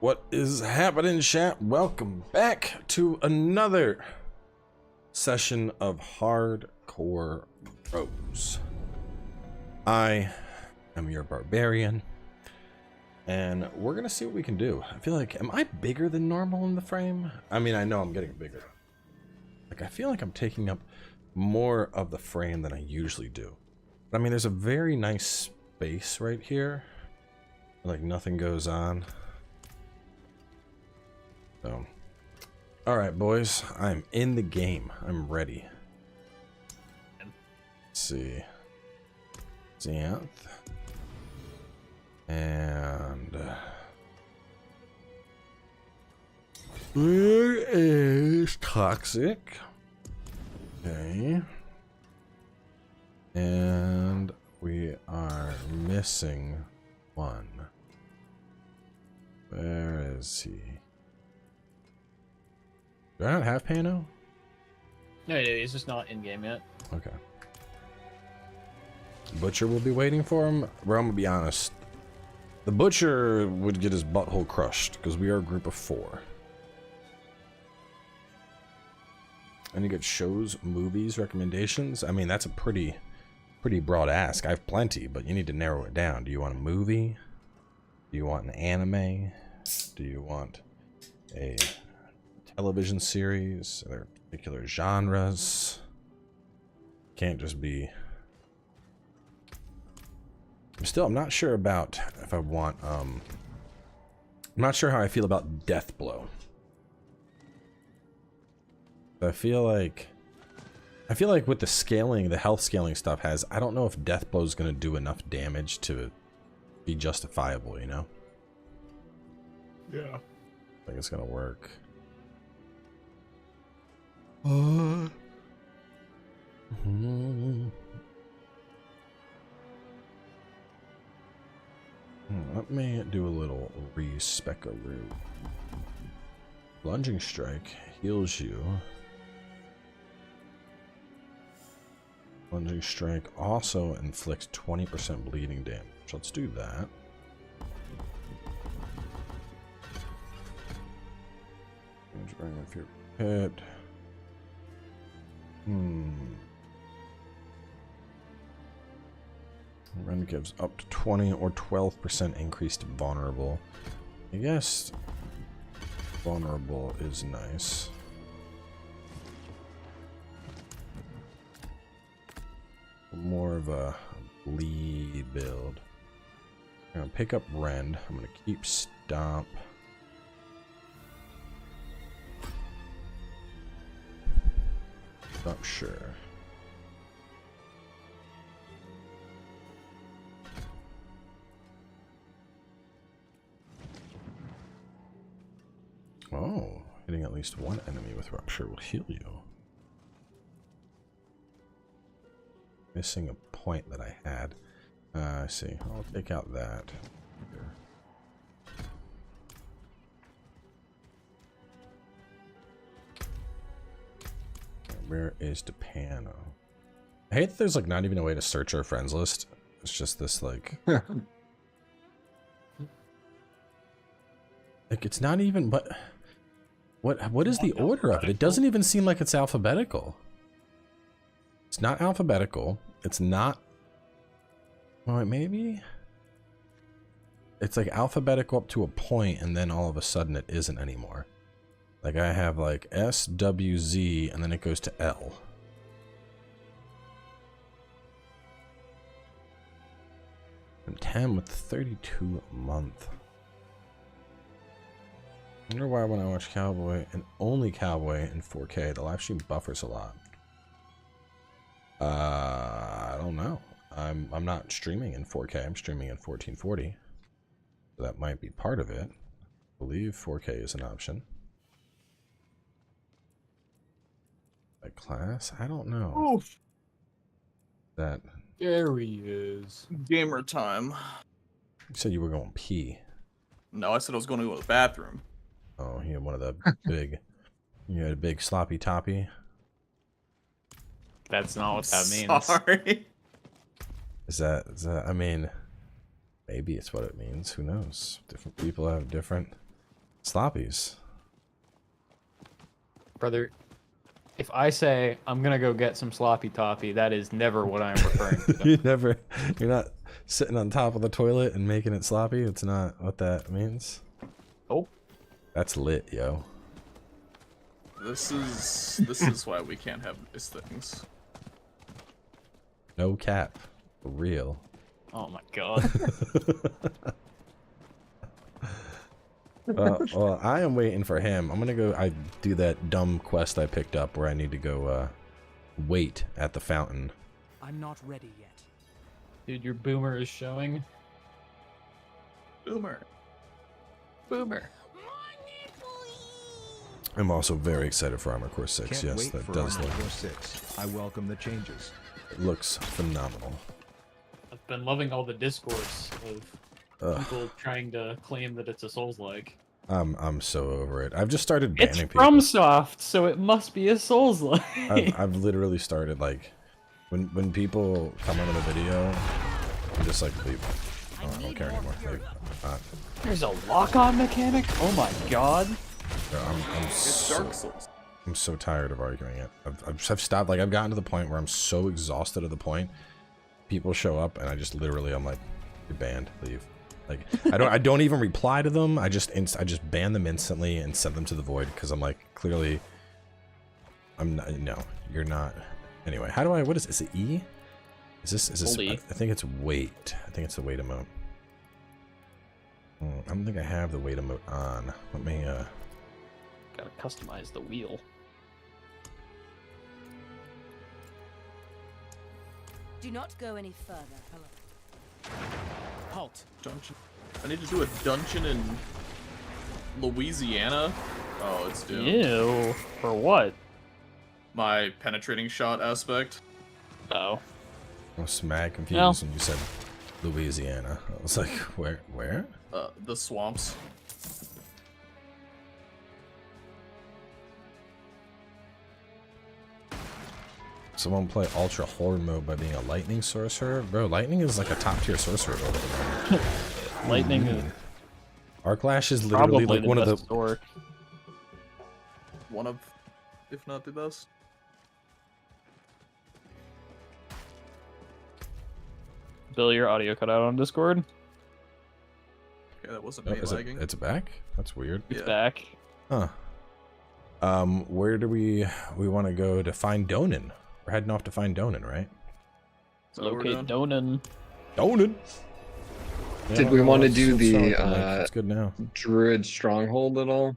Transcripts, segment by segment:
What is happening, chat? Welcome back to another session of Hardcore Bros. I am your barbarian, and we're gonna see what we can do. I feel like, am I bigger than normal in the frame? I mean, I know I'm getting bigger. Like, I feel like I'm taking up more of the frame than I usually do. But I mean, there's a very nice space right here. Like, nothing goes on. So, alright boys, I'm in the game. I'm ready. Let's see. Xanth. And where is Toxic? Okay. And we are missing one. Where is he? Do I not have Pano? No, he's just not in game yet. Okay. Butcher will be waiting for him. Bro, I'm gonna be honest. The Butcher would get his butthole crushed because we are a group of 4. And you get shows, movies, recommendations. I mean, that's a pretty broad ask. I have plenty, but you need to narrow it down. Do you want a movie? Do you want an anime? Do you want a television series? Are there particular genres? Can't just be. I'm not sure about if I want I'm not sure how I feel about Death Blow. I feel like with the scaling, the health scaling stuff I don't know if Death Blow is going to do enough damage to be justifiable, you know? Yeah. I think it's going to work. Let me do a little respeckaroo. Plunging Strike heals you. Plunging Strike also inflicts 20% bleeding damage. Let's do that. Bring up your pit. Rend gives up to 20 or 12% increased vulnerable. I guess vulnerable is nice. More of a bleed build. I'm gonna pick up Rend. I'm gonna keep Stomp. Rupture. Oh, hitting at least one enemy with Rupture will heal you. Missing a point that I had. I see. I'll take out that. Here. Where is Depano? I hate that there's like not even a way to search our friends list. It's just this like like it's not even what is the order of it? It doesn't even seem like it's alphabetical. It's not alphabetical. It's not. Well, maybe. It's like alphabetical up to a point, and then all of a sudden it isn't anymore. Like I have like S, W, Z, and then it goes to L. And 10 with 32 a month. I wonder why when I watch Cowboy, and only Cowboy in 4K, the live stream buffers a lot. I don't know. I'm not streaming in 4K. I'm streaming in 1440. So that might be part of it. I believe 4K is an option. By class? I don't know. Oof. That. There he is. Gamer time. You said you were going pee. No, I said I was going to go to the bathroom. Oh, you had one of the big. You had a big sloppy toppy. That's not what that means. Sorry. Is that? I mean, maybe it's what it means. Who knows? Different people have different Sloppies. Brother, if I say I'm gonna go get some sloppy toppy, that is never what I'm referring to. You're not sitting on top of the toilet and making it sloppy. It's not what that means. Nope. That's lit, yo. This is why we can't have these things. No cap. For real. Oh my god. Well, I am waiting for him. I'm gonna go. I do that dumb quest I picked up where I need to go wait at the fountain. I'm not ready yet. Dude, your boomer is showing. Boomer. Boomer. I'm also very excited for Armor Core 6. Can't Yes, wait that for does Armor look. Core 6. I welcome the changes. It looks phenomenal. I've been loving all the discourse of Ugh, people trying to claim that it's a Souls-like. I'm so over it. I've just started It's banning people. FromSoft, so it must be a Souls-like. I've literally started like when people come onto the video, I'm just like leave. I don't care anymore. Like, There's a lock-on mechanic? Oh my god. It's Dark Souls. I'm so tired of arguing it. I've stopped. Like I've gotten to the point where I'm so exhausted at the point. People show up and I just literally I'm like, you're banned. Leave. Like I don't even reply to them. I just ban them instantly and send them to the void because I'm like clearly. I'm not. No, you're not. Anyway, how do I? What is it? E? Is this? Hold E. I think it's wait. I think it's the wait emote. I don't think I have the wait emote on. Let me. Gotta customize the wheel. Do not go any further. Hello. Halt. Dungeon. I need to do a dungeon in Louisiana. Oh, it's doomed. Ew. For what? My penetrating shot aspect. Oh. I was mad confused No. when you said Louisiana. I was like, where? The swamps. Someone play Ultra Horde mode by being a lightning sorcerer? Bro, lightning is like a top tier sorcerer build at the moment. Lightning is Arclash is literally probably like one of the. best dork. One of, if not the best. Bill, your audio cut out on Discord. Okay, that wasn't Oh, me is lagging. it's back? That's weird. It's Yeah. back. Huh. Where do we want to go to find Donan? We're heading off to find Donan, right? So we're Locate done. Donan. Donan. Did we want to do the It's good now. Druid Stronghold at all?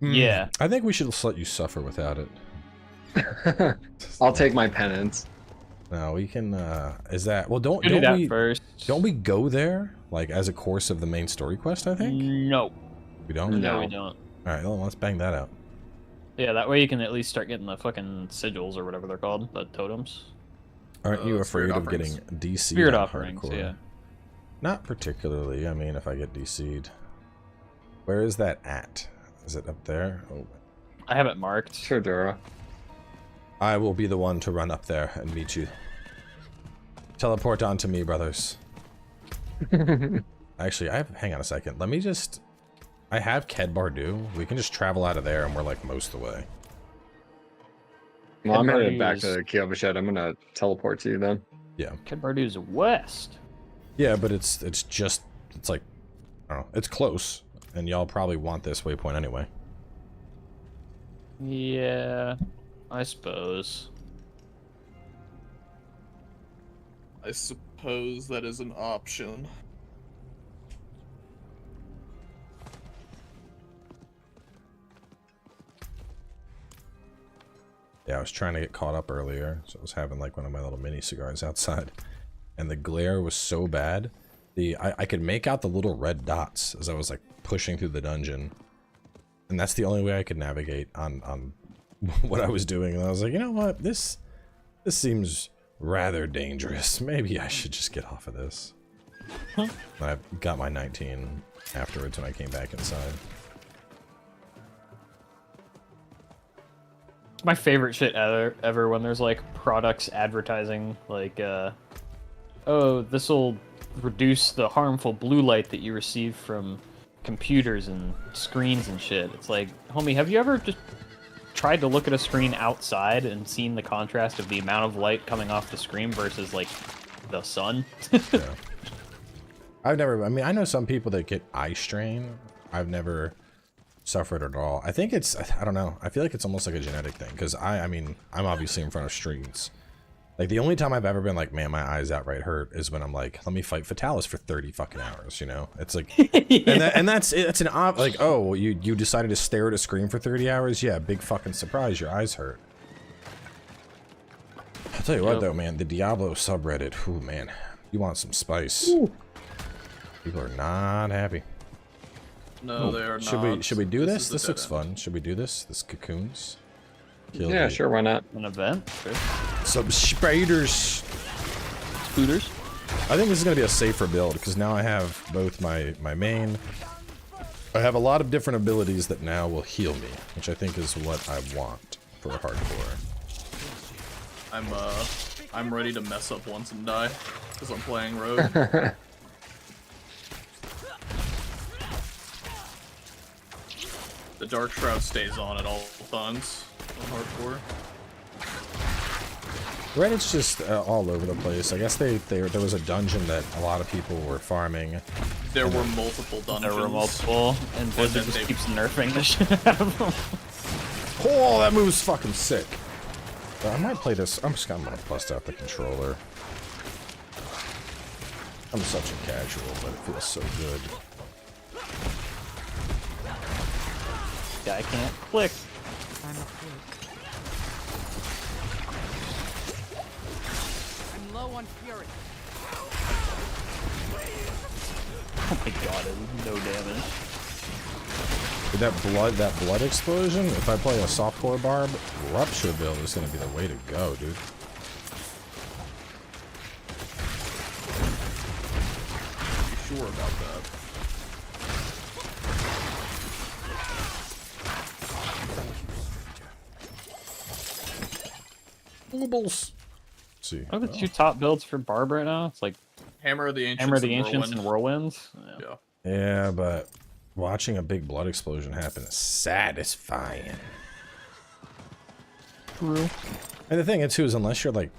Yeah. I think we should just let you suffer without it. I'll take my penance. No, we can. Is that well? Don't Do that we first. don't we go there like as a course of the main story quest? I think No. we don't. No, No. we don't. All right, well, let's bang that out. Yeah, that way you can at least start getting the fucking sigils or whatever they're called, the totems. Aren't you Spirit afraid of offerings. getting DC'd? Spirit on offerings, hardcore? yeah. Not particularly. I mean, if I get DC'd, where is that at? Is it up there? Oh, I have it marked. Sure, Dura. I will be the one to run up there and meet you. Teleport onto me, brothers. Actually, hang on a second. Let me just. I have Kedbardu. We can just travel out of there, and we're like most of the way. Well, I'm Kedbardu headed back is- to Kiobashed. I'm gonna teleport to you then. Yeah. Kedbardu's west. Yeah, but it's like, I don't know. It's close, and y'all probably want this waypoint anyway. Yeah, I suppose. I suppose that is an option. Yeah, I was trying to get caught up earlier, so I was having like one of my little mini cigars outside, and the glare was so bad. I could make out the little red dots as I was like pushing through the dungeon, and that's the only way I could navigate on what I was doing. And I was like, you know what, this seems rather dangerous. Maybe I should just get off of this. Huh. I got my 19 afterwards when I came back inside. My favorite shit ever when there's like products advertising like, oh, this will reduce the harmful blue light that you receive from computers and screens and shit. It's like, homie, have you ever just tried to look at a screen outside and seen the contrast of the amount of light coming off the screen versus like the sun? Yeah. I mean, I know some people that get eye strain. I've never suffered at all. I think it's, I don't know. I feel like it's almost like a genetic thing. Because I mean, I'm obviously in front of screens. Like, the only time I've ever been like, man, my eyes outright hurt is when I'm like, let me fight Fatalis for 30 fucking hours, you know? It's like, yeah. and that's an like, oh, you decided to stare at a screen for 30 hours? Yeah, big fucking surprise, your eyes hurt. I'll tell you what, though, man, the Diablo subreddit, ooh, man, you want some spice. Ooh. People are not happy. No, they are not. Should we do this? This looks fun. Should we do this? This cocoons? Yeah, sure, why not? An event? Sure. Some spiders. Scooters? I think this is going to be a safer build, because now I have both my main. I have a lot of different abilities that now will heal me, which I think is what I want for hardcore. I'm ready to mess up once and die, because I'm playing Rogue. The Dark Shroud stays on at all times on hardcore. Reddit's just all over the place. I guess there was a dungeon that a lot of people were farming. There were multiple dungeons. There were multiple, and Blizzard just keeps nerfing the shit out of them. Oh, that move's fucking sick. I might play this. I'm gonna bust out the controller. I'm such a casual, but it feels so good. I can't click. I'm a freak. I'm low on fury. Oh my god, it was no damage. Dude, that blood explosion, if I play a softcore barb, Rupture build is gonna be the way to go, dude. You sure about that? Let's see. What are the two top builds for Barb right now? It's like Hammer of the Ancients, and Whirlwinds. Yeah. Yeah, but watching a big blood explosion happen is satisfying. True. And the thing too is, unless you're like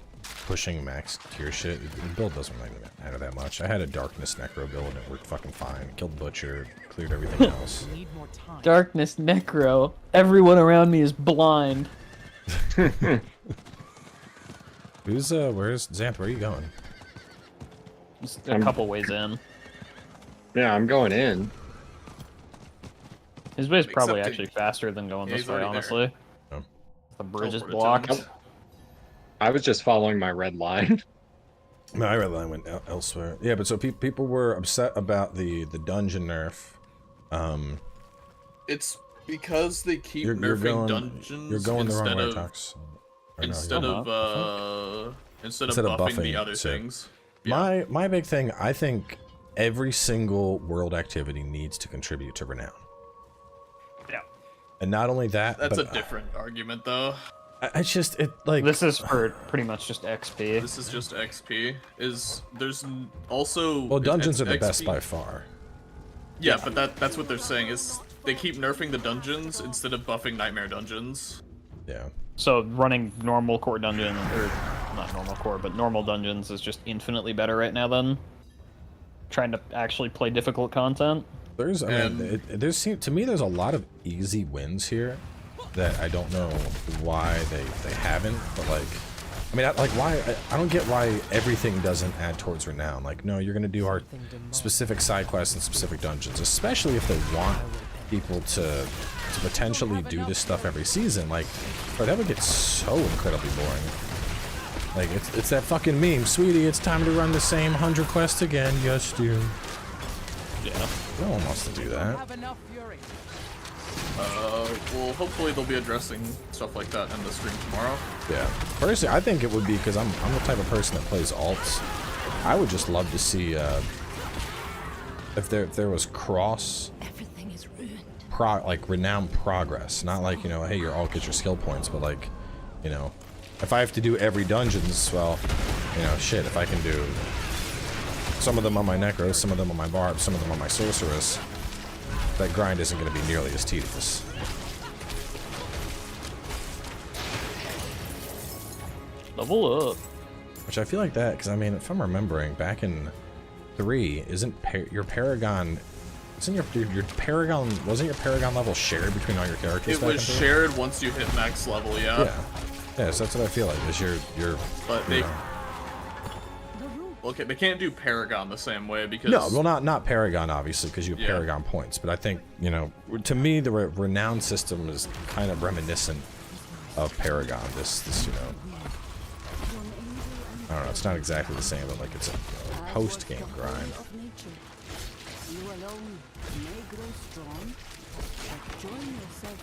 pushing max tier shit, the build doesn't really matter that much. I had a Darkness Necro build and it worked fucking fine. Killed the Butcher, cleared everything else. Need more time. Darkness Necro. Everyone around me is blind. Where's Xanth? Where are you going? Just a couple ways in. Yeah, I'm going in. His way's probably Except actually faster than going Yeah, this he's way, already honestly. Oh. The bridge is Teleport to blocked. town. I was just following my red line. My red line went elsewhere. Yeah, but so people were upset about the dungeon nerf. It's because they keep You're nerfing going, dungeons you're going the wrong instead way, of Tox. Or no, instead you're of not. instead Instead of of buffing the buffing, other so- things. Yeah. My big thing, I think every single world activity needs to contribute to Renown. Yeah. And not only that, That's a but different argument though. it's just like This is for pretty much just XP. This is just XP. There's also well, dungeons are the XP best by far. Yeah, but that's what they're saying is they keep nerfing the dungeons instead of buffing nightmare dungeons. Yeah. So running normal core dungeon, or not normal core, but normal dungeons is just infinitely better right now than trying to actually play difficult content. There's, I mean, to me, there's a lot of easy wins here that I don't know why they haven't, but like, I mean, I don't get why everything doesn't add towards Renown. Like, no, you're gonna do our specific side quests and specific dungeons, especially if they want people to potentially do this stuff every season. Like, bro, that would get so incredibly boring. Like, it's that fucking meme, sweetie, it's time to run the same 100 quests again. Yes, dude. Yeah. No one wants to do that. Have enough fury. Well, hopefully they'll be addressing stuff like that in the stream tomorrow. Yeah. Personally, I think it would be because I'm the type of person that plays alts. I would just love to see if there was cross Everything is ruined. like Renown progress, not like, you know, hey, your alt gets your skill points, but like, you know, if I have to do every dungeons, well, you know, shit, if I can do some of them on my Necro, some of them on my Barb, some of them on my Sorceress, that grind isn't going to be nearly as tedious. Level up. Which I feel like that, because I mean, if I'm remembering, back in 3, isn't your Paragon... Wasn't your Paragon level shared between all your characters? It was shared once you hit max level, yeah. Yeah, so that's what I feel like, is your But they... Okay, they can't do Paragon the same way because... No, well, not Paragon, obviously, because you have Paragon points. But I think, you know, to me, the Renown system is kind of reminiscent of Paragon. This, you know... I don't know, it's not exactly the same, but, like, it's a post-game grind.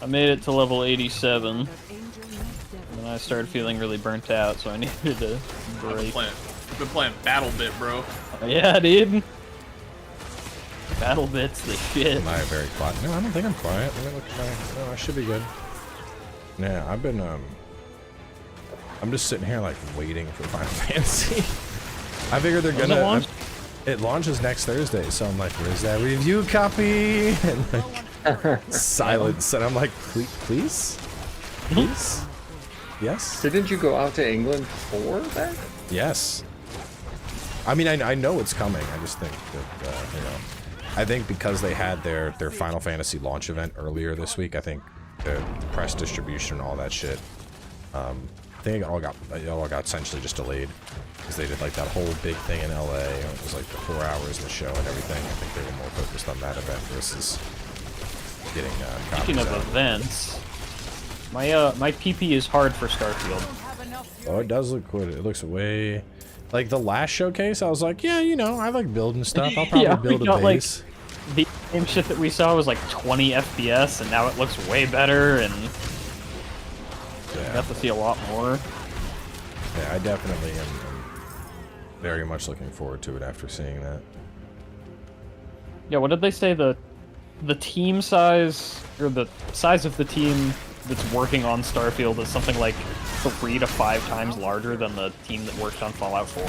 I made it to level 87, and then I started feeling really burnt out, so I needed a break. I've been playing BattleBit, bro. Yeah, dude. BattleBit's the shit. Am I very quiet? No, I don't think I'm quiet. Let me look at my... No, I should be good. Yeah, I've been, I'm just sitting here, like, waiting for Final Fantasy. I figure they're gonna... It launches next Thursday, so I'm like, where's that review copy? And, like, silence. And I'm like, please? Please? Yes? Didn't you go out to England for that? Yes. I mean, I know it's coming. I just think that, you know, I think because they had their Final Fantasy launch event earlier this week, I think the press distribution and all that shit, I think it all got essentially just delayed because they did like that whole big thing in LA. It was like the 4 hours of the show and everything. I think they were more focused on that event versus getting Speaking of events, my PP is hard for Starfield. Oh, it does look good. It looks way... Like, the last showcase, I was like, yeah, you know, I like building stuff. I'll probably build a base. Like, the same shit that we saw was like 20 FPS, and now it looks way better, and I got to see a lot more. Yeah, I definitely am very much looking forward to it after seeing that. Yeah, what did they say? The team size, or the size of the team that's working on Starfield is something like 3 to 5 times larger than the team that worked on Fallout 4.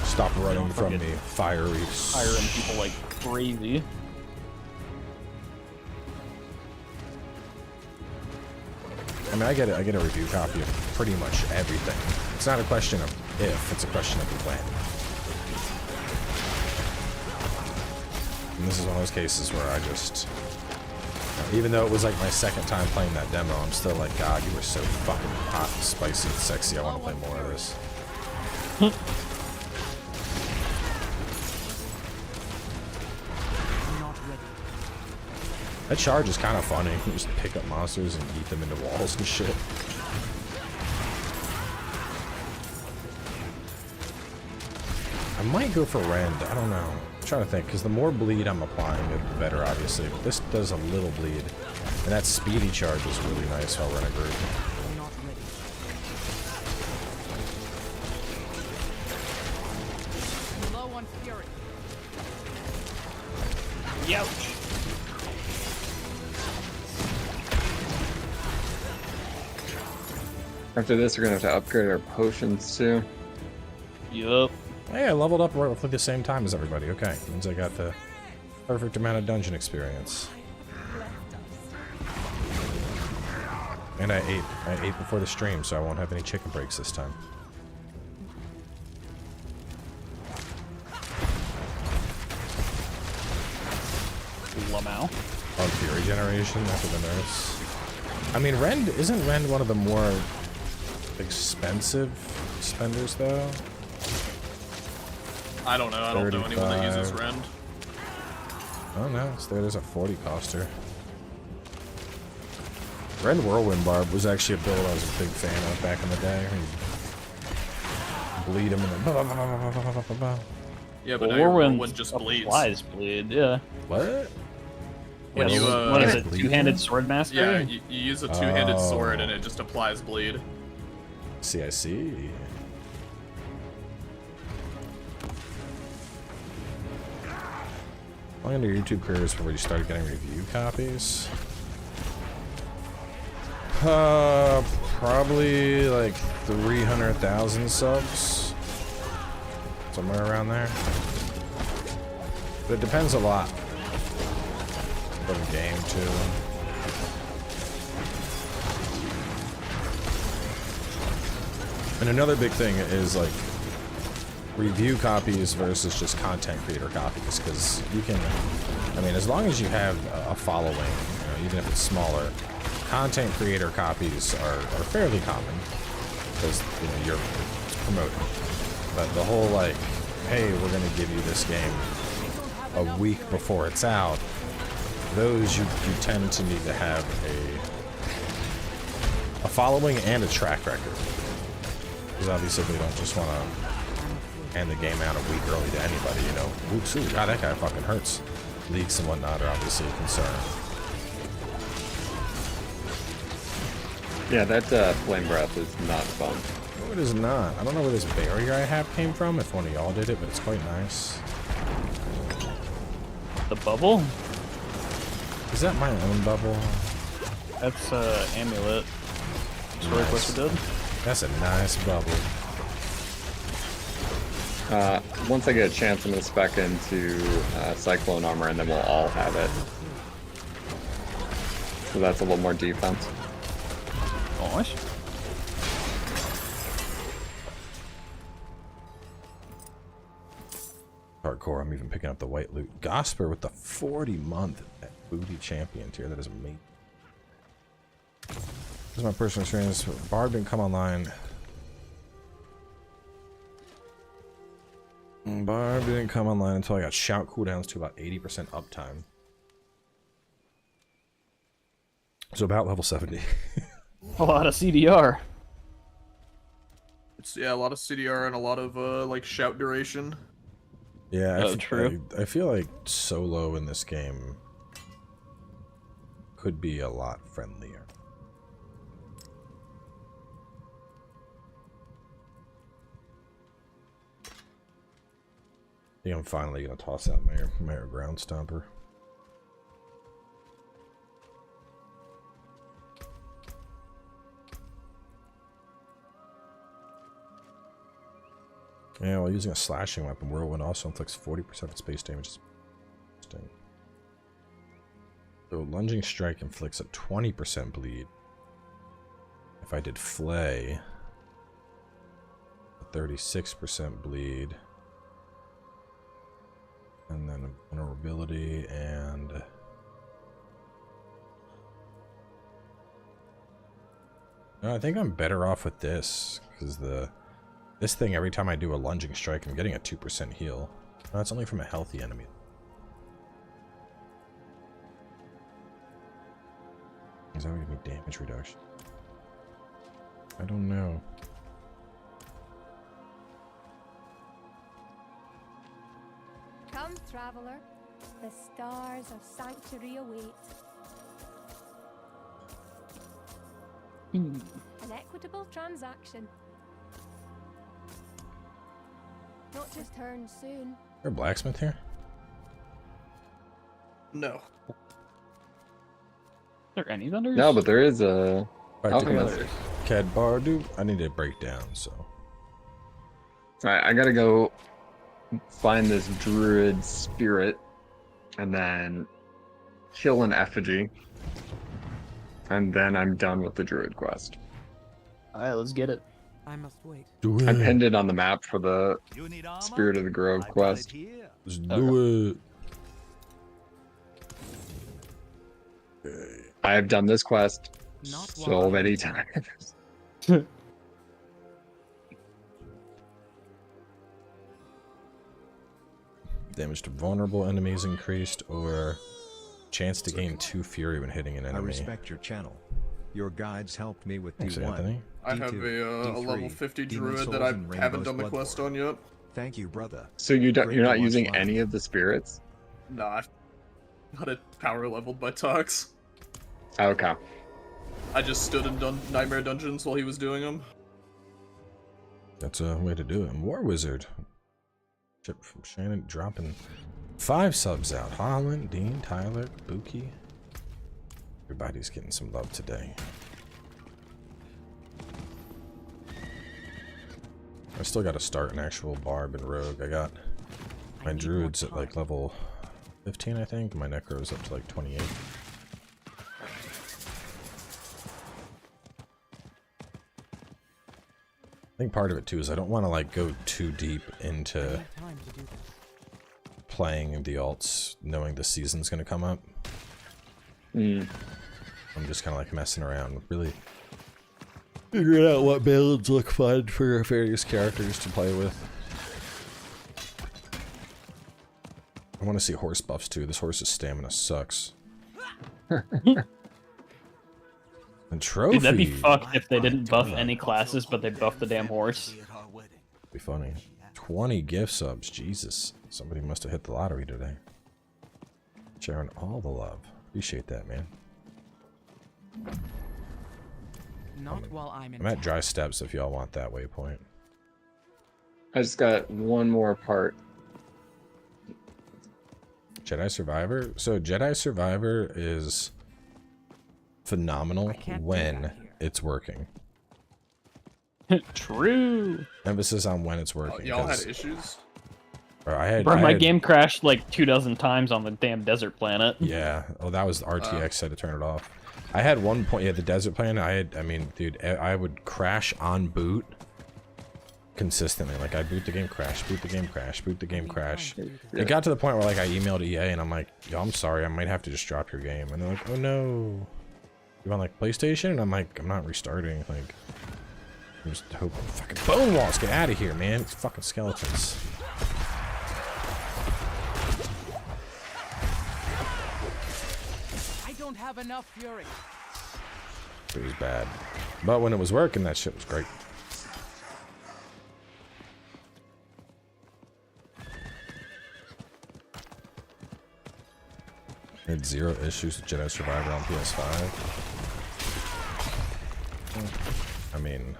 Stop running from me, fiery. Hiring people like crazy. I mean, I get a review copy of pretty much everything. It's not a question of if, it's a question of when. And this is one of those cases where I just... Even though it was like my second time playing that demo, I'm still like, God, you were so fucking hot and spicy and sexy. I want to play more of this. That charge is kind of funny. You can just pick up monsters and eat them into walls and shit. I might go for Rend. I don't know. I'm trying to think, because the more bleed I'm applying, the better, obviously. But this does a little bleed. And that speedy charge is really nice while running a group. Low on fury. Youch. After this, we're gonna have to upgrade our potions too. Yup. Hey, I leveled up roughly the same time as everybody. Okay, means I got the perfect amount of dungeon experience. And I ate before the stream, so I won't have any chicken breaks this time. Lamau. On Fury Generation after the nerfs. I mean, isn't Rend one of the more expensive spenders, though? I don't know. I don't know anyone that uses Rend. Oh no, there's a 40 coster. Rend Whirlwind Barb was actually a build I was a big fan of back in the day. Bleed him and then Yeah, but well, now Whirlwind just bleeds. Applies bleed, yeah. What? When you, what is it, two-handed sword master? Yeah, you use a two-handed sword and it just applies bleed. See, I see. How long into your YouTube careers before you started getting review copies? Probably like 300,000 subs. Somewhere around there. But it depends a lot on the game too. And another big thing is like review copies versus just content creator copies, because you can, I mean, as long as you have a following, you know, even if it's smaller, content creator copies are fairly common because, you know, you're promoting. But the whole like, hey, we're gonna give you this game a week before it's out, those you tend to need to have a following and a track record. Because obviously we don't just want to hand the game out a week early to anybody, you know. Oops, ooh, God, that guy fucking hurts. Leaks and whatnot are obviously a concern. Yeah, that flame breath is not fun. No, it is not. I don't know where this barrier I have came from, if one of y'all did it, but it's quite nice. The bubble? Is that my own bubble? That's amulet. Story Nice. quest we did. That's a nice bubble. Once I get a chance, I'm going to spec into Cyclone Armor, and then we'll all have it. So that's a little more defense. Nice. Hardcore, I'm even picking up the white loot. Gosper with the 40-month booty champion tier. That is amazing. This is my personal experience. Bard didn't come online. Barb didn't come online until I got shout cooldowns to about 80% uptime. So about level 70. A lot of CDR. It's, yeah, a lot of CDR and a lot of like shout duration. Yeah, Oh, true. I feel like solo in this game could be a lot friendlier. I think I'm finally gonna toss out my ground stomper. Yeah, while using a slashing weapon, Whirlwind also inflicts 40% of its base damage. Interesting. So lunging strike inflicts a 20% bleed. If I did flay, a 36% bleed. And then a vulnerability and no, I think I'm better off with this because this thing, every time I do a lunging strike, I'm getting a 2% heal. No, that's only from a healthy enemy. Is that gonna give me damage reduction? I don't know. Come, traveler. The stars of sanctuary await. An equitable transaction. Not just turn soon. Is there a blacksmith here? No. Are there any vendors? No, but there is a Back to alchemist. Cad Bardu. I need to break down, so. Alright, I gotta go find this druid spirit and then kill an effigy. And then I'm done with the druid quest. Alright, let's get it. I must wait. Do it. I pinned it on the map for the You need armor? Spirit of the Grove I've got quest. it here. Let's do it. I have done this quest Not so while many times. Damage to vulnerable enemies increased, or chance to gain 2 fury when hitting an I enemy. respect your channel. Your guides helped me with Thanks, D1. Anthony. I have D2, a level D3, 50 Demon druid Souls that I and haven't Rainbow's done the quest Bloodborne. on yet. Thank you, brother. So you're Great not to watch using live. any of the spirits? Nah, I got it power leveled by Tox. Okay. I just stood in nightmare dungeons while he was doing them. That's a way to do it. War Wizard. Chip from Shannon dropping 5 subs out. Holland, Dean, Tyler, Buki. Everybody's getting some love today. I still got to start an actual Barb and Rogue. I got My druid's at like level 15, I think. My necro's up to like 28. I think part of it too is I don't want to like go too deep into playing the alts knowing the season's gonna come up. I'm just kind of like messing around, really figuring out what builds look fun for various characters to play with. I want to see horse buffs too. This horse's stamina sucks. And trophy. Dude, that'd be fucked if they didn't buff any classes, but they buffed the damn horse. Be funny. 20 gift subs. Jesus. Somebody must have hit the lottery today. Sharing all the love. Appreciate that, man. Not while I'm in I'm at dry steps if y'all want that waypoint. I just got one more part. Jedi Survivor? So Jedi Survivor is phenomenal when it's working. True. Emphasis on when it's working. Y'all had issues? Or I had, Bro, I my had- game crashed like 2 times on the damn desert planet. Yeah. Oh, that was RTX said to turn it off. I had one point. Yeah, the desert planet. I mean, dude, I would crash on boot consistently. Like I'd boot the game, crash, boot the game, crash, boot the game, crash. It got to the point where like I emailed EA and I'm like, yo, I'm sorry, I might have to just drop your game. And they're like, oh no. You want like PlayStation? And I'm like, I'm not restarting. Like, I'm just hoping. Fucking bone walls, get out of here, man. It's fucking skeletons. I don't have enough fury. It was bad. But when it was working, that shit was great. I had 0 issues with Jedi Survivor on PS5. I mean,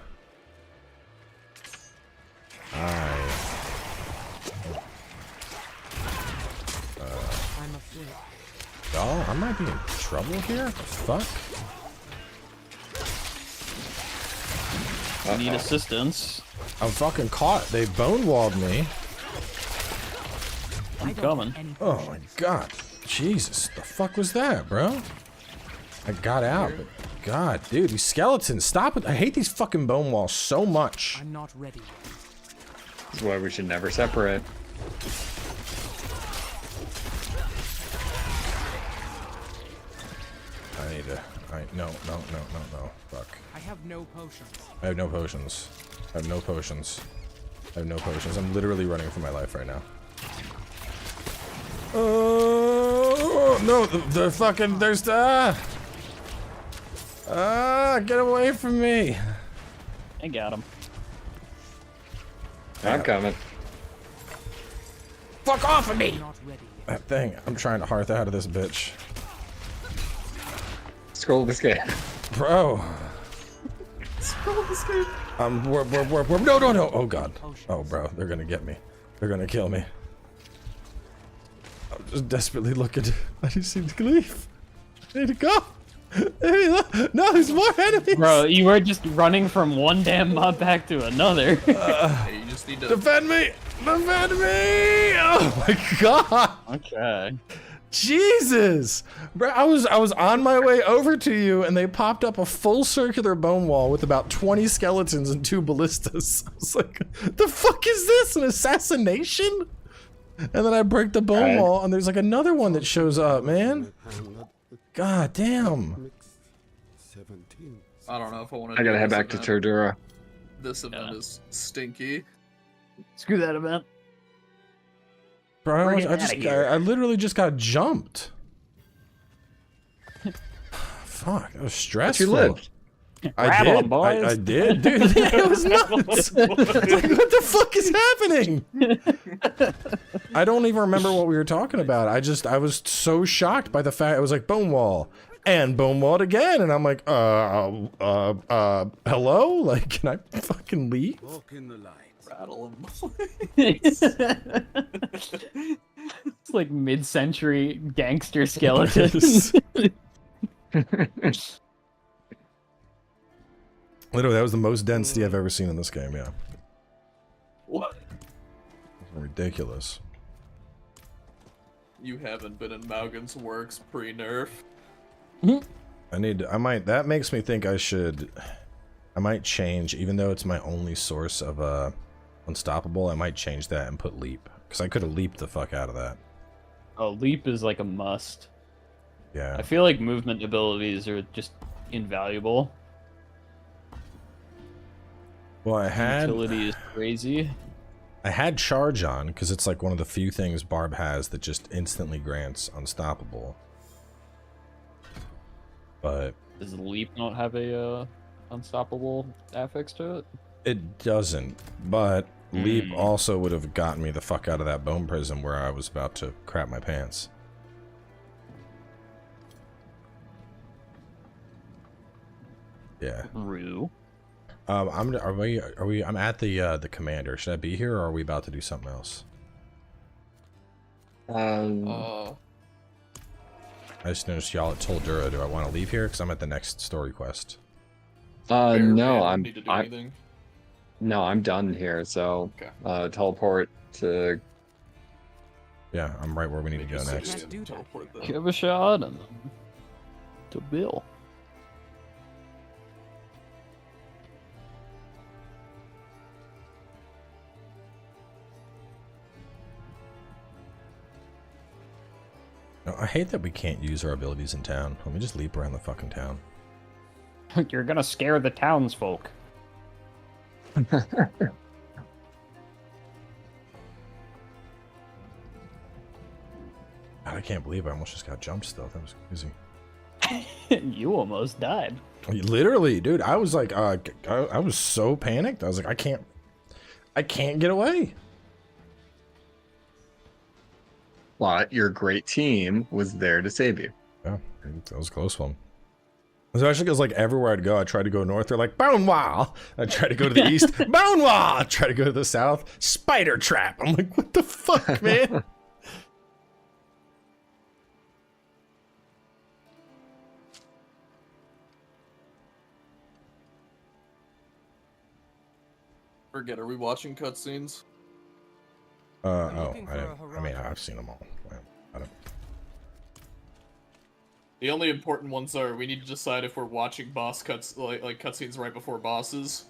I'm afraid. y'all, I might be in trouble here. Fuck. Need assistance. I'm fucking caught. They bone walled me. I'm coming. Oh my god. Jesus. The fuck was that, bro? I got out, but god, dude, these skeletons, stop it. I hate these fucking bone walls so much. I'm not ready yet. That's why we should never separate. I need to. No. Fuck. I have no potions. I have no potions. I have no potions. I have no potions. I'm literally running for my life right now. Oh no! The fucking there's get away from me! I got him. I'm coming. Fuck off of me! Not ready yet. That thing. I'm trying to hearth out of this bitch, Scroll this game. bro. We're no! Oh god. Oh bro, they're gonna get me. They're gonna kill me. I'm just desperately looking. I just need to leave. I need to go. No, there's more enemies. Bro, you were just running from one damn mob pack to another. Hey, you just need to. Defend me! Defend me! Oh my god! Okay. Jesus! Bro, I was on my way over to you and they popped up a full circular bone wall with about 20 skeletons and 2 ballistas. I was like, the fuck is this? An assassination? And then I break the bone wall and there's like another one that shows up, man. God damn. I don't know if I want to. I gotta head back to Turdura. This event is stinky. Screw that event. Bro, Bring it outta here. I literally just got jumped. Fuck, that was stressful. You lived. I Rattle did. 'em, boys. I did, dude. It was nuts. It's like, what the fuck is happening? I don't even remember what we were talking about. I was so shocked by the fact it was like bone wall and bone walled again, and I'm like, hello? Like, can I fucking leave? Rattle them. It's like mid-century gangster skeletons. Literally, that was the most density I've ever seen in this game. Yeah, What? ridiculous. You haven't been in Maugan's works pre-nerf. That makes me think I might change, even though it's my only source of unstoppable, I might change that and put leap. Because I could have leaped the fuck out of that. Oh, leap is like a must. Yeah. I feel like movement abilities are just invaluable. Well, I had Utility is crazy. I had charge on because it's like one of the few things Barb has that just instantly grants unstoppable. But Does leap not have a unstoppable affix to it? it doesn't. But leap also would have gotten me the fuck out of that bone prison where I was about to crap my pants. Yeah. Rue. I'm at the commander. Should I be here or are we about to do something else? Um, I just noticed y'all at Toldura. Do I want to leave here? Because I'm at the next story quest. no, Don't need to do I'm anything. no, I'm done here. So, Okay. teleport to. Yeah, I'm right where we need to go Just next. Can't do that. teleport then. Give a shot and then to Bill. No, I hate that we can't use our abilities in town. Let me just leap around the fucking town. You're gonna scare the townsfolk. God, I can't believe I almost just got jumped still. That was crazy. You almost died. Literally, dude, I was like, I was so panicked. I was like, I can't get away. But your great team was there to save you. Yeah, that was a close one. Especially because, like, everywhere I'd go, I tried to go north, they're like, bone wall. I try to go to the east, bone wall. I try to go to the south, spider trap. I'm like, what the fuck, man? Forget, are we watching cutscenes? looking for a I mean, I've seen them all. I don't. The only important ones are we need to decide if we're watching boss like cutscenes right before bosses,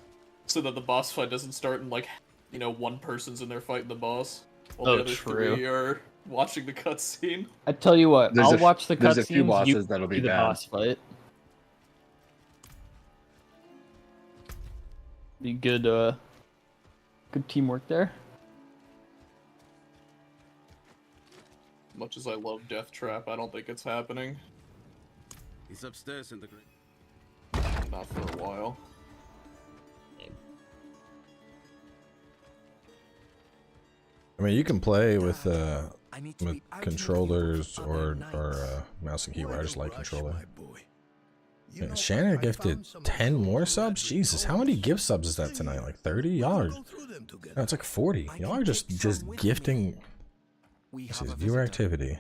so that the boss fight doesn't start and, like, you know, one person's in there fighting the boss, while the other true. three are watching the cutscene. I tell you what, There's I'll a f- watch the there's a few cutscenes. You bosses that'll be do the bad. boss fight. Be good. Good teamwork there. Much as I love Death Trap, I don't think it's happening. He's upstairs in the green. Not for a while. I mean, you can play with controllers or mouse and keyboard. I just like controller. Man, Shannon gifted 10 more subs? Jesus, how many gift subs is that tonight? Like 30? Y'all are... No, it's like 40. Y'all are just gifting... This is viewer activity.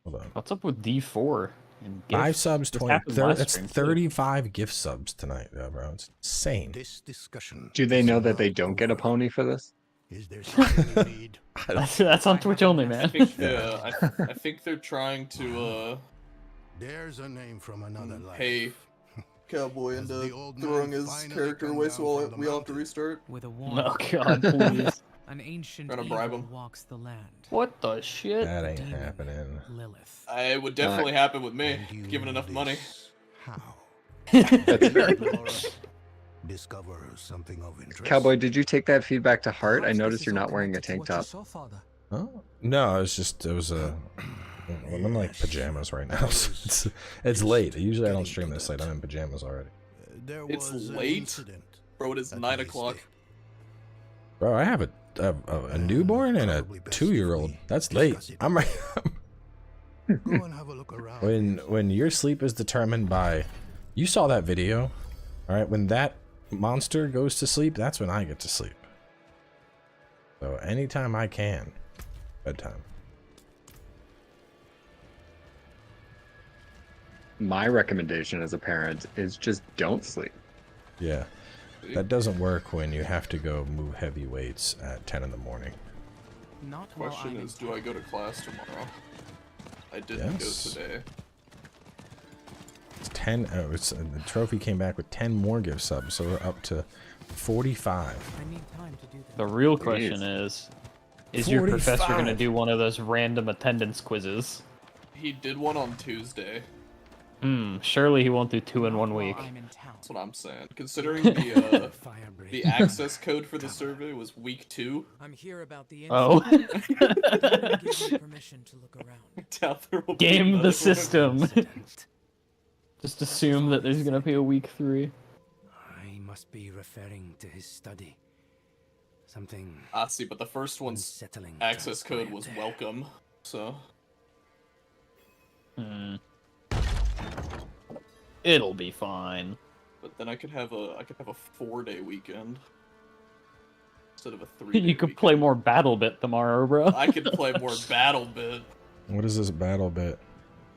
Hold on. What's up with D4? And 5 gifts? subs, This 20... happened last That's stream, too. 35 gift subs tonight, bro. It's insane. This discussion. Do they know that they don't get a pony for this? Is there something you need? That's on Twitch only, man. I think they're trying to There's a name from another life. pay Cowboy As into the old throwing man his finally character come away, down so from the we all have to mountain. restart. With a Oh warning, god, please. an ancient Trying to evil bribe him. walks the land. What the shit? That ain't Demon happening. Lilith. It would definitely happen with me, And you given know enough money. this. How? That's fair. Laura, discover something of interest. Cowboy, did you take that feedback to heart? I noticed you're not wearing a tank top. Oh? No, it was a... I'm in like pajamas right now. So it's late. Usually I don't stream this late. I'm in pajamas already. There It's was an late? incident Bro, it is that 9 they o'clock. say. Bro, I have a newborn and a 2-year-old. That's late. I'm right. Go and have a look around. When your sleep is determined by... You saw that video, alright? When that monster goes to sleep, that's when I get to sleep. So anytime I can, bedtime. My recommendation as a parent is just don't sleep. Yeah. That doesn't work when you have to go move heavy weights at 10 in the morning. Not while Question I'm is, do I go to class tomorrow? I didn't Yes. go today. It's 10. Oh, it's the trophy came back with 10 more gift subs, so we're up to 45. I need time to do that. The real question is your professor going to 45. do one of those random attendance quizzes? He did one on Tuesday. Surely he won't do 2 in 1 week. I'm in town. That's what I'm saying. Considering the Fire break. the access code for the survey was week 2, I'm here about the Oh. Give me permission to look around. doubt there will be Game another the one. system. Just assume that there's going to be a week 3. I must be referring to his study. Something Ah, see, but the first one's unsettling. access code was transpired welcome, so It'll be fine. but then I could have a 4-day weekend instead of a 3-day You could weekend. play more BattleBit tomorrow, bro. I could play more BattleBit. What is this battle bit?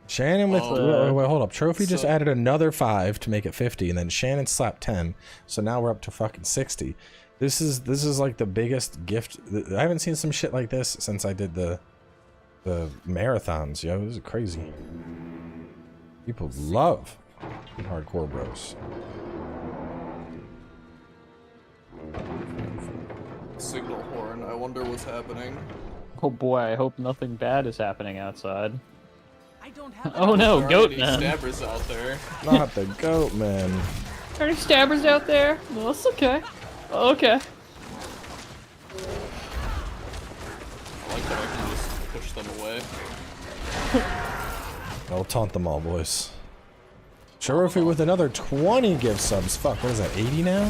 Shannon with wait, hold up. Trophy just so- added another 5 to make it 50, and then Shannon slapped 10, so now we're up to fucking 60. This is like the biggest gift. I haven't seen some shit like this since I did the marathons. Yo, this is crazy. People love hardcore bros. Signal horn. I wonder what's happening. Oh boy, I hope nothing bad is happening outside. I don't have Oh no, There aren't goat any man. stabbers out there. Not the goat man. Are there stabbers out there? No, it's okay. Okay. I like that I can just push them away. I'll taunt them all, boys. Trophy with another 20 gift subs. Fuck, what is that, 80 now?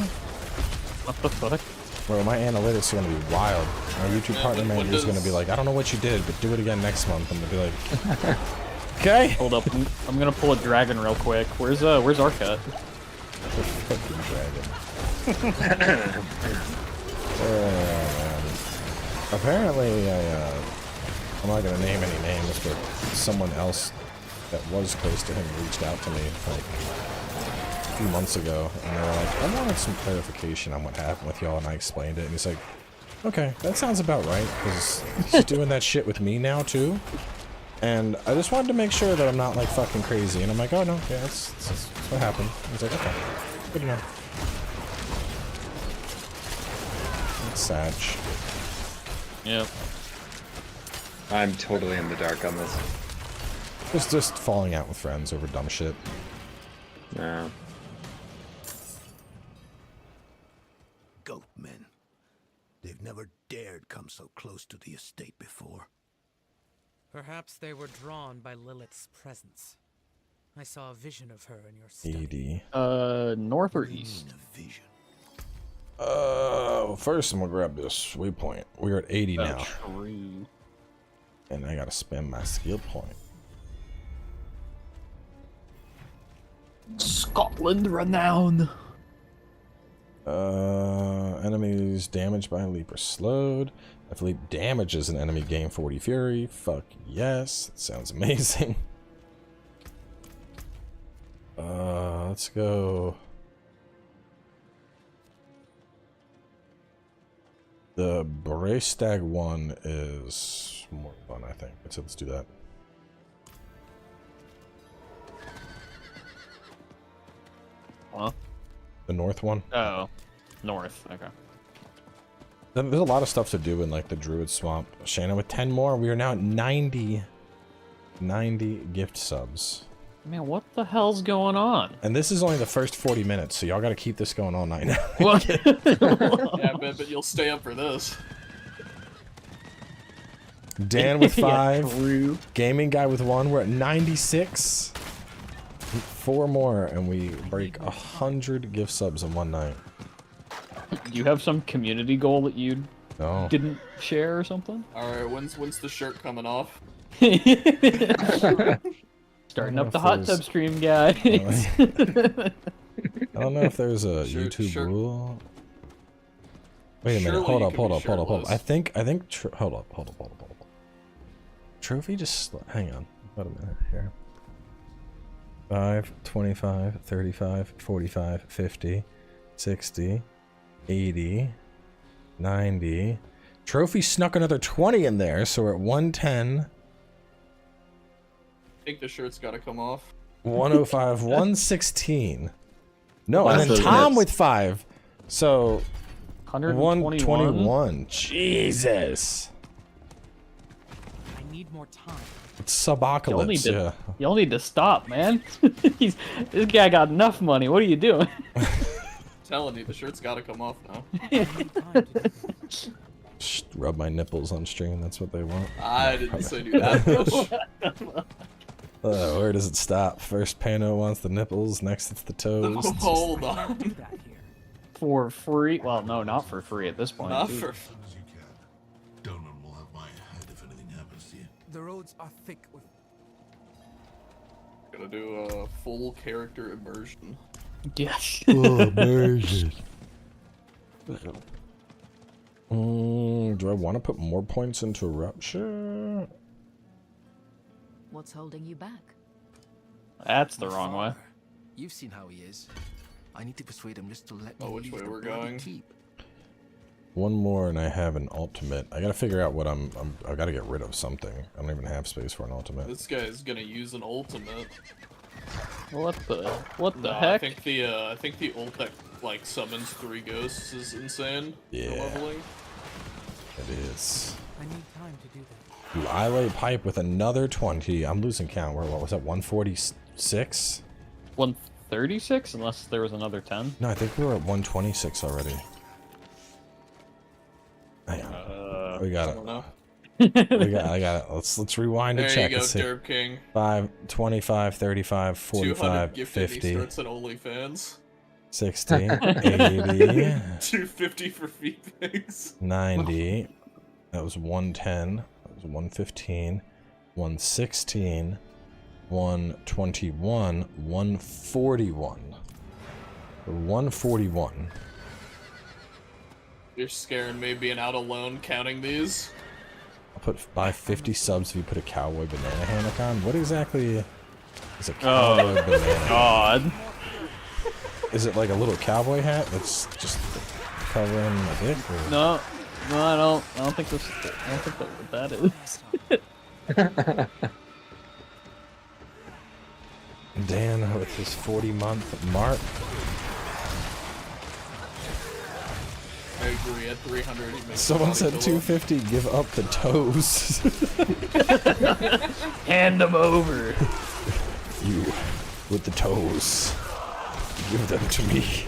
What the fuck? Bro, my analytics are gonna be wild. My YouTube Yeah, partner what manager is gonna does- be like, I don't know what you did, but do it again next month. I'm gonna be like, okay. Hold up, I'm gonna pull a dragon real quick. Where's Arcut? Fucking dragon. Man. Apparently, I'm not gonna name any names, but someone else that was close to him reached out to me like a few months ago, and they were like, I wanted some clarification on what happened with y'all, and I explained it, and he's like, okay, that sounds about right, because he's doing that shit with me now too, and I just wanted to make sure that I'm not like fucking crazy, and I'm like, oh no, yeah, that's what happened. He's like, okay, good enough. That's Sag. Yep. I'm totally in the dark on this. Just falling out with friends over dumb shit. Yeah. Goatmen. They've never dared come so close to the estate before. Perhaps they were drawn by Lilith's presence. I saw a vision of her in your study. 80. North or east? A vision. First I'm gonna grab this waypoint. We're at 80 now. True. And I gotta spend my skill point. Scotland Renown. Enemies damaged by a leap are slowed. If leap damages an enemy, gain 40 fury. Fuck yes. That sounds amazing. Let's go. The Brestag one is more fun, I think. So let's do that. Huh? The north one. Oh, north. Okay. There's a lot of stuff to do in like the Druid Swamp. Shannon with 10 more. We are now at 90 gift subs. Man, what the hell's going on? And this is only the first 40 minutes, so y'all gotta keep this going all night now. What? Yeah, but you'll stay up for this. Dan with 5. Yeah, true. Gaming guy with 1. We're at 96. 4 more, and we break 100 gift subs in one night. Do you have some community goal that you No. didn't share or something? Alright, when's the shirt coming off? Starting I don't up know the if hot there's- tub stream, guys. I don't know if there's a Sure, YouTube sure. rule. Wait a minute. Surely Hold you up. can Hold be up. Hold up. Hold up. shirtless. I think. Hold up. Trophy just. Hang on. Wait a minute here. 5, 25, 35, 45, 50, 60, 80, 90. Trophy snuck another 20 in there, so we're at 110. think the shirt's gotta come off. 105, 116. No, Last and then those Tom minutes. with 5. So 121. 121. Jesus. I need more time. It's subocalypse, yeah. Y'all need to stop, man. This guy got enough money. What are you doing? Telling you, the shirt's gotta come off now. I need time to do that. Just rub my nipples on stream, that's what they want. I didn't say do that much. Where does it stop? First Pano wants the nipples, next it's the toes. Hold on. Do that here. For free? Well, no, not for free at this point. Not dude. for. As you can. Donan will have my head if anything happens to you. The roads are thick with. Gonna do a full character immersion. Yes. Do I want to put more points into Rupture? What's holding you back? That's the wrong way. You've seen how he is. I need to persuade him just to let me Oh, which leave way the we're bloody going? keep. One more and I have an ultimate. I gotta figure out what I gotta get rid of something. I don't even have space for an ultimate. This guy's gonna use an ultimate. What the No, heck? I think the ult that like summons 3 ghosts is insane. For Yeah. leveling. It is. I need time to do that. Ooh, I lay pipe with another 20. I'm losing count. What was that, 146? 136, unless there was another 10. No, I think we were at 126 already. Hang on. We got I it. don't know. I got it. Let's rewind and There check you go, and see. Derb King. 5, 25, 35, 200 45, gifted, he 50, starts at OnlyFans. 60, 80, 250 for feet pigs. 90. That was 110. That was 115. 116. 121. 141. 141. You're scaring me being out alone counting these. I'll buy 50 subs if you put a cowboy banana hammock on. What exactly is a cowboy banana? God. Is it like a little cowboy hat that's just covering my dick? Or? No, I don't think that's what that is. Dan with his 40-month mark. I agree, at 300 he makes Someone a said body pillow. 250, give up the toes. Hand them over. You with the toes. Give them to me.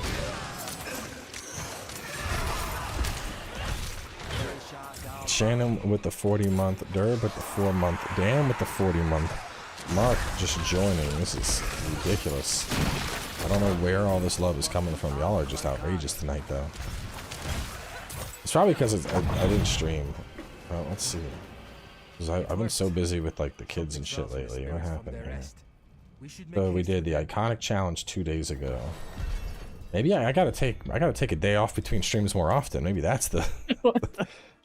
Shannon with the 40-month, Derb with the 4-month, Dan with the 40-month, Mark just joining. This is ridiculous. I don't know where all this love is coming from. Y'all are just outrageous tonight, though. It's probably because I didn't stream. Well, let's see. 'Cause I've been so busy with like the kids and shit lately. What happened here? So we did the iconic challenge 2 days ago. Maybe I gotta take a day off between streams more often. Maybe that's the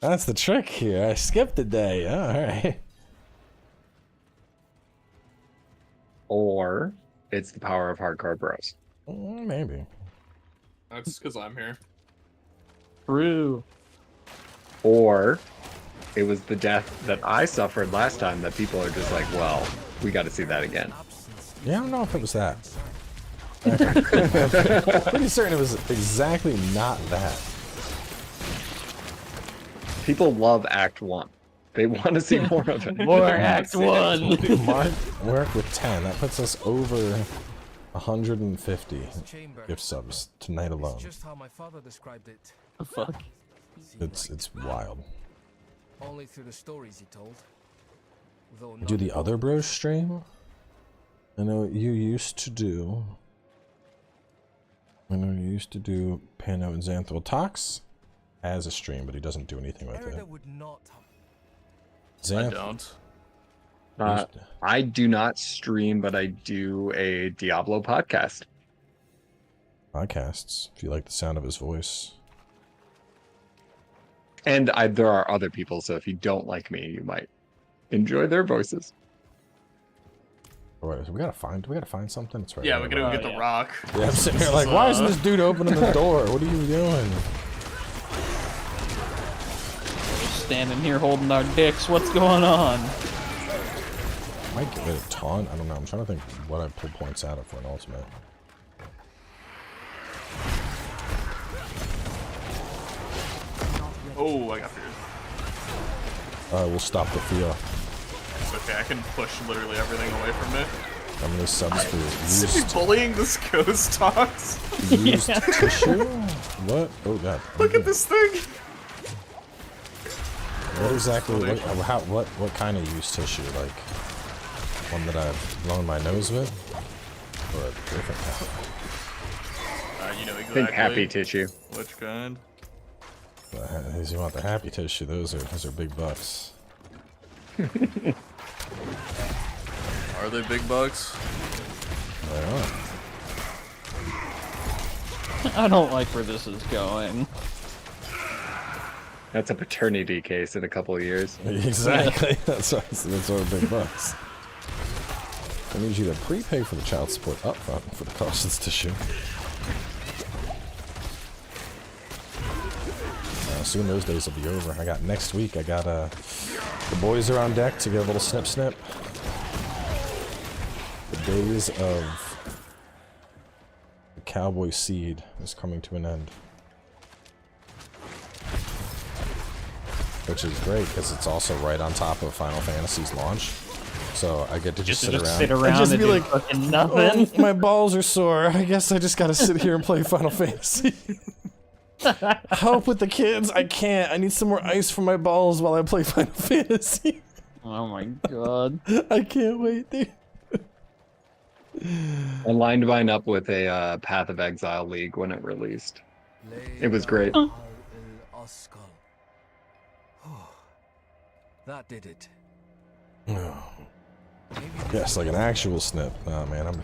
that's the trick here. I skipped a day. Oh, all right. Or it's the power of hardcore bros. Maybe. That's because I'm here. True. Or it was the death that I suffered last time that people are just like, well, we got to see that again. Yeah, I don't know if it was that. Pretty certain it was exactly not that. People love Act 1. They want to see more of it. More Act 1. Mark work with 10. That puts us over 150 gift subs tonight alone. Just how my father described it. The fuck? It's wild. Only through the stories he told. Though Do not the all other of bros stream? I know you used to do. I know you used to do Pano and Xanthal Talks as a stream, but he doesn't do anything with Erida it. would not. I don't. I do not stream, but I do a Diablo podcast. Podcasts, if you like the sound of his voice. And there are other people, so if you don't like me, you might enjoy their voices. Alright, so we gotta find something. It's right Yeah, there. we're gonna Oh, get the yeah. rock. Yeah, I'm sitting here like, why isn't this dude opening the door? What are you doing? We're standing here holding our dicks. What's going on? might get rid of taunt. I don't know. I'm trying to think what I pull points out of for an ultimate. Oh, I got feared. We'll stop the fear. It's okay, I can push literally everything away from it. How many subs for Is he used, bullying this ghost talks? used tissue? What? Oh god. Look at this thing! What exactly? What kind of used tissue? Like one that I've blown my nose with, or a different kind? You know I exactly. think happy tissue. Which kind? If you want the happy tissue, those are big bucks. Are they big bucks? They are. I don't like where this is going. That's a paternity case in a couple of years. Exactly. That's what big bucks. I need you to prepay for the child support upfront for the cost of this tissue. Soon those days will be over. I got next week. I got the boys are on deck to get a little snip. The days of the cowboy seed is coming to an end, which is great because it's also right on top of Final Fantasy's launch. So I get to just sit around and be like, fucking nothing. Oh, my balls are sore. I guess I just gotta sit here and play Final Fantasy. Help with the kids. I can't. I need some more ice for my balls while I play Final Fantasy. Oh my god. I can't wait, dude. I lined mine up with a Path of Exile League when it released. It was great. That did it. Yes, like an actual snip. Nah, man,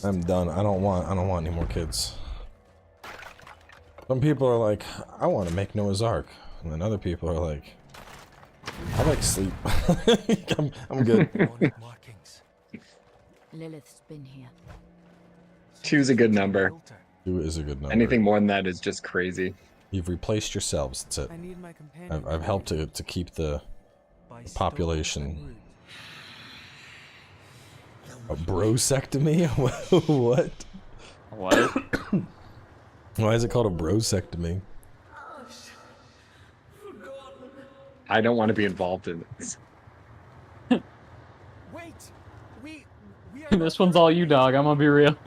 I'm done. I don't want any more kids. Some people are like, I want to make Noah's Ark, and then other people are like, I like sleep. I'm good. Lilith's been here. Two's a good number. 2 is a good number. Anything more than that is just crazy. You've replaced yourselves. That's it. I've helped to keep the population. A brosectomy? What? What? Why is it called a brosectomy? I don't want to be involved in this. Wait, we This one's all you, dog. I'm gonna be real.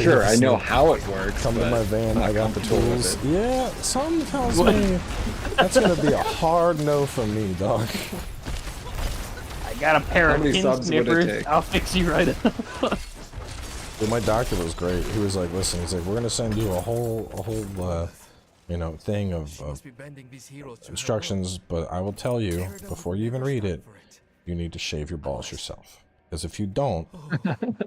Sure, I know how it works. Come to my van, I got the tools. it. Yeah, something tells me that's gonna be a hard no from me, dog. I got a pair How of many pin subs would it snippers. take? I'll fix you right up. Dude, my doctor was great. He was like, listen, he's like, we're gonna send you a whole you know, thing of instructions, but I will tell you, before you even read it, you need to shave your balls yourself. Because if you don't,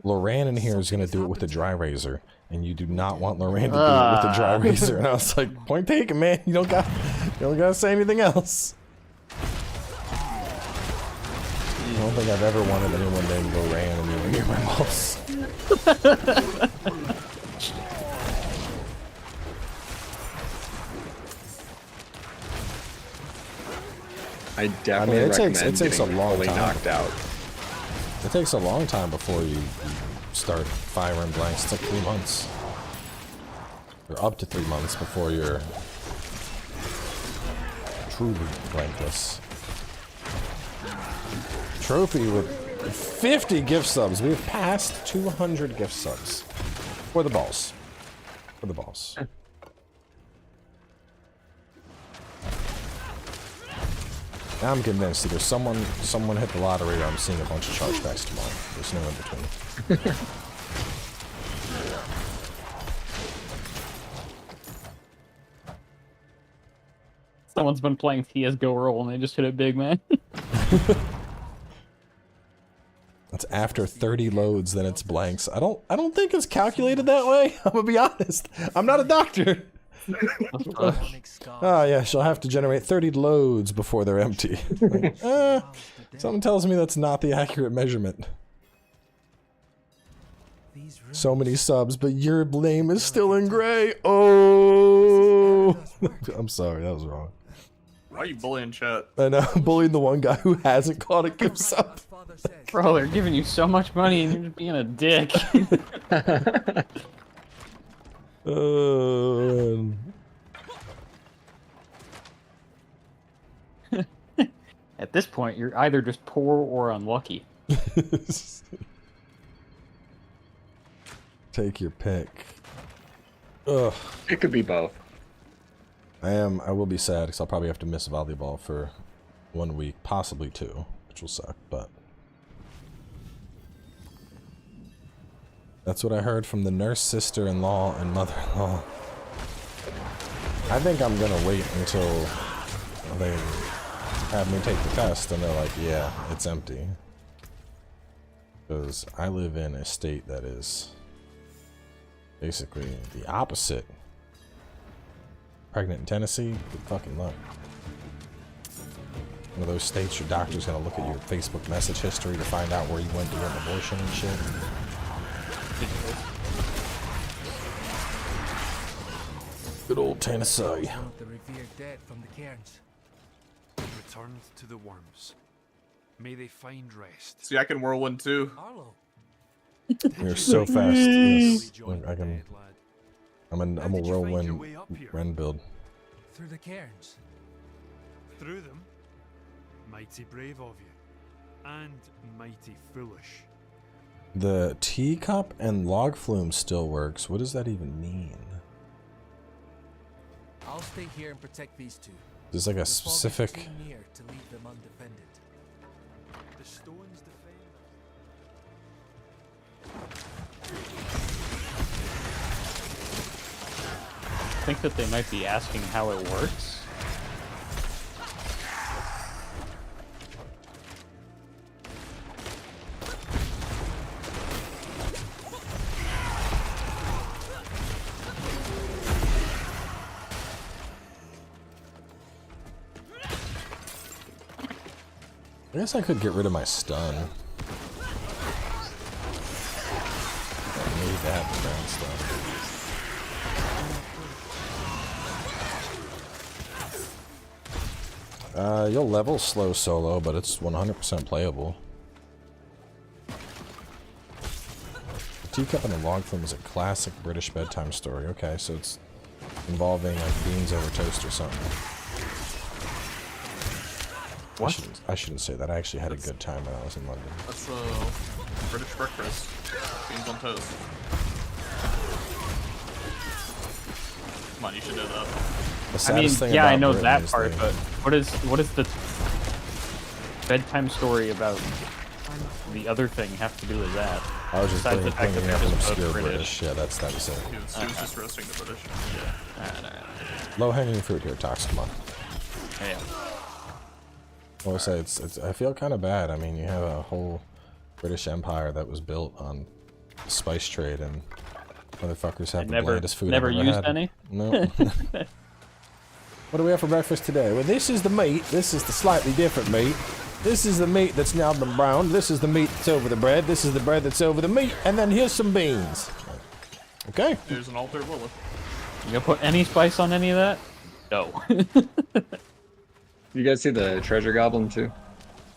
Loran in here is gonna do it with a dry razor, and you do not want Loran to do it with a dry razor. And I was like, point taken, man. You don't gotta say anything else. I don't think I've ever wanted anyone named Loran anywhere near my balls. I definitely it recommend takes a getting long fully time. knocked out. It takes a long time before you start firing blanks. It's like 3 months. Or up to 3 months before you're truly blankless. Trophy with 50 gift subs. We've passed 200 gift subs. For the balls. For the balls. Now I'm convinced either someone hit the lottery or I'm seeing a bunch of chargebacks tomorrow. There's no in between. Someone's been playing CSGO roll and they just hit it big, man. It's after 30 loads, then it's blanks. I don't think it's calculated that way. I'm gonna be honest. I'm not a doctor. Oh yeah, she'll have to generate 30 loads before they're empty. Like, something tells me that's not the accurate measurement. So many subs, but your name is still in gray. Oh, I'm sorry, that was wrong. Why are you bullying chat? I know, I'm bullying the one guy who hasn't caught it himself. Bro, they're giving you so much money and you're just being a dick. At this point, you're either just poor or unlucky. Take your pick. Ugh. It could be both. I will be sad because I'll probably have to miss volleyball for 1 week, possibly 2, which will suck, but that's what I heard from the nurse sister-in-law and mother-in-law. I think I'm gonna wait until they have me take the test and they're like, yeah, it's empty. Because I live in a state that is basically the opposite. Pregnant in Tennessee? Good fucking luck. One of those states your doctor's gonna look at your Facebook message history to find out where you went to get an abortion and shit. Good old Tennessee. One of the revered dead from the cairns. Returned to the worms. May they find rest. See, I can whirlwind too. Arlo. You're so fast. Yes. I can. I'm a whirlwind Ren build. Through the cairns. Through them? Mighty brave of you. And mighty foolish. The teacup and log flume still works. What does that even mean? I'll stay here and protect these two. There's like a The fog is specific. too near to leave them undefended. The stones defend. I think that they might be asking how it works. I guess I could get rid of my stun. I need that ground stun. You'll level slow solo, but it's 100% playable. The Teacup and the Log Flume is a classic British bedtime story. Okay, so it's involving like beans over toast or something. What? I shouldn't say that. I actually had a good time when I was in London. That's British breakfast. Beans on toast. Come on, you should know that. The I mean, saddest thing yeah, I about know Britain that is part, they- but what is the bedtime story about the other thing have to do with that? I was just Besides the fact bringing that up they're an just both obscure British. British. Yeah, that's it. He was just roasting the British. Yeah. Alright. Low hanging fruit here, Tox. Come on. Yeah. I will say I feel kind of bad. I mean, you have a whole British Empire that was built on the spice trade, and motherfuckers have the blandest food never I've ever used had. any? No. What do we have for breakfast today? Well, this is the meat. This is the slightly different meat. This is the meat that's now been browned. This is the meat that's over the bread. This is the bread that's over the meat. And then here's some beans. Okay. There's an altar of Lilith. You gonna put any spice on any of that? No. You guys see the treasure goblin too?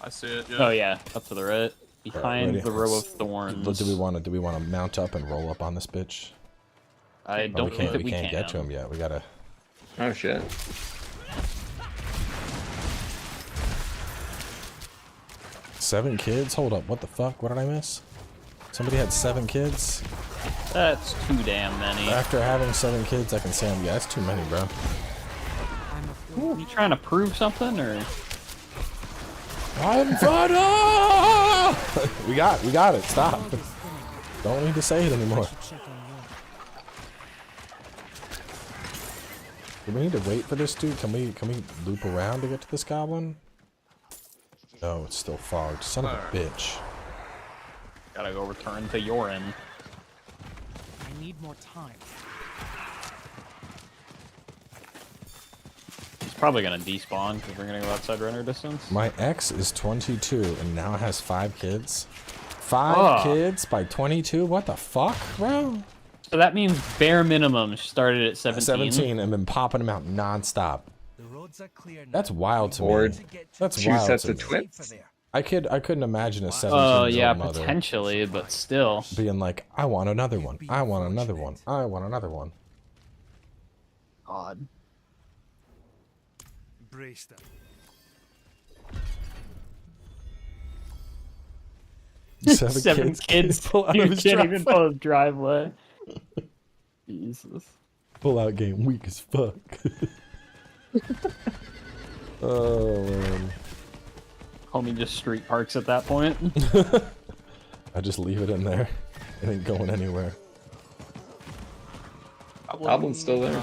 I see it, yeah. Oh yeah, up to the right, behind ready? the row of Let's- thorns. Do we want to mount up and roll up on this bitch? I Oh, don't think that we can't get to him yet. We gotta. Oh shit. Seven kids? Hold up. What the fuck? What did I miss? Somebody had 7 kids? That's too damn many. After having 7 kids, I can say, yeah, that's too many, bro. You trying to prove something, or? I'm fun. We got it. Stop. Don't need to say it anymore. Do we need to wait for this dude? Can we loop around to get to this goblin? No, it's still fogged. Son of a bitch. Gotta go return to Yorin. I need more time. He's probably gonna despawn because we're gonna go outside render distance. My ex is 22 and now has 5 kids. 5 kids by 22? What the fuck, bro? So that means bare minimum started at 17. 17 and been popping them out non-stop. The road roads are clear now. That's wild to Or me. That's two wild sets to of me. twins. I couldn't imagine a 17-year-old Oh yeah, mother potentially, but still. being like, I want another one. I want another one. I want another one. Odd. Brace them. Seven kids pull out you of his can't even driveway. pull a driveway. Jesus. Pull out game weak as fuck. Oh man. Homie just street parks at that point. I just leave it in there. It ain't going anywhere. Goblin's still there.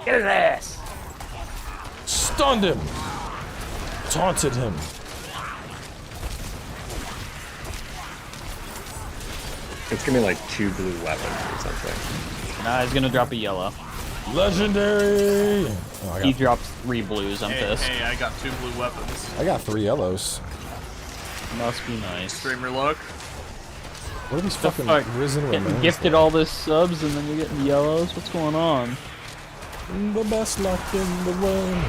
Get his ass! Stunned him! Taunted him! It's gonna be like 2 blue weapons or something. Nah, he's gonna drop a yellow. Legendary! Oh, He drops 3 blues, I'm pissed. Hey, I got 2 blue weapons. I got 3 yellows. Must be nice. Streamer luck. What are these The fucking fuck? risen Getting remains? gifted all this subs and then you're getting yellows? What's going on? The best luck in the world.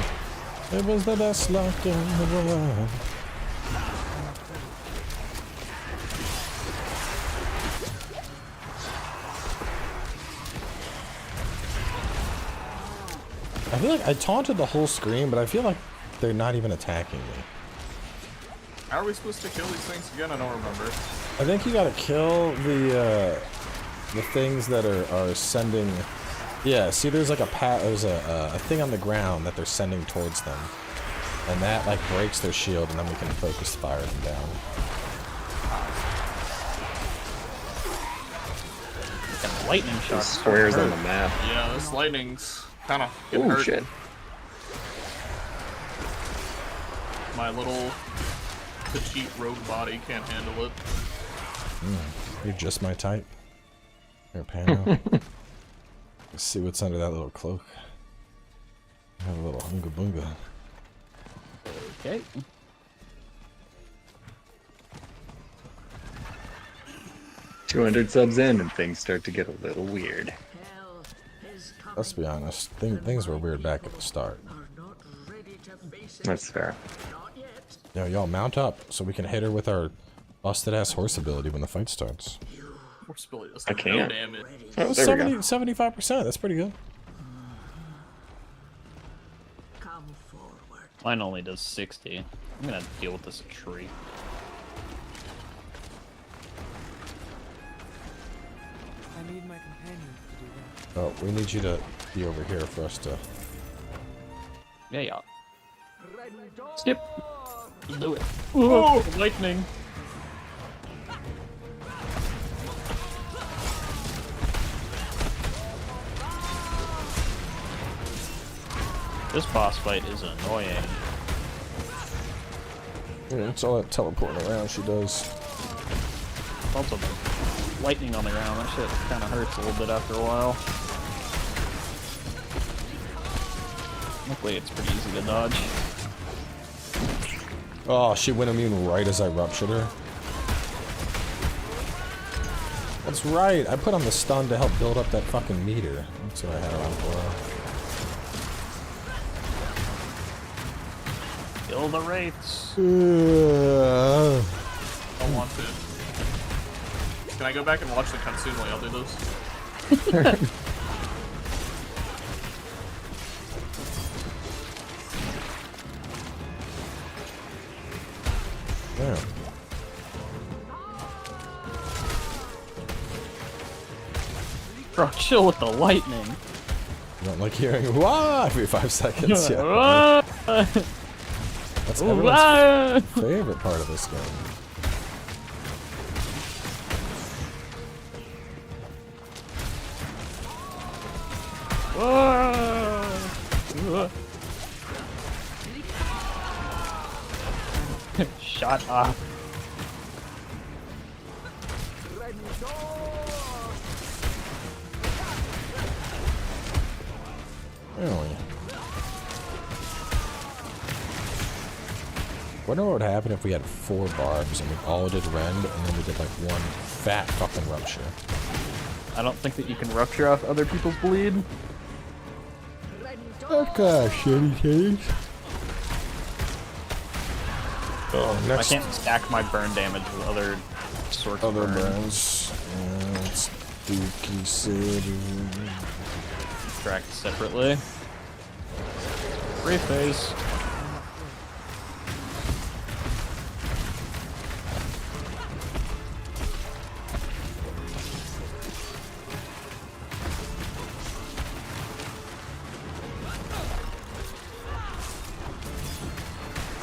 It was the best luck in the world. I feel like I taunted the whole screen, but I feel like they're not even attacking me. How are we supposed to kill these things again? I don't remember. I think you gotta kill the things that are sending. Yeah, see, there's like there's a thing on the ground that they're sending towards them, and that like breaks their shield, and then we can focus fire them down. Got lightning There's shots. squares on the map. Yeah, this lightning's kind of getting Oh hurt. shit. My little petite rogue body can't handle it. You're just my type. Here, Pano. Let's see what's under that little cloak. I have a little hunga bunga. Okay. $200 subs in and things start to get a little weird. Let's be honest. Things were weird back at the start. That's fair. Yo, y'all mount up so we can hit her with our busted ass horse ability when the fight starts. Horse ability does I no can't. damage. That was There we go. 75%. That's pretty good. Mine only does 60. I'm gonna deal with this tree. I need my companions to do that. Oh, we need you to be over here for us to. Yeah, yeah. Skip. Do it. Ooh, lightning. This boss fight is annoying. Yeah, it's all that teleporting around she does. Also, lightning on the ground. That shit kind of hurts a little bit after a while. Luckily, it's pretty easy to dodge. Oh, she went immune right as I ruptured her. That's right. I put on the stun to help build up that fucking meter. That's what I had her on for. Kill the wraiths. Don't want to. Can I go back and watch the cutscene while y'all do this? Damn. Bro, chill with the lightning. You don't like hearing "wah" every 5 seconds, yeah. That's everyone's favorite part of this game. Shut up. Really? Wonder what would happen if we had 4 barbs and we all did rend and then we did like one fat fucking rupture. I don't think that you can rupture off other people's bleed. That's kind of shitty titties. Oh, I next can't stack my burn damage with other sorts of other burn. burns. It's Dookie City. Tracked separately. Free phase.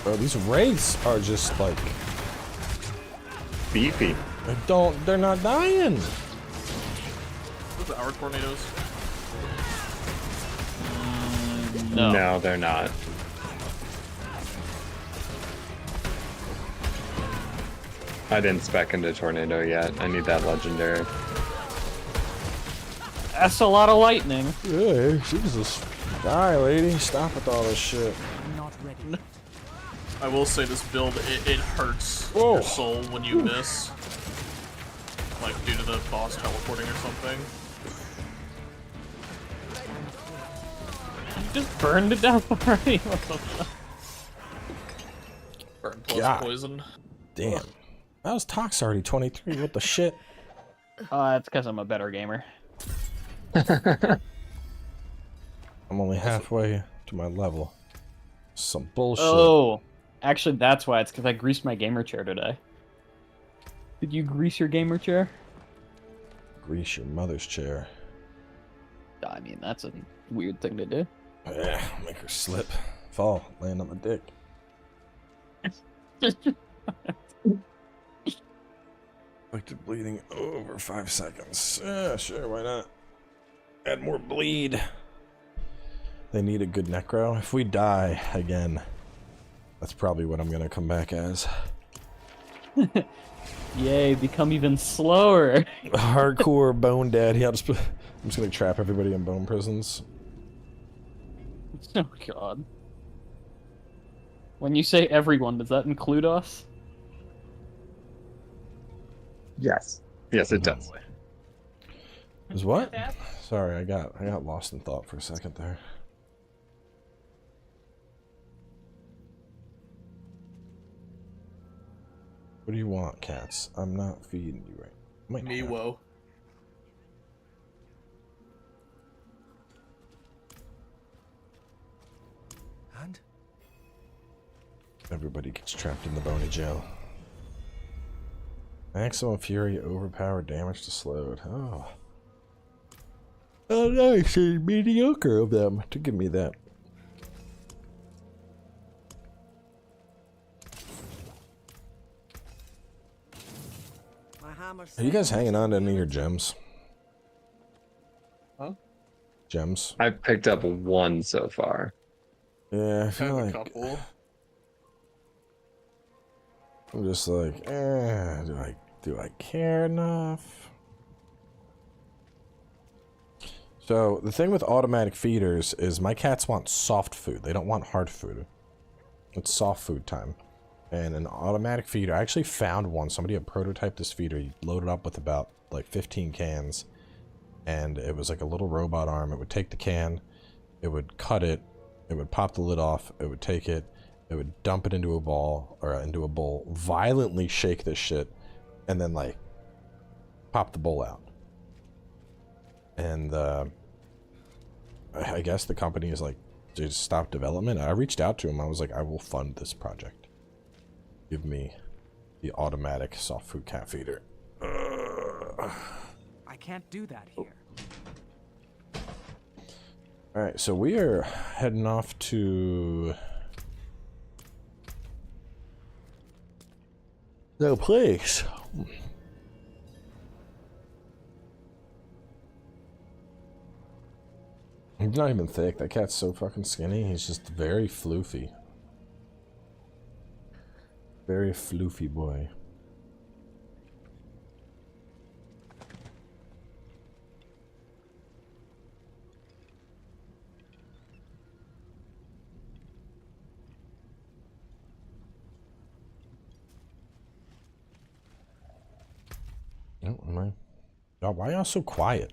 Bro, these wraiths are just like Beefy. they're not dying. Those are our tornadoes. No, they're not. I didn't spec into tornado yet. I need that legendary. That's a lot of lightning. Yeah, Jesus. Die, lady. Stop with all this shit. I'm not ready. I will say this build, it hurts Whoa. your soul when you miss. Like, due to the boss teleporting or something. You just burned it down already. What the fuck? Burn plus God. poison. Damn. That was Tox already 23. What the shit? That's because I'm a better gamer. I'm only halfway to my level. Some bullshit. Oh, actually, that's why. It's because I greased my gamer chair today. Did you grease your gamer chair? Grease your mother's chair. I mean, that's a weird thing to do. Yeah, make her slip. Fall. Land on my dick. Inflicted bleeding over 5 seconds. Yeah, sure, why not? Add more bleed. They need a good necro. If we die again, that's probably what I'm gonna come back as. Yay, become even slower. Hardcore bone daddy. I'm just gonna trap everybody in bone prisons. Oh god. When you say everyone, does that include us? Yes. Yes, it does. Is what? Sorry, I got lost in thought for a second there. What do you want, cats? I'm not feeding you right. Might Me, have- whoa. And Everybody gets trapped in the bony jail. Maximum fury, overpowered, damage to slowed. Oh. Oh, nice. It's mediocre of them to give me that. My hammer. Are you guys hanging on to any of your gems? Huh? Gems? I've picked up one so far. Yeah, I I feel have a like couple. I'm just like, do I care enough? So the thing with automatic feeders is my cats want soft food. They don't want hard food. It's soft food time. And an automatic feeder, I actually found one. Somebody had prototyped this feeder. He loaded up with about like 15 cans. And it was like a little robot arm. It would take the can, it would cut it, it would pop the lid off, it would take it, it would dump it into a ball, or into a bowl, violently shake this shit, and then like pop the bowl out. And I guess the company is like, just stop development. I reached out to him. I was like, I will fund this project. Give me the automatic soft food cat feeder. I can't do that here. Alright, so we are heading off to no place. He's not even thick. That cat's so fucking skinny. He's just very floofy. Very floofy boy. Oh, am I? God, why are y'all so quiet?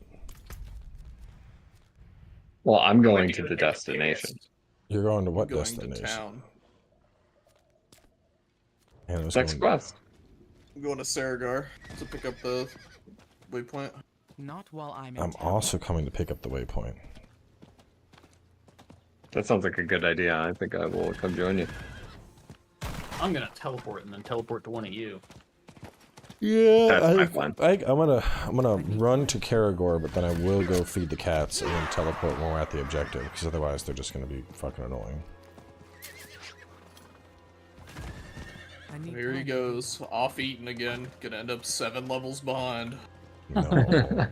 Well, I'm going Like, to you the would get destination. pissed. You're going to I'm what going destination? to town. And it was Next going quest. I'm going to Saragar to pick up the waypoint. Not while I'm in I'm town. also coming to pick up the waypoint. That sounds like a good idea. I think I will come join you. I'm gonna teleport and then teleport to one of you. Yeah, That's my plan. I'm gonna run to Karagor, but then I will go feed the cats and then teleport when we're at the objective, because otherwise they're just gonna be fucking annoying. Here he goes, off eating again. Gonna end up 7 levels behind. No.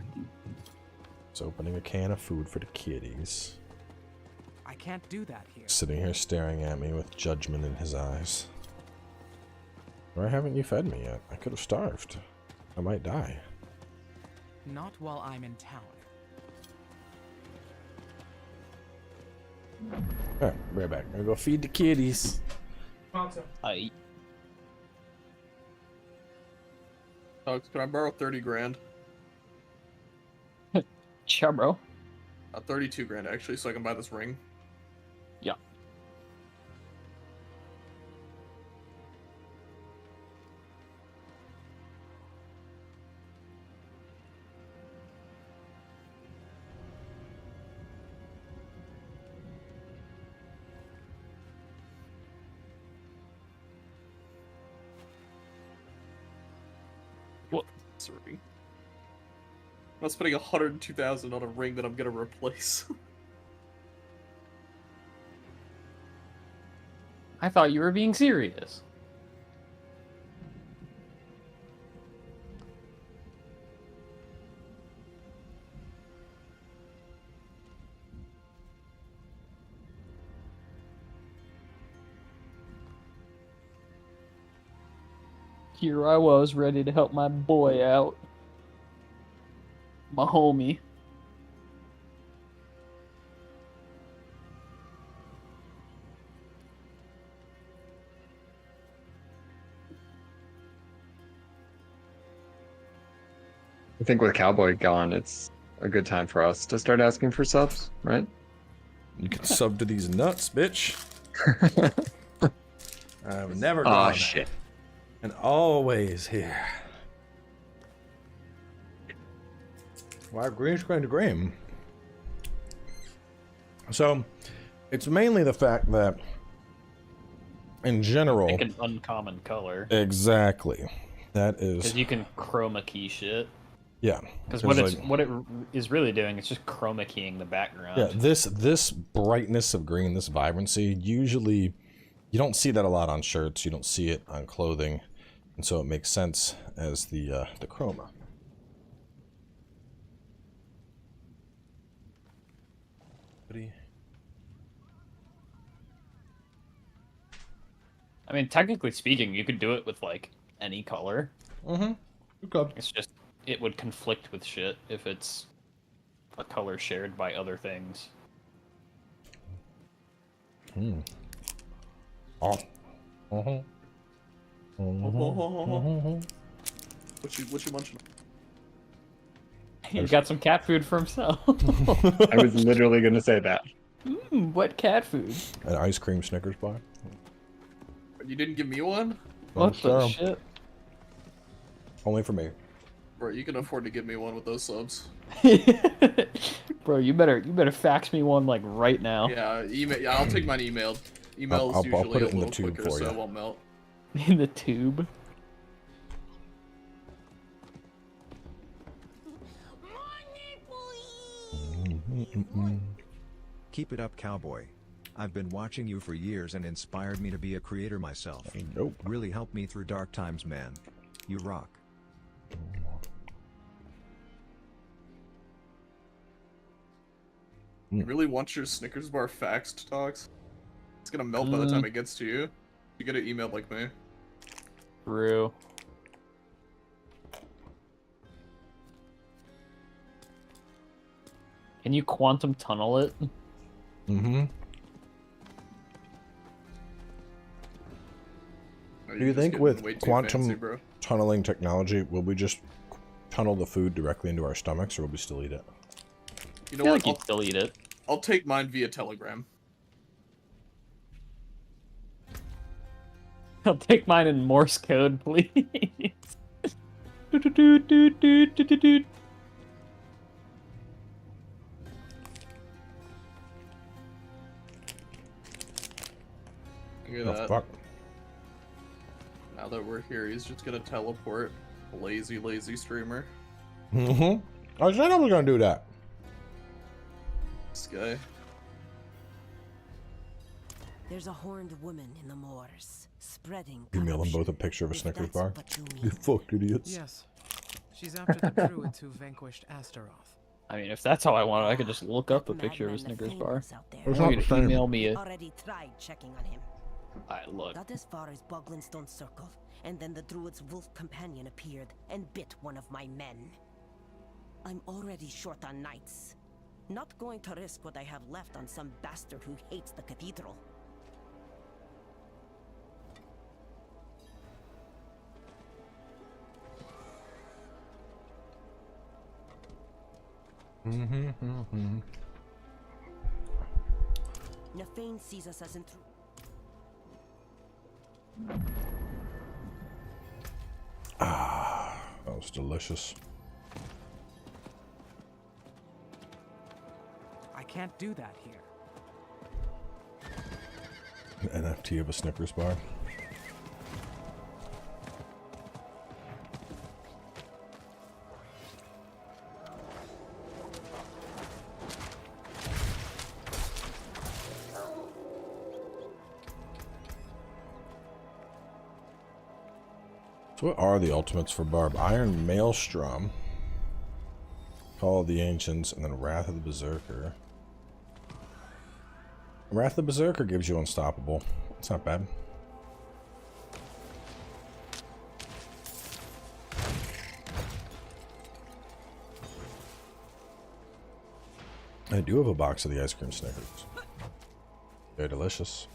It's opening a can of food for the kitties. I can't do that here. Sitting here staring at me with judgment in his eyes. Why haven't you fed me yet? I could have starved. I might die. Not while I'm in town. Alright, right back. I'm gonna go feed the kitties. I Alex, can I borrow 30 grand? Sure, bro. 32 grand actually, so I can buy this ring. Yeah. What? This ring. I'm spending 102,000 on a ring that I'm gonna replace. I thought you were being serious. Here I was, ready to help my boy out. My homie. I think with Cowboy gone, it's a good time for us to start asking for subs, right? You can sub to these nuts, bitch. I've never Oh gone. shit. And always here. Why green screen to green? So, it's mainly the fact that, in general, Pick an uncommon color. Exactly. That is. Because you can chroma key shit. Yeah. Because It's what it is really doing is just chroma keying the background. Yeah. This brightness of green, this vibrancy, usually you don't see that a lot on shirts. You don't see it on clothing, and so it makes sense as the chroma. I mean, technically speaking, you could do it with like any color. Mm-hmm. Okay. It's just it would conflict with shit if it's a color shared by other things. Hmm. Oh. Uh-huh. What you munching? He got some cat food for himself. I was literally gonna say that. What cat food? An ice cream Snickers bar. You didn't give me one? What the sure. shit? Only for me. Bro, you can afford to give me one with those subs. Bro, you better fax me one like right now. Yeah, email. Yeah, I'll take mine emailed. Email I'll is usually put it a in the little tube quicker, for so you. it won't melt. In the tube. Keep it up, cowboy. I've been watching you for years and inspired me to be a creator myself. Nope. Really helped me through dark times, man. You rock. You really want your Snickers bar faxed, Tox? It's gonna melt by the time it gets to you. You get it emailed like me. True. Can you quantum tunnel it? Mm-hmm. Do you think with quantum tunneling technology, will we just tunnel the food directly into our stomachs, or will we still eat it? You know I feel what? like you'd still eat it. I'll take mine via Telegram. I'll take mine in Morse code, please. Look at that. Fuck. Now that we're here, he's just gonna teleport. Lazy streamer. Mm-hmm. I said I was gonna do that. This guy. There's a horned woman in the moors, spreading. You mail them corruption. both a picture of a If Snickers that's bar? what you You mean. fucked idiots. Yes. She's after the druids who vanquished Astaroth. I mean, if that's how I want it, I could just look up a That picture of a madman Snickers Nathaniel bar. was out there. It's I not want you the to same. email me it. Already tried checking on him. Alright, look. Got as far as Boglinstone Circle, and then the druid's wolf companion appeared and bit one of my men. I'm already short on knights. Not going to risk what I have left on some bastard who hates the cathedral. Nefane sees us as intrusive. Ah, that was delicious. I can't do that here. An NFT of a Snickers bar. So what are the ultimates for Barb? Iron Maelstrom, Call of the Ancients, and then Wrath of the Berserker. Wrath of the Berserker gives you Unstoppable. It's not bad. I do have a box of the ice cream Snickers. They're delicious.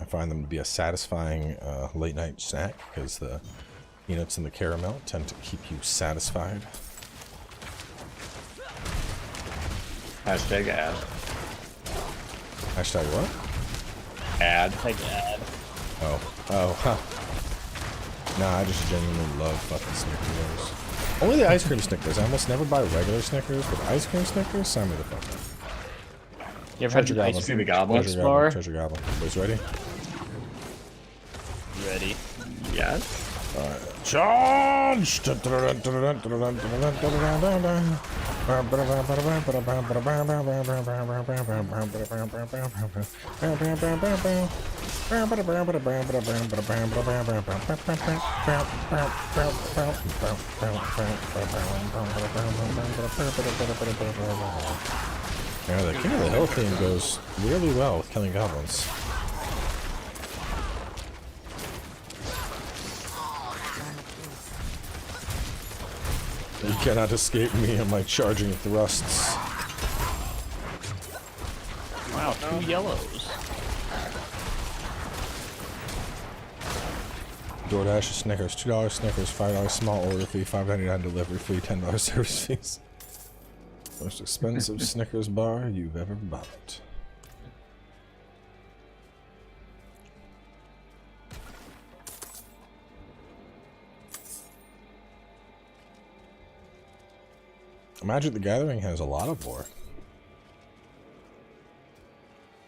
I find them to be a satisfying late night snack because the peanuts and the caramel tend to keep you satisfied. Hashtag ad. Hashtag what? Ad. Ad. Oh, huh. Nah, I just genuinely love fucking Snickers. Only the ice cream Snickers. I almost never buy regular Snickers, but ice cream Snickers, sign me the fuck up. You ever had the ice See the cream goblin? Twix bar? Treasure Goblin. Boys ready? Ready. Yes. Charge! Yeah, the King of the Hill theme goes really well with killing goblins. You cannot escape me and my charging thrusts. Wow, 2 yellows. DoorDash Snickers, $2 Snickers, $5 small order fee, $5.99 delivery fee, $10 service fees. Most expensive Snickers bar you've ever bought. Magic the Gathering has a lot of lore.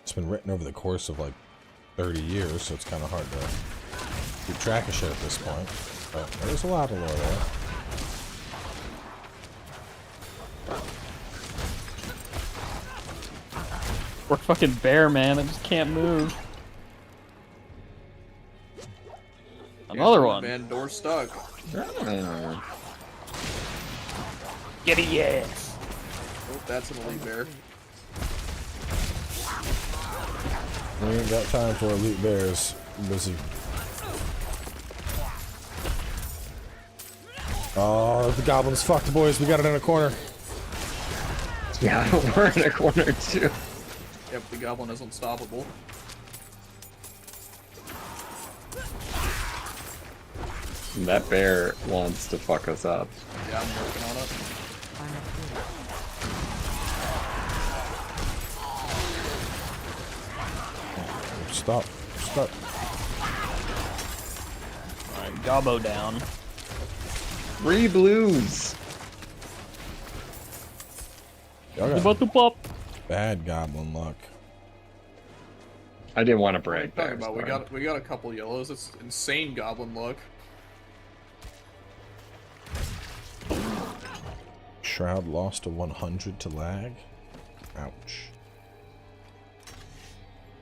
It's been written over the course of like 30 years, so it's kind of hard to keep track of shit at this point. But there's a lot of lore there. We're fucking bear, man. I just can't move. Another one. Man, door stuck. Get it, yes. Oh, that's an elite bear. We ain't got time for elite bears. I'm busy. Oh, the goblins fucked, boys. We got it in a corner. Yeah, we're in a corner too. Yep, the goblin is unstoppable. That bear wants to fuck us up. Yeah, I'm working on it. Stop. Stop. Alright, Gobbo down. 3 blues. Y'all got About to pop. bad goblin luck. I didn't want to What are you break talking there. about? We got a couple yellows. It's insane goblin luck. Shroud lost to 100 to lag. Ouch.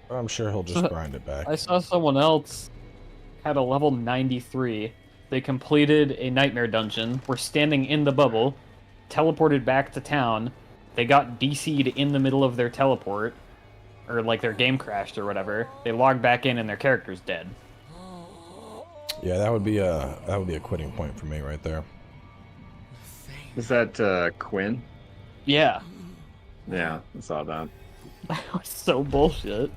But I'm sure he'll just grind it back. I saw someone else had a level 93. They completed a nightmare dungeon, were standing in the bubble, teleported back to town. They got DC'd in the middle of their teleport, or like their game crashed or whatever. They logged back in and their character's dead. Yeah, that would be a quitting point for me right there. Is that Quinn? Yeah. Yeah, I saw that. That was so bullshit.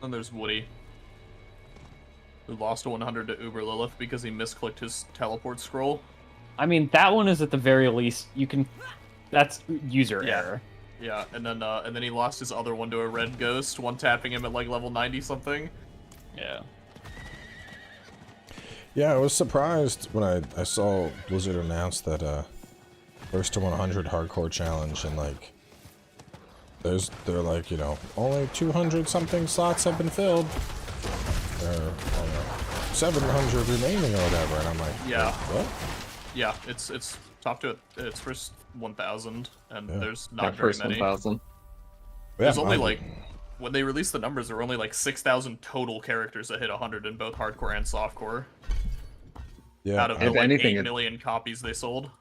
And there's Woody, who lost 100 to Uber Lilith because he misclicked his teleport scroll. I mean, that one is at the very least, you can... That's user error. Yeah, and then he lost his other one to a red ghost, one-tapping him at like level 90-something. Yeah. Yeah, I was surprised when I saw Blizzard announce that first to 100 hardcore challenge, and like they're like, you know, only 200 something slots have been filled. There are 700 remaining or whatever, and I'm like, Yeah. what? Yeah, it's top to its first 1,000, and Yeah. there's not very First many. 1,000. There's only like, when they released the numbers, there were only like 6,000 total characters that hit 100 in both hardcore and softcore. Yeah. Out of the If like anything, 8 million copies they sold.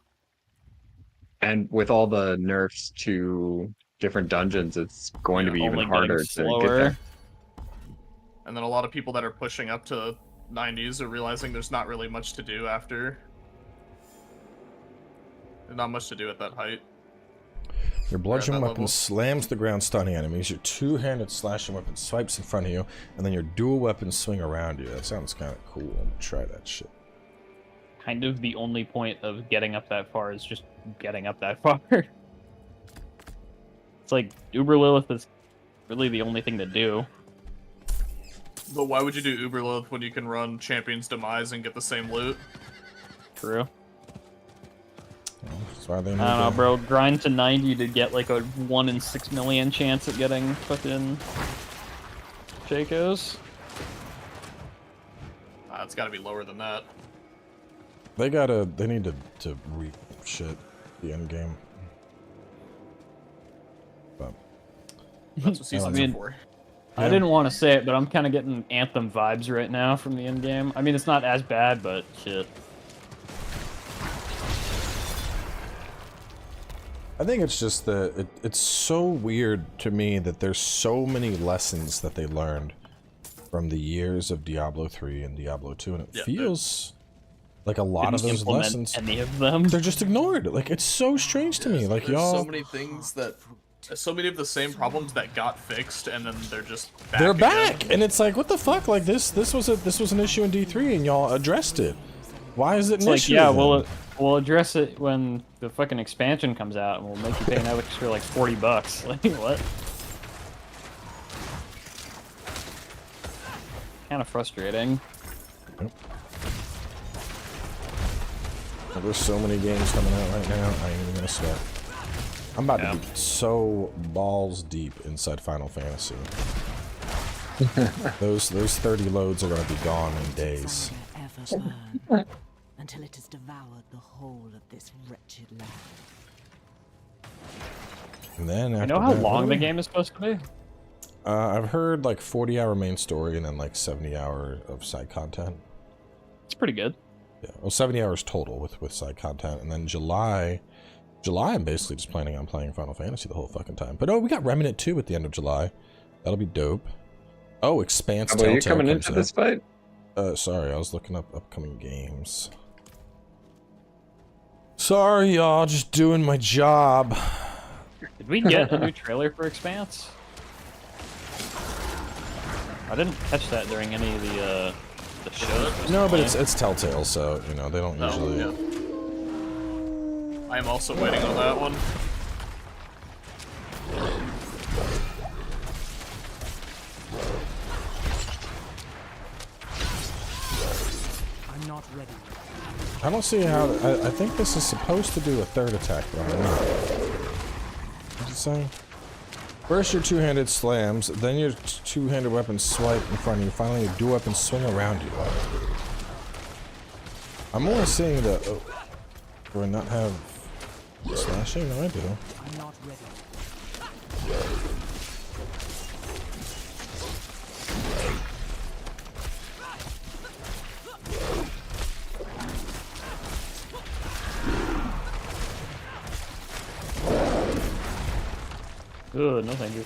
And with all the nerfs to different dungeons, it's going to be even Only harder getting to get slower. there. And then a lot of people that are pushing up to 90s are realizing there's not really much to do after. There's not much to do at that height. Your bludgeon that weapon level. slams the ground, stunning enemies. Your two-handed slashing weapon swipes in front of you, and then your dual weapons swing around you. That sounds kind of cool. I'm gonna try that shit. Kind of the only point of getting up that far is just getting up that far. It's like, Uber Lilith is really the only thing to do. But why would you do Uber Lilith when you can run Champion's Demise and get the same loot? True. Well, that's why they I need don't know, to- bro. Grind to 90 to get like a 1 in 6 million chance at getting fucking Shakos. It's gotta be lower than that. They need to re shit the end game. But That's what seasons are for. I didn't want to say it, but I'm kind of getting Anthem vibes right now from the end game. I mean, it's not as bad, but shit. I think it's just that it's so weird to me that there's so many lessons that they learned from the years of Diablo 3 and Diablo 2, and it feels like a lot of Didn't those implement lessons, any of them. they're just ignored. Like, it's so strange to me. Like, There's y'all, so many things that, so many of the same problems that got fixed, and then they're just back they're again. back, and it's like, what the fuck? Like, this was an issue in D3, and y'all addressed it. Why is it an It's like, issue? yeah, then? we'll address it when the fucking expansion comes out, and we'll make you pay an extra like $40. Like, what? Kind of frustrating. Yep. There's so many games coming out right now, I ain't even gonna sweat. I'm about to be so balls deep inside Final Fantasy. those 30 loads are gonna be gone in days. Ever burn, until it has devoured the whole of this wretched land. And then after You know how that, long the game is supposed to be? I've heard like 40-hour main story and then like 70-hour of side content. It's pretty good. Yeah, well, 70 hours total with side content, and then July, I'm basically just planning on playing Final Fantasy the whole fucking time. But oh, we got Remnant 2 at the end of July. That'll be dope. Oh, Expanse. Are you Telltale coming comes into this fight? Sorry, I was looking up upcoming games. Sorry, y'all, just doing my job. Did we get a new trailer for Expanse? I didn't catch that during any of the shows. No, but it's Telltale, so you know they don't usually. Yeah. I'm also waiting on that one. ready. I don't see how. I think this is supposed to do a third attack, but I don't know. What's it saying? First your two-handed slams, then your two-handed weapon swipe in front of you, finally your dual weapon swing around you. I'm only seeing the... Oh, do I not have slashing? No, I do. I'm not ready. Good, no thank you.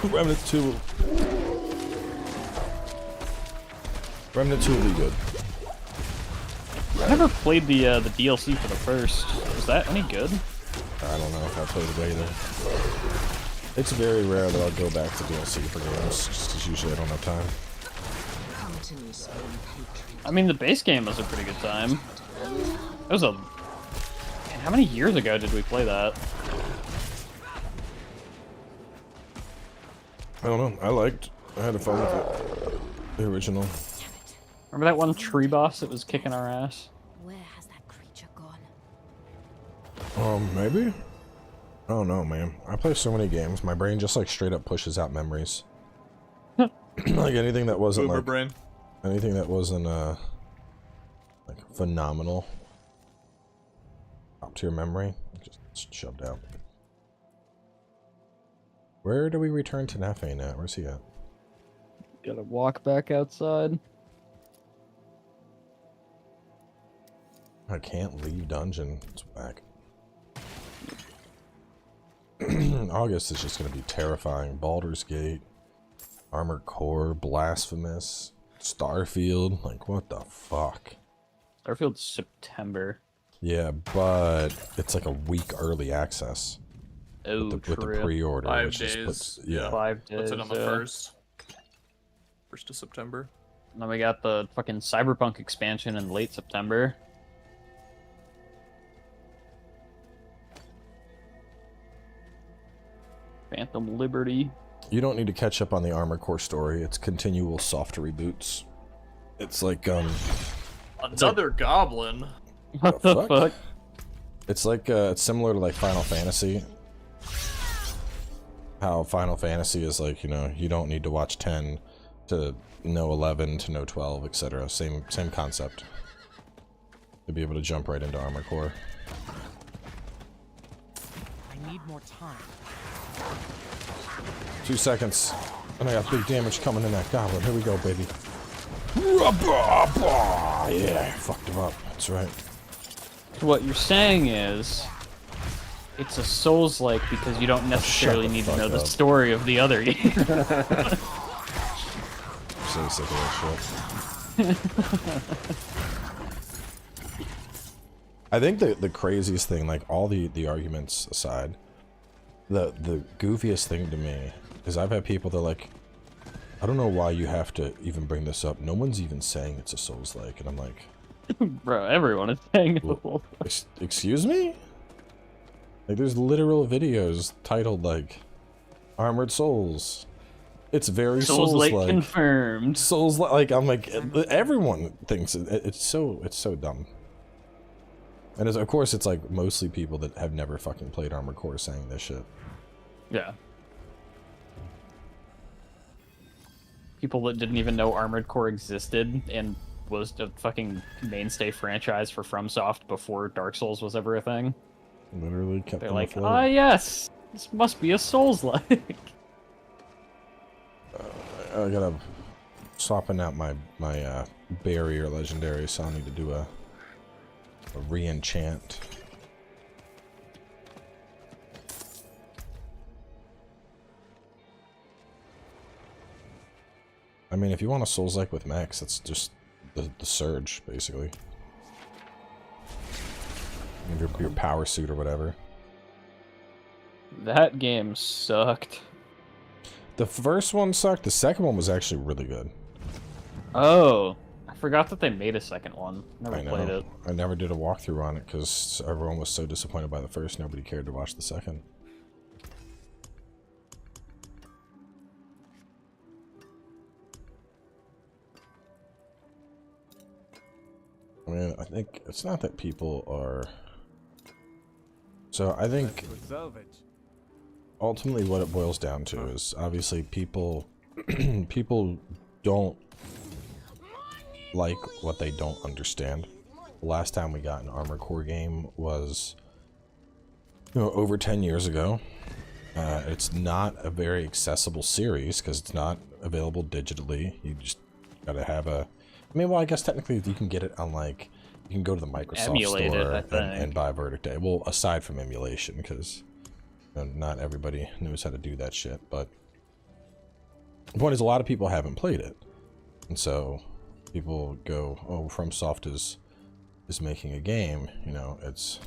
Remnant 2. Remnant 2 will be good. I never played the DLC for the first. Was that any good? I don't know if I played it either. It's very rare that I'll go back to DLC for games, just because usually I don't have time. I mean, the base game was a pretty good time. It was a... Man, how many years ago did we play that? I don't know. I had fun with it. The original. Remember that one tree boss that was kicking our ass? Where has that creature gone? Maybe? I don't know, man. I play so many games, my brain just like straight up pushes out memories. Like anything that wasn't Boomer like... brain. Anything that wasn't, like phenomenal. Top tier memory, just shoved out. Where do we return to Nafane at? Where's he at? Gotta walk back outside. I can't leave dungeon. It's whack. August is just gonna be terrifying. Baldur's Gate, Armored Core, Blasphemous, Starfield. Like, what the fuck? Starfield's September. Yeah, but it's like a week early access. Oh, with the true. pre-order. 5 days. Yeah. 5 days. What's it on the 1st? 1st of September. And then we got the fucking Cyberpunk expansion in late September. Phantom Liberty. You don't need to catch up on the Armored Core story. It's continual soft reboots. It's like, Another goblin. What the fuck? It's like, it's similar to like Final Fantasy. How Final Fantasy is like, you know, you don't need to watch 10 to know 11 to know 12, etc. Same concept. To be able to jump right into Armored Core. I need more time. 2 seconds. And I got big damage coming in that goblin. Here we go, baby. Yeah, fucked him up. That's right. What you're saying is, it's a Souls-like because you don't necessarily need to know the story of the other game. I'm so sick of that shit. I think the craziest thing, like all the arguments aside, the goofiest thing to me is I've had people that are like, I don't know why you have to even bring this up. No one's even saying it's a Souls-like, and I'm like, bro, everyone is saying it. Excuse me? Like, there's literal videos titled like Armored Souls. It's very Souls-like. Confirmed. Souls-like. I'm like, everyone thinks it's so dumb. And of course, it's like mostly people that have never fucking played Armored Core saying this shit. Yeah. People that didn't even know Armored Core existed and was a fucking mainstay franchise for FromSoft before Dark Souls was ever a thing. Literally kept. They're like, ah, yes, this must be a Souls-like. I gotta swapping out my barrier legendary, so I need to do a re-enchant. I mean, if you want a Souls-like with Max, that's just the Surge, basically. Your power suit or whatever. That game sucked. The first one sucked. The second one was actually really good. Oh, I forgot that they made a second one. Never played it. I never did a walkthrough on it because everyone was so disappointed by the first, nobody cared to watch the second. mean, I think it's not that people are. So I think ultimately what it boils down to is obviously people people don't like what they don't understand. The last time we got an Armored Core game was, you know, over 10 years ago. It's not a very accessible series because it's not available digitally. You just gotta have a. I mean, well, I guess technically you can get it on, like, you can go to the Microsoft Emulate store it, and buy Verdict Day. Well, aside from emulation, because you know, not everybody knows how to do that shit. But the point is, a lot of people haven't played it, and so people go, "Oh, FromSoft is making a game." You know, it's.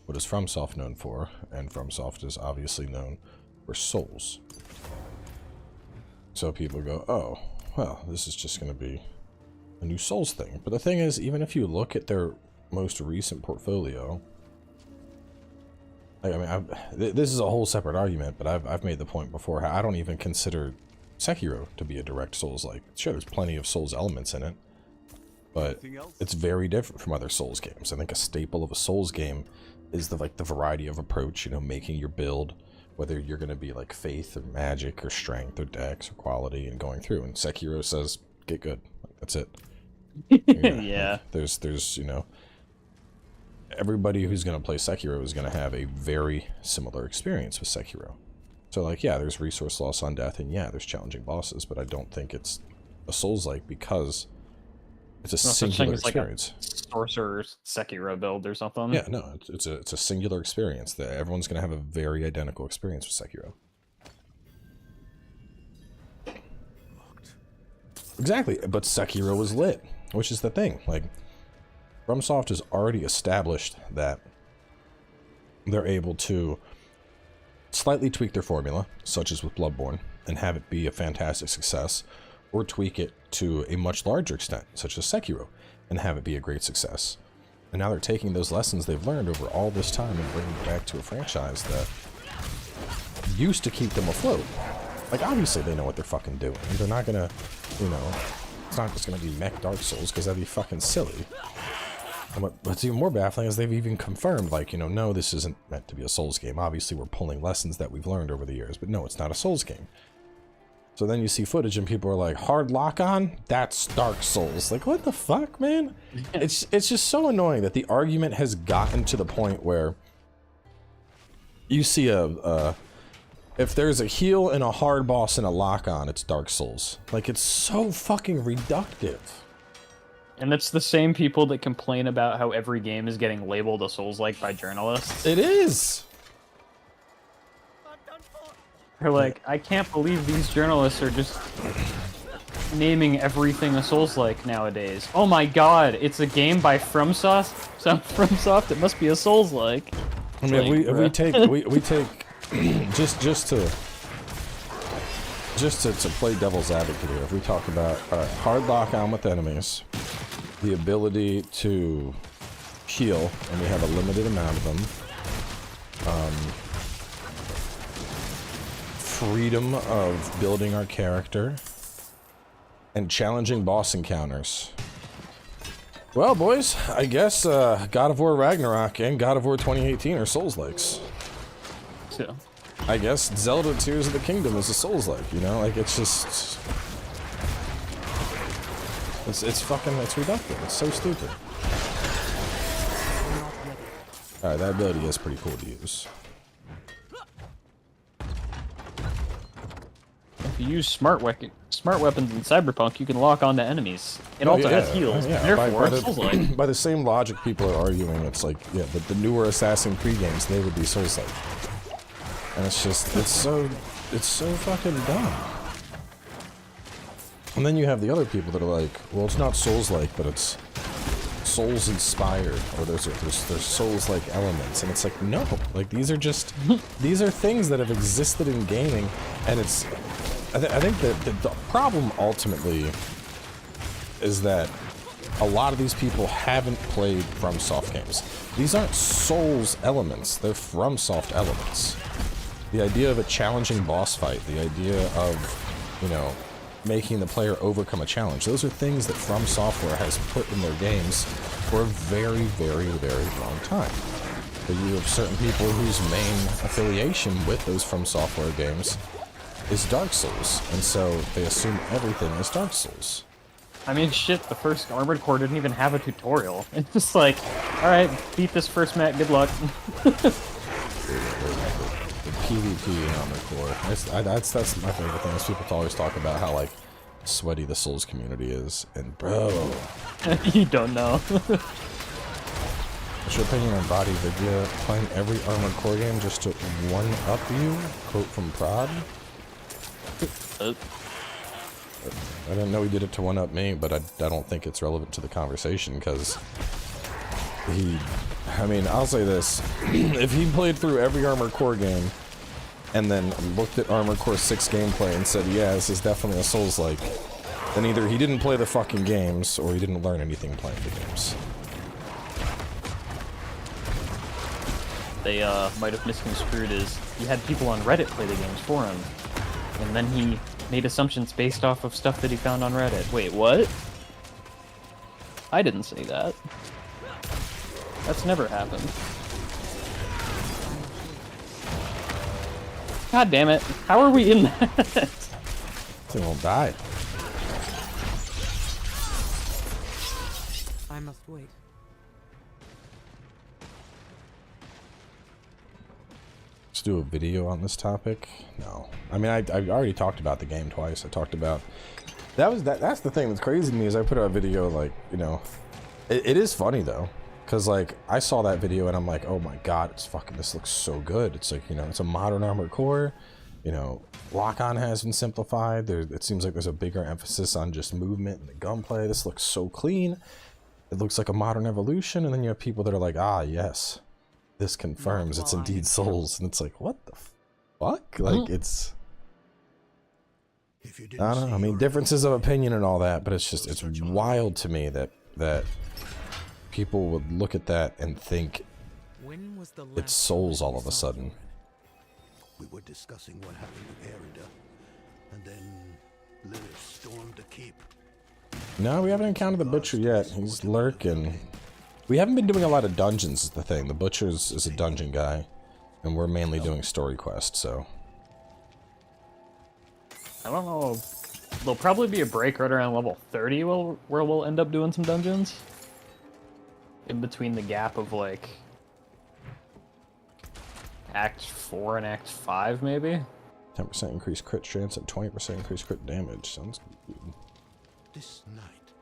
What is FromSoft known for? And FromSoft is obviously known for Souls. So people go, oh, well, this is just going to be a new Souls thing. But the thing is, even if you look at their most recent portfolio, I mean, this is a whole separate argument, but I've made the point before how I don't even consider Sekiro to be a direct Souls-like. Sure, there's plenty of Souls elements in it, but it's very different from other Souls games. I think a staple of a Souls game is the variety of approach, you know, making your build, whether you're going to be like faith or magic or strength or dex or quality, and going through. And Sekiro says, get good. That's it. Yeah. Like, there's, you know, everybody who's going to play Sekiro is going to have a very similar experience with Sekiro. So, like, yeah, there's resource loss on death, and yeah, there's challenging bosses, but I don't think it's a Souls-like because it's a singular experience. Like a sorcerer's Sekiro build or something. Yeah, no, it's a singular experience that everyone's gonna have a very identical experience with Sekiro. Exactly, but Sekiro was lit, which is the thing. Like, FromSoft has already established that they're able to slightly tweak their formula, such as with Bloodborne, and have it be a fantastic success, or tweak it to a much larger extent, such as Sekiro, and have it be a great success. And now they're taking those lessons they've learned over all this time and bringing it back to a franchise that used to keep them afloat. Like, obviously they know what they're fucking doing. They're not gonna, you know, it's not just gonna be mech Dark Souls, because that'd be fucking silly. And what's even more baffling is they've even confirmed, like, you know, no, this isn't meant to be a Souls game. Obviously we're pulling lessons that we've learned over the years, but no, it's not a Souls game. So then you see footage and people are like, hard lock-on? That's Dark Souls. Like, what the fuck, man? It's just so annoying that the argument has gotten to the point where you see if there's a heal and a hard boss and a lock-on, it's Dark Souls. Like, it's so fucking reductive. And it's the same people that complain about how every game is getting labeled a Souls-like by journalists. It is! They're like, I can't believe these journalists are just naming everything a Souls-like nowadays. Oh my god, it's a game by FromSoft? FromSoft, it must be a Souls-like. I mean, we take just to play devil's advocate here. If we talk about hard lock on with enemies, the ability to heal, and we have a limited amount of them. Freedom of building our character, and challenging boss encounters. Well, boys, I guess God of War Ragnarok and God of War 2018 are Souls-likes. So, I guess Zelda Tears of the Kingdom is a Souls-like, you know? Like, it's just... It's fucking... It's reductive. It's so stupid. Alright, that ability is pretty cool to use. if you use smart weapons in Cyberpunk, you can lock onto enemies. It also has heals. Therefore, it's Souls-like. By the same logic, people are arguing it's like, yeah, but the newer Assassin's Creed games, they would be Souls-like. And it's just, it's so fucking dumb. And then you have the other people that are like, well, it's not Souls-like, but it's Souls-inspired, or there's Souls-like elements, and it's like, no, like these are just, these are things that have existed in gaming, and it's, I think that the problem ultimately is that a lot of these people haven't played FromSoft games. These aren't Souls elements, they're FromSoft elements. The idea of a challenging boss fight, the idea of, you know, making the player overcome a challenge. Those are things that From Software has put in their games for a very, very, very long time. But you have certain people whose main affiliation with those From Software games is Dark Souls, and so they assume everything is Dark Souls. I mean, shit, the first Armored Core didn't even have a tutorial. It's just like, alright, beat this first map, good luck. The PvP in Armored Core. That's my favorite thing, is people always talk about how, like, sweaty the Souls community is, and bro... You don't know. What's your opinion on Body Vidya playing every Armored Core game just to one-up you? Quote from Prod? I didn't know he did it to one-up me, but I don't think it's relevant to the conversation, because I mean, I'll say this. If he played through every Armored Core game, and then looked at Armored Core 6 gameplay and said, yeah, this is definitely a Souls-like, then either he didn't play the fucking games, or he didn't learn anything playing the games. They might have misconstrued as he had people on Reddit play the games for him, and then he made assumptions based off of stuff that he found on Reddit. Wait, what? I didn't say that. That's never happened. God damn it. How are we in that? They won't die. I must wait. Let's do a video on this topic. No. I mean, I already talked about the game twice. I talked about... That's the thing that's crazy to me, is I put out a video, like, you know... It is funny, though. Because, like, I saw that video and I'm like, oh my god, this looks so good. It's like, you know, it's a modern Armored Core. You know, lock-on has been simplified. It seems like there's a bigger emphasis on just movement and the gunplay. This looks so clean. It looks like a modern evolution. And then you have people that are like, ah, yes. This confirms it's indeed Souls. And it's like, what the fuck? Like, it's... I don't know. I mean, differences of opinion and all that, but it's just, it's wild to me that people would look at that and think it's Souls all of a sudden. We were discussing what happened to Erida, and then Lilith stormed the keep. No, we haven't encountered the Butcher yet. He's lurking. We haven't been doing a lot of dungeons is the thing. The Butcher is a dungeon guy, and we're mainly doing story quests, so... I don't know. There'll probably be a break right around level 30 where we'll end up doing some dungeons. In between the gap of, like... Act 4 and Act 5, maybe? 10% increased crit chance and 20% increased crit damage. Sounds good. This night,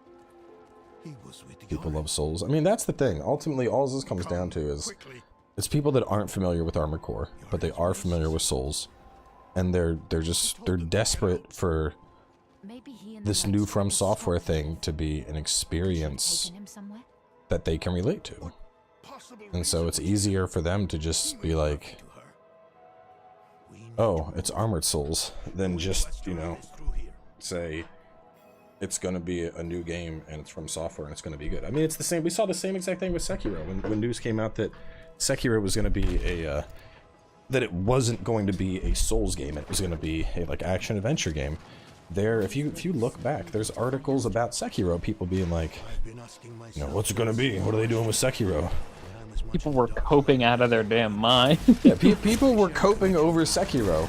he was with People love Souls. I mean, that's the thing. Ultimately, all this comes down to is it's people that aren't familiar with Armored Core, but they are familiar with Souls, and they're desperate for this new From Software thing to be an experience that they can relate to. And so it's easier for them to just be like, oh, it's Armored Souls, than just, you know, say it's gonna be a new game and it's From Software and it's gonna be good. I mean, it's the same. We saw the same exact thing with Sekiro when news came out that Sekiro was gonna be a that it wasn't going to be a Souls game. It was gonna be a like action adventure game. There, if you look back, there's articles about Sekiro, people being like, you know, what's it gonna be? What are they doing with Sekiro? People were coping out of their damn mind. Yeah, people were coping over Sekiro,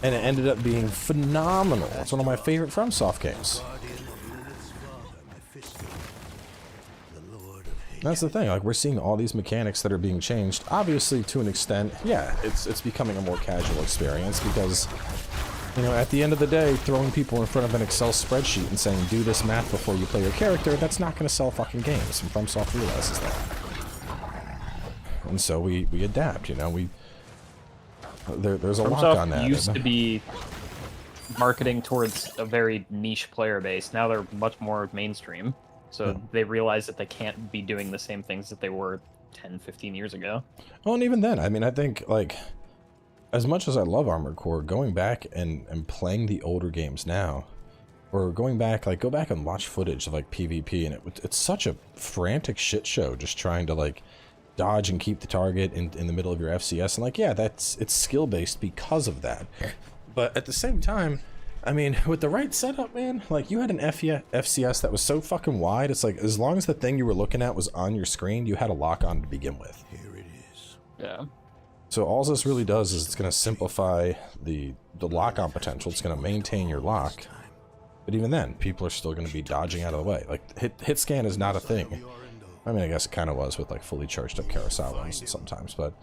and it ended up being phenomenal. It's one of my favorite FromSoft games. That's the thing, like, we're seeing all these mechanics that are being changed. Obviously, to an extent, yeah, it's becoming a more casual experience because, you know, at the end of the day, throwing people in front of an Excel spreadsheet and saying, do this math before you play your character, that's not going to sell fucking games, and FromSoft realizes that. And so we adapt, you know, there's a lock on that. FromSoft used to be marketing towards a very niche player base. Now they're much more mainstream. So they realize that they can't be doing the same things that they were 10, 15 years ago. Well, and even then, I mean, I think, like, as much as I love Armored Core, going back and playing the older games now, or going back, like, go back and watch footage of, like, PvP, and it's such a frantic shit show just trying to, like, dodge and keep the target in the middle of your FCS. And, like, yeah, it's skill-based because of that. But at the same time, I mean, with the right setup, man, like you had an FCS that was so fucking wide. It's like as long as the thing you were looking at was on your screen, you had a lock on to begin with. Here it is. Yeah. So all this really does is it's going to simplify the lock on potential. It's going to maintain your lock. But even then, people are still going to be dodging out of the way. Like hit scan is not a thing. I mean, I guess it kind of was with like fully charged up carousel ones sometimes, but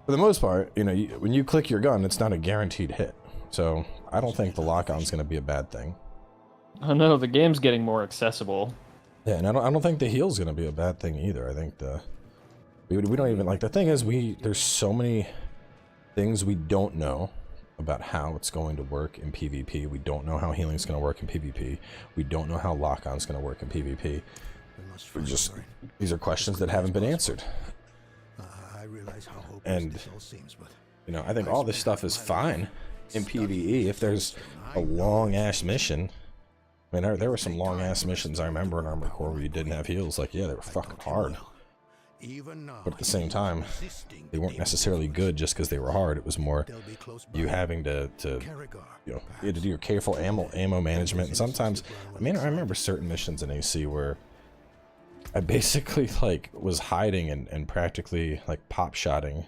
for the most part, you know, when you click your gun, it's not a guaranteed hit. So I don't think the lock-on is going to be a bad thing. Oh no, the game's getting more accessible. Yeah, and I don't think the heal's going to be a bad thing either. I think we don't even like the thing is there's so many things we don't know about how it's going to work in PvP. We don't know how healing's going to work in PvP. We don't know how lock-on's going to work in PvP. These are questions that haven't been answered. And you know, I think all this stuff is fine in PvE if there's a long-ass mission. I mean, there were some long-ass missions I remember in Armored Core where you didn't have heals. Like, yeah, they were fucking hard. But at the same time, they weren't necessarily good just because they were hard. It was more you having to you know, you had to do your careful ammo management. And sometimes, I mean, I remember certain missions in AC where I basically like was hiding and practically like pop-shotting.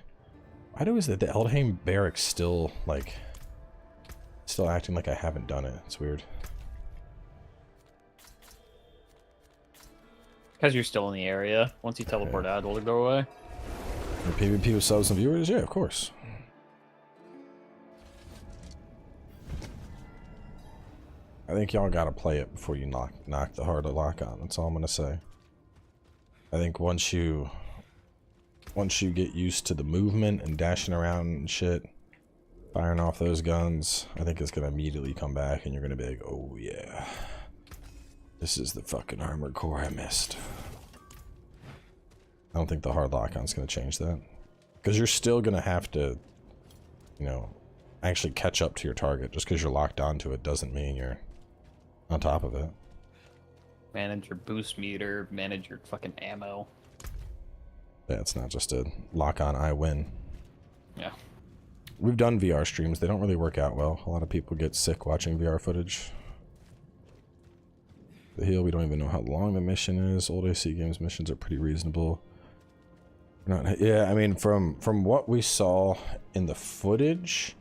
Why is it the Eldheim barracks still acting like I haven't done it? It's weird. Because you're still in the area. Once you teleport out, it'll go away. For PvP with subs and viewers? Yeah, of course. I think y'all gotta play it before you knock the harder lock on. That's all I'm gonna say. I think once you get used to the movement and dashing around and shit, firing off those guns, I think it's gonna immediately come back and you're gonna be like, oh yeah, this is the fucking Armored Core I missed. I don't think the hard lock-on's gonna change that. Because you're still gonna have to, you know, actually catch up to your target. Just because you're locked onto it doesn't mean you're on top of it. Manage your boost meter, manage your fucking ammo. Yeah, it's not just a lock-on, I win. Yeah. We've done VR streams. They don't really work out well. A lot of people get sick watching VR footage. The heal, we don't even know how long the mission is. Old AC games missions are pretty reasonable. Yeah, I mean, from what we saw in the footage,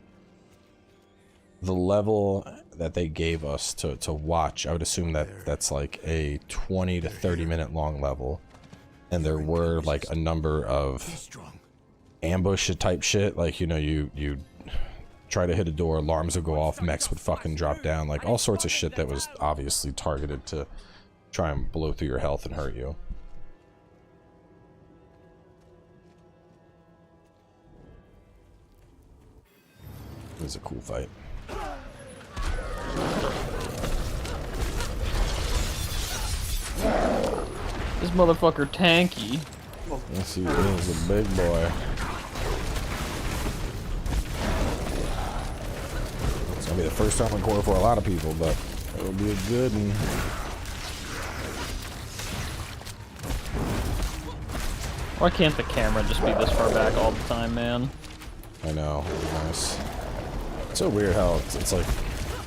the level that they gave us to watch, I would assume that that's like a 20 to 30 minute long level. And there were like a number of ambush type shit, like, you know, you try to hit a door, alarms would go off, mechs would fucking drop down, like all sorts of shit that was obviously targeted to try and blow through your health and hurt you. It was a cool fight. This motherfucker tanky. Yes, he is a big boy. It's gonna be the first Armored Core for a lot of people, but it'll be a good one. Why can't the camera just be this far back all the time, man? I know, it'd be nice. It's so weird how it's like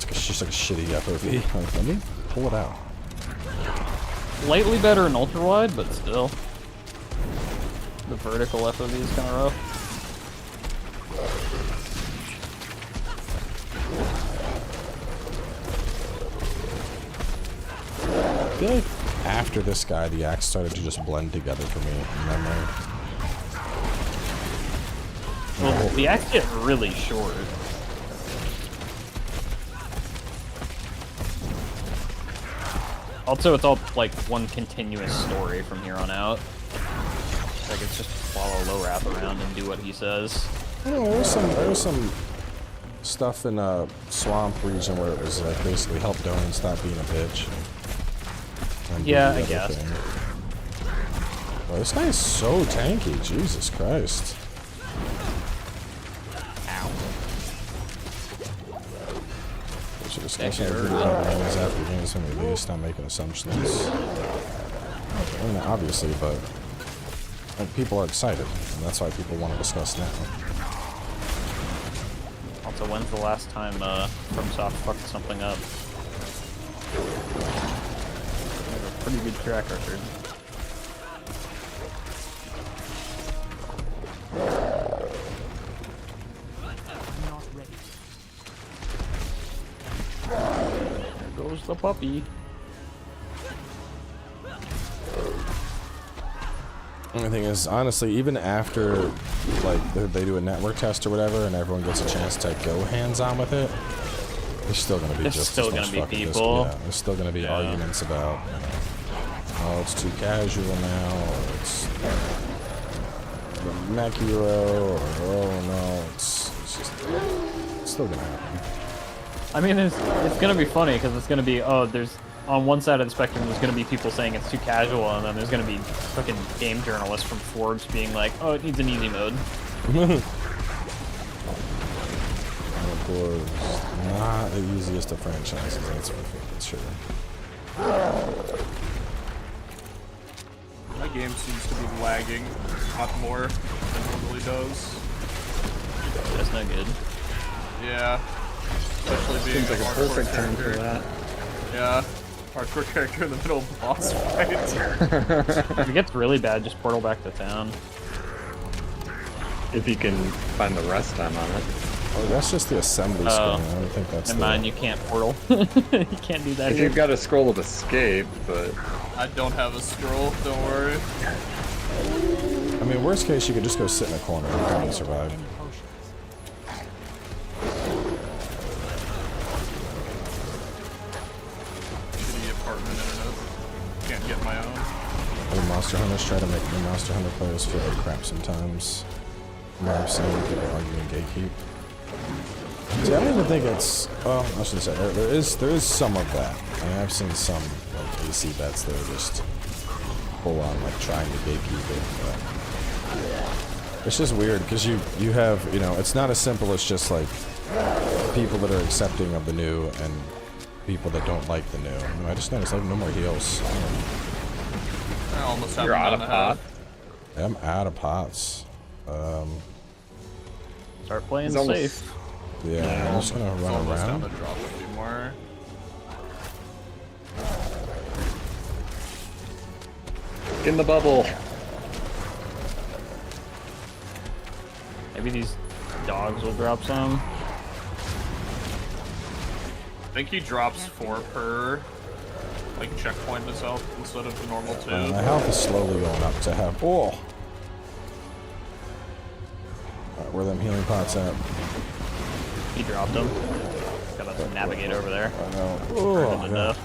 it's just like a shitty FOV. Like, let me pull it out. Slightly better in ultra wide, but still, the vertical FOV is kind of rough. I feel like after this guy, the acts started to just blend together for me in memory. Well, the acts get really short. Also, it's all like one continuous story from here on out. Like, it's just follow low wrap around and do what he says. Oh, there was some stuff in a swamp region where it was like basically help Donan stop being a bitch. And yeah, I guess. Well, this guy is so tanky, Jesus Christ. Ow. We should discuss our games after games when we release, not making assumptions. I mean, obviously, but like, people are excited, and that's why people want to discuss now. Also, when's the last time FromSoft fucked something up. They have a pretty good track record. Not ready. There goes the puppy. And the thing is, honestly, even after like they do a network test or whatever, and everyone gets a chance to go hands-on with it, there's still gonna be just still as much gonna be fucking people. yeah, there's still gonna be arguments about, oh, it's too casual now, or it's the mech hero, or oh no, it's still gonna happen. I mean, it's gonna be funny because it's gonna be there's on one side of the spectrum there's gonna be people saying it's too casual, and then there's gonna be fucking game journalists from Forbes being like, oh, it needs an easy mode. Of course, not the easiest of franchises. That's for sure. My game seems to be lagging a lot more than it normally does. That's not good. Yeah. Especially being Seems like a perfect time for that. Yeah. Hardcore character in the middle of the boss fight. If it gets really bad, just portal back to town. If you can find the rest time on it. Oh, that's just the assembly screen. I don't think that's Never mind, you can't portal. You can't do that If here. you've got a scroll of escape, but I don't have a scroll, don't worry. I mean, worst case, you could just go sit in a corner and probably survive. Shitty apartment internet. Can't get my own. Other Monster Hunters try to make the Monster Hunter players feel like crap sometimes. I've seen people arguing gatekeep. See, I don't even think it's. Well, I shouldn't say there is some of that. I mean, I've seen some like AC bets that are just full on like trying to gatekeep it. But it's just weird because you have it's not as simple as just like people that are accepting of the new and people that don't like the new. I just noticed I have no more heals. I almost have you're out of pot. I'm out of pots. Start playing It's almost- safe. Yeah, I'm just gonna It's run almost around. down to drop a few more. In the bubble. Maybe these dogs will drop some. I think he drops 4 per like checkpoint himself instead of the normal 2. My health is slowly going up to have. Oh! Alright, where are them healing pots at? He dropped them. Gotta navigate over there. I know. Burned him to death.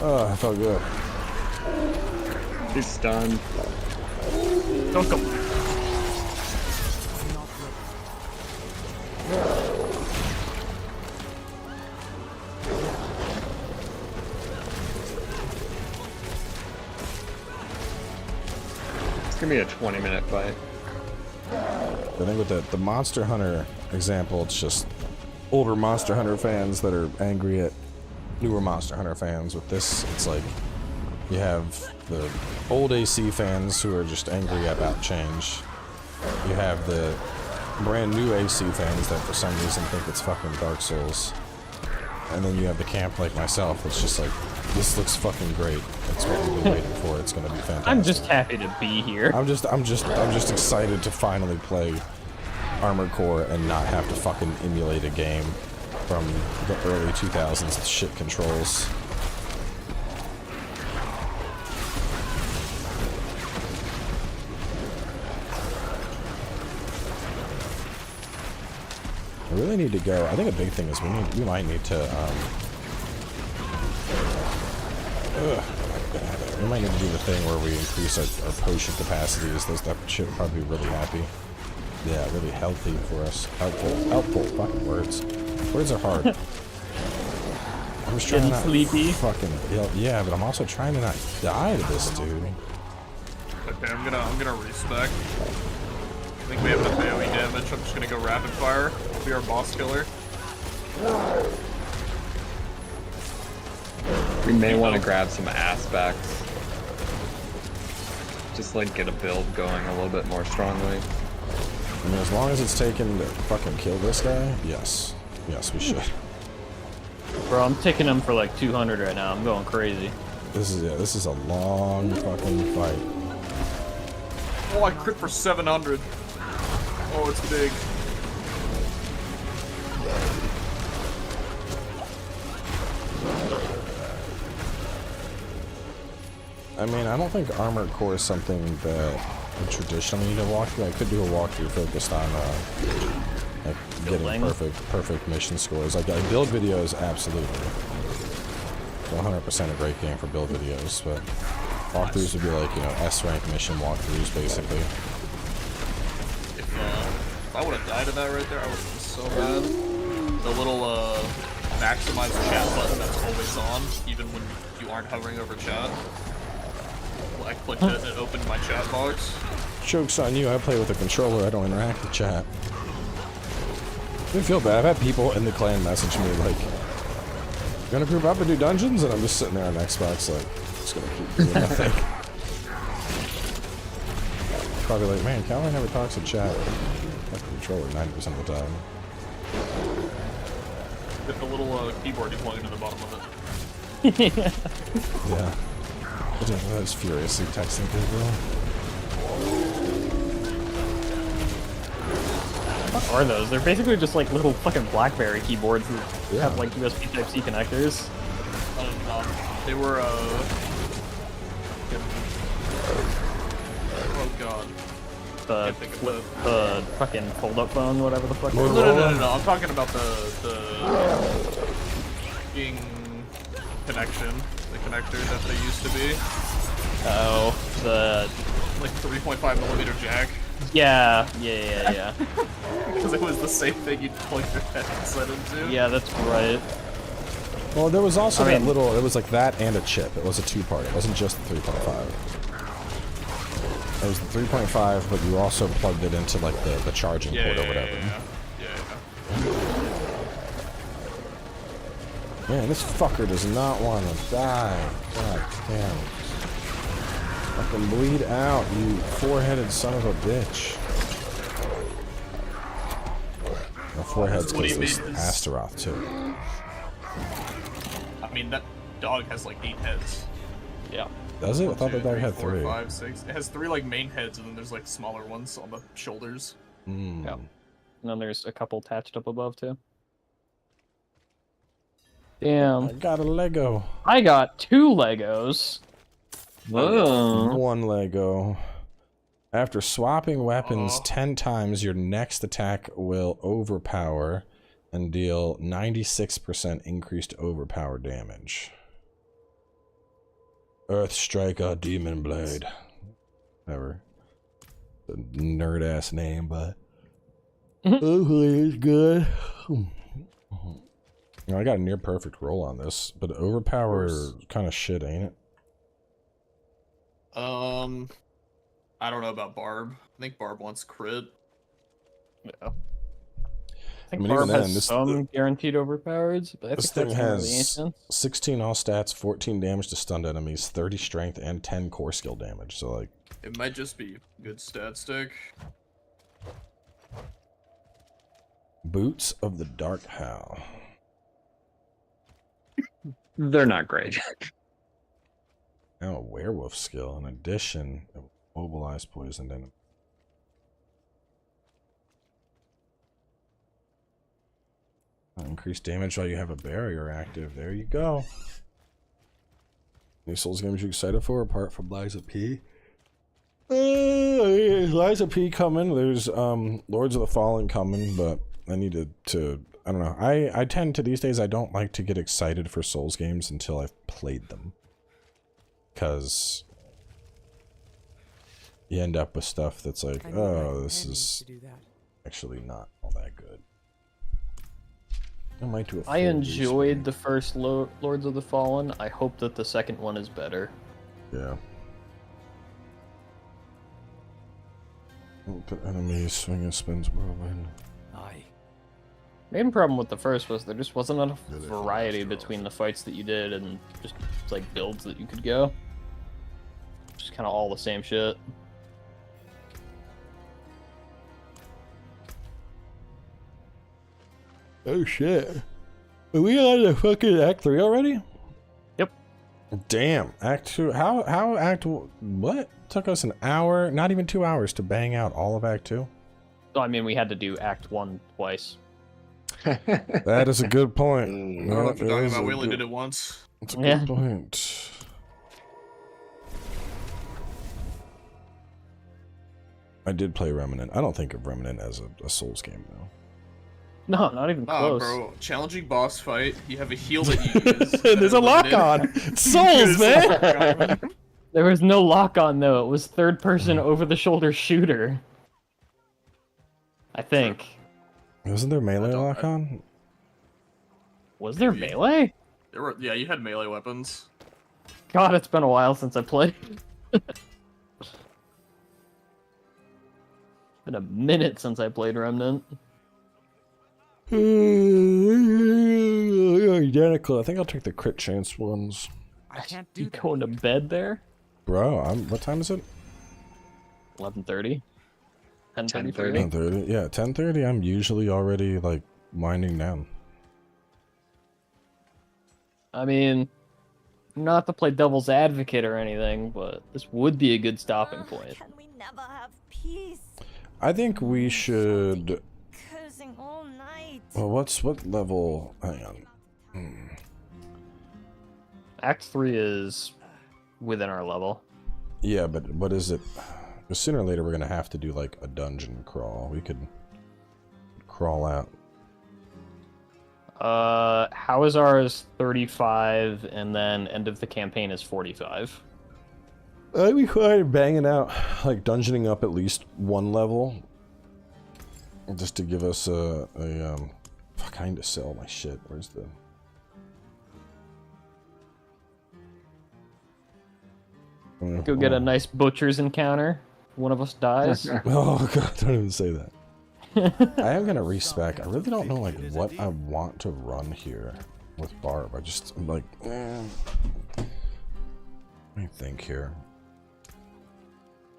Oh, I felt good. He's stunned. Don't go. It's gonna be a 20-minute fight. I think with the Monster Hunter example, it's just older Monster Hunter fans that are angry at newer Monster Hunter fans. With this, it's like you have the old AC fans who are just angry about change. You have the brand new AC fans that for some reason think it's fucking Dark Souls. And then you have the camp like myself that's just like, this looks fucking great. It's what we've been waiting for. It's gonna be fantastic. I'm just happy to be here. I'm just excited to finally play Armored Core and not have to fucking emulate a game from the early 2000s with shit controls. I really need to go. I think a big thing is we might need to we might need to do the thing where we increase our potion capacities. That shit would probably be really happy. Yeah, really healthy for us. Helpful. Fucking words. Words are hard. I'm just trying to not sleepy. fucking yeah, but I'm also trying to not die to this dude. Okay, I'm gonna respec. I think we have enough AoE damage. I'm just gonna go rapid fire. Be our boss killer. We may want to grab some aspects. Just like get a build going a little bit more strongly. I mean, as long as it's taken to fucking kill this guy, yes. Yes, we should. Bro, I'm taking him for like 200 right now. I'm going crazy. This is a long fucking fight. Oh, I crit for 700. Oh, it's big. I mean, I don't think Armored Core is something that I traditionally need to walk through. I could do a walkthrough focused on like getting perfect mission scores. Like build videos, absolutely. 100% a great game for build videos, but walkthroughs would be like, you know, S rank mission walkthroughs basically. If I would have died of that right there, I would have been so bad. The little maximize chat button that's always on, even when you aren't hovering over chat. I clicked it and it opened my chat box. Joke's on you, I play with a controller, I don't interact with chat. I didn't feel bad. I've had people in the clan message me like, "You gonna group up and do dungeons?" And I'm just sitting there on Xbox like, just gonna keep doing nothing. Probably like, man, Calvin never talks in chat. That's the controller 90% of the time. Get the little keyboard you plug into the bottom of it. Yeah. I was furiously texting people. What are those? They're basically just like little fucking BlackBerry keyboards that have like USB Type-C connecters. They were, oh god. The fucking fold-up phone, whatever the fuck. No, I'm talking about the fucking connection, the connector that they used to be. Oh, the like 3.5mm jack. Yeah. Because it was the same thing you'd plug your headset into. Yeah, that's right. Well, there was also that little, it was like that and a chip. It was a two-part. It wasn't just the 3.5. It was the 3.5, but you also plugged it into like the charging port or whatever. Man, this fucker does not want to die. God damn. Fucking bleed out, you four-headed son of a bitch. My forehead's because it's Astaroth too. I mean, that dog has like 8 heads. Yeah. Does it? I thought the dog had 4, 3. 5, 6. It has 3 like main heads, and then there's like smaller ones on the shoulders. Yeah. And then there's a couple attached up above too. Damn. I got a Lego. I got 2 Legos. Whoa. 1 Lego. After swapping weapons 10 times, your next attack will overpower and deal 96% increased overpower damage. Earth Striker Demon Blade. Never. A nerd ass name, but hopefully it's good. I got a near perfect roll on this, but overpower kind of shit, ain't it? I don't know about Barb. I think Barb wants crit. Yeah. I think Barb has some guaranteed overpowers, but I this think thing that's has 16 all stats, 14 damage to stunned enemies, 30 strength, and 10 core skill damage. So like, it might just be good stat stick. Boots of the Dark Howl. They're not great. Now a werewolf skill. In addition, mobilize poisoned enemy. Increase damage while you have a barrier active. There you go. Any Souls games you excited for apart from Liza P? Liza P coming. There's Lords of the Fallen coming, but I needed to I don't know. I tend to these days I don't like to get excited for Souls games until I've played them. Cause you end up with stuff that's like, oh, this is actually not all that good. I enjoyed the first Lords of the Fallen. I hope that the second one is better. Yeah. Put enemies swinging spins whirlwind. Aye. Main problem with the first was there just wasn't enough variety between the fights that you did and just like builds that you could go. Just kind of all the same shit. Oh shit. Are we on the fucking Act 3 already? Yep. Damn. Act 2. How Act... What? Took us an hour, not even 2 hours to bang out all of Act 2? So, I mean, we had to do Act 1 twice. That is a good point. I don't know what you're talking about. We only did it once. That's a good point. I did play Remnant. I don't think of Remnant as a Souls game, though. No, not even close. Bro. Challenging boss fight. You have a heal that you use. And there's a lock-on. Souls, man! There was no lock-on, though. It was third-person over-the-shoulder shooter. I think. Wasn't there melee lock-on? Was there melee? Yeah, you had melee weapons. God, it's been a while since I played. Been a minute since I played Remnant. Identical. I think I'll take the crit chance ones. I can't do You that. going to bed there? Bro, what time is it? 11:30. 10:30. 10:30. Yeah, 10:30. I'm usually already like winding down. I mean, not to play devil's advocate or anything, but this would be a good stopping point. Can we never have peace? I think we should. Cursing all night. Well, what level? Hang on. Act 3 is within our level. Yeah, but what is it? Because sooner or later we're gonna have to do like a dungeon crawl. We could crawl out. How is ours 35, and then end of the campaign is 45? I'd be fine banging out, like dungeoning up at least one level, just to give us a fuck, I need to sell my shit. Where's the? Go get a nice butcher's encounter. One of us dies. Oh god, don't even say that. I am gonna respec. I really don't know like what I want to run here with Barb. I'm like, let me think here.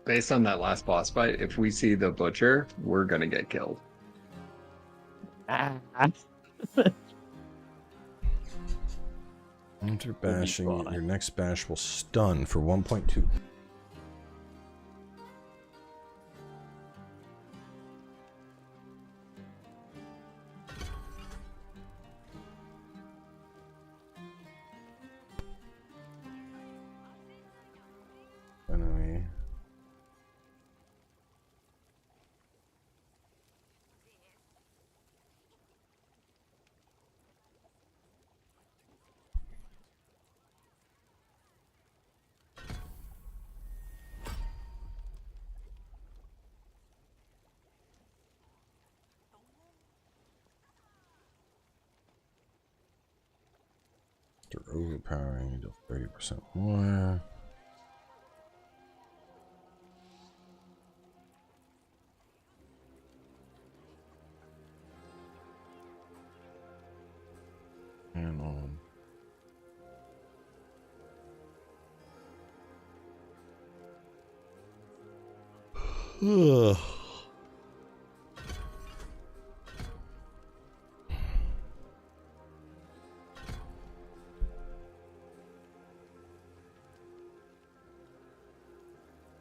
Based on that last boss fight, if we see the butcher, we're gonna get killed. After bashing, your next bash will stun for 1.2. Enemy. After overpowering, you do 30% more. And on. Ugh.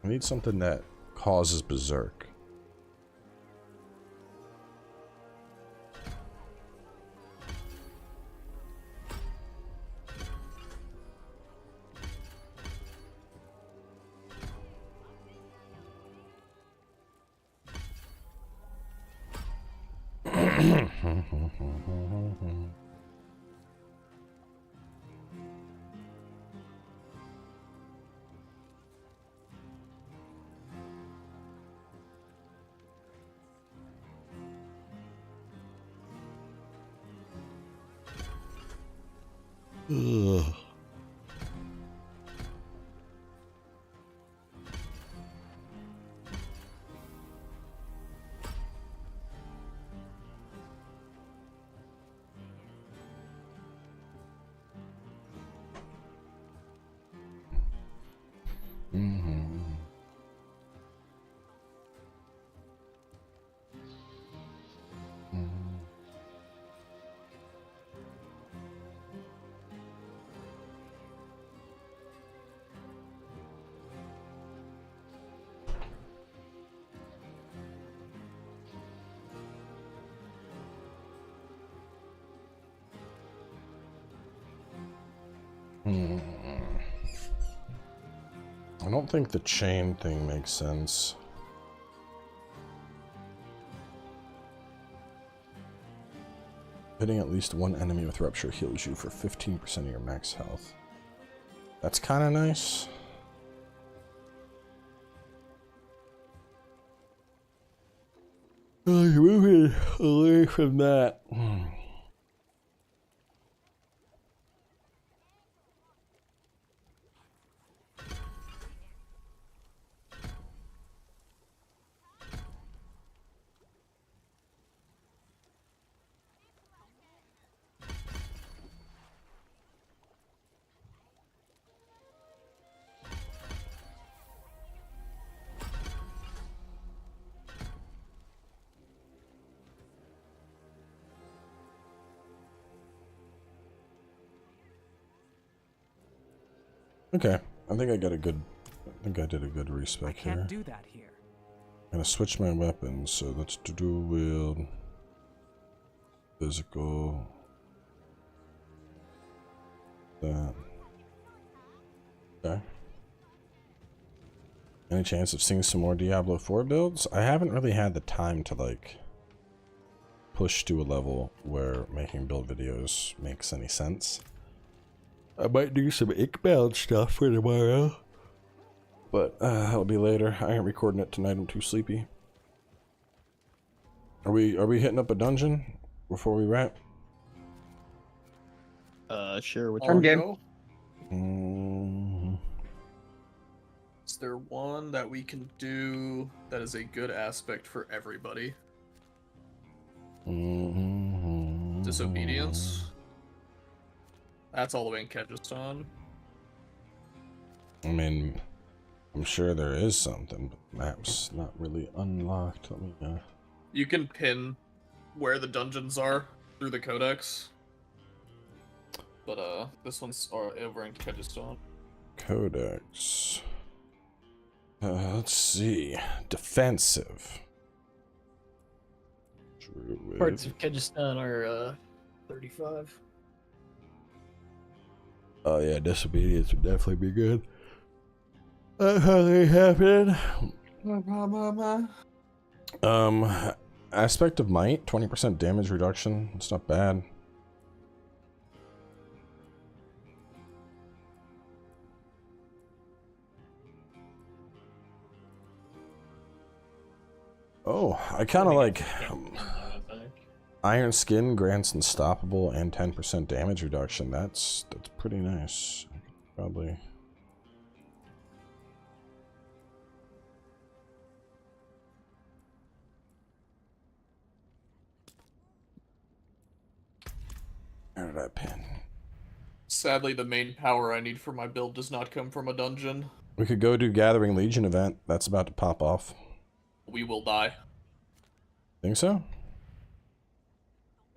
I need something that causes berserk. Ugh. I don't think the chain thing makes sense. Hitting at least one enemy with Rupture heals you for 15% of your max health. That's kind of nice. Moving away from that. Okay, I think I got a good. I think I did a good respec here. Can't do that here. I'm gonna switch my weapons, so that's to do with physical. That. Okay. Any chance of seeing some more Diablo IV builds? I haven't really had the time to like push to a level where making build videos makes any sense. I might do some Inkbound stuff for tomorrow. But that'll be later. I ain't recording it tonight, I'm too sleepy. Are we hitting up a dungeon before we wrap? Sure, which I'm game. Is there one that we can do that is a good aspect for everybody? Disobedience. That's all the way in Kyrgyzstan. I mean, I'm sure there is something, but the map's not really unlocked. Let me You can pin where the dungeons are through the codex. But this one's over in Kyrgyzstan. Codex. Let's see. Defensive. Druid. parts of Kyrgyzstan are 35. Oh yeah, disobedience would definitely be good. That's how they happen. Aspect of might, 20% damage reduction. It's not bad. Oh, I kind of like Iron Skin grants unstoppable and 10% damage reduction. That's pretty nice. I could probably. Where did I pin? Sadly, the main power I need for my build does not come from a dungeon. We could go do Gathering Legion event. That's about to pop off. We will die. Think so?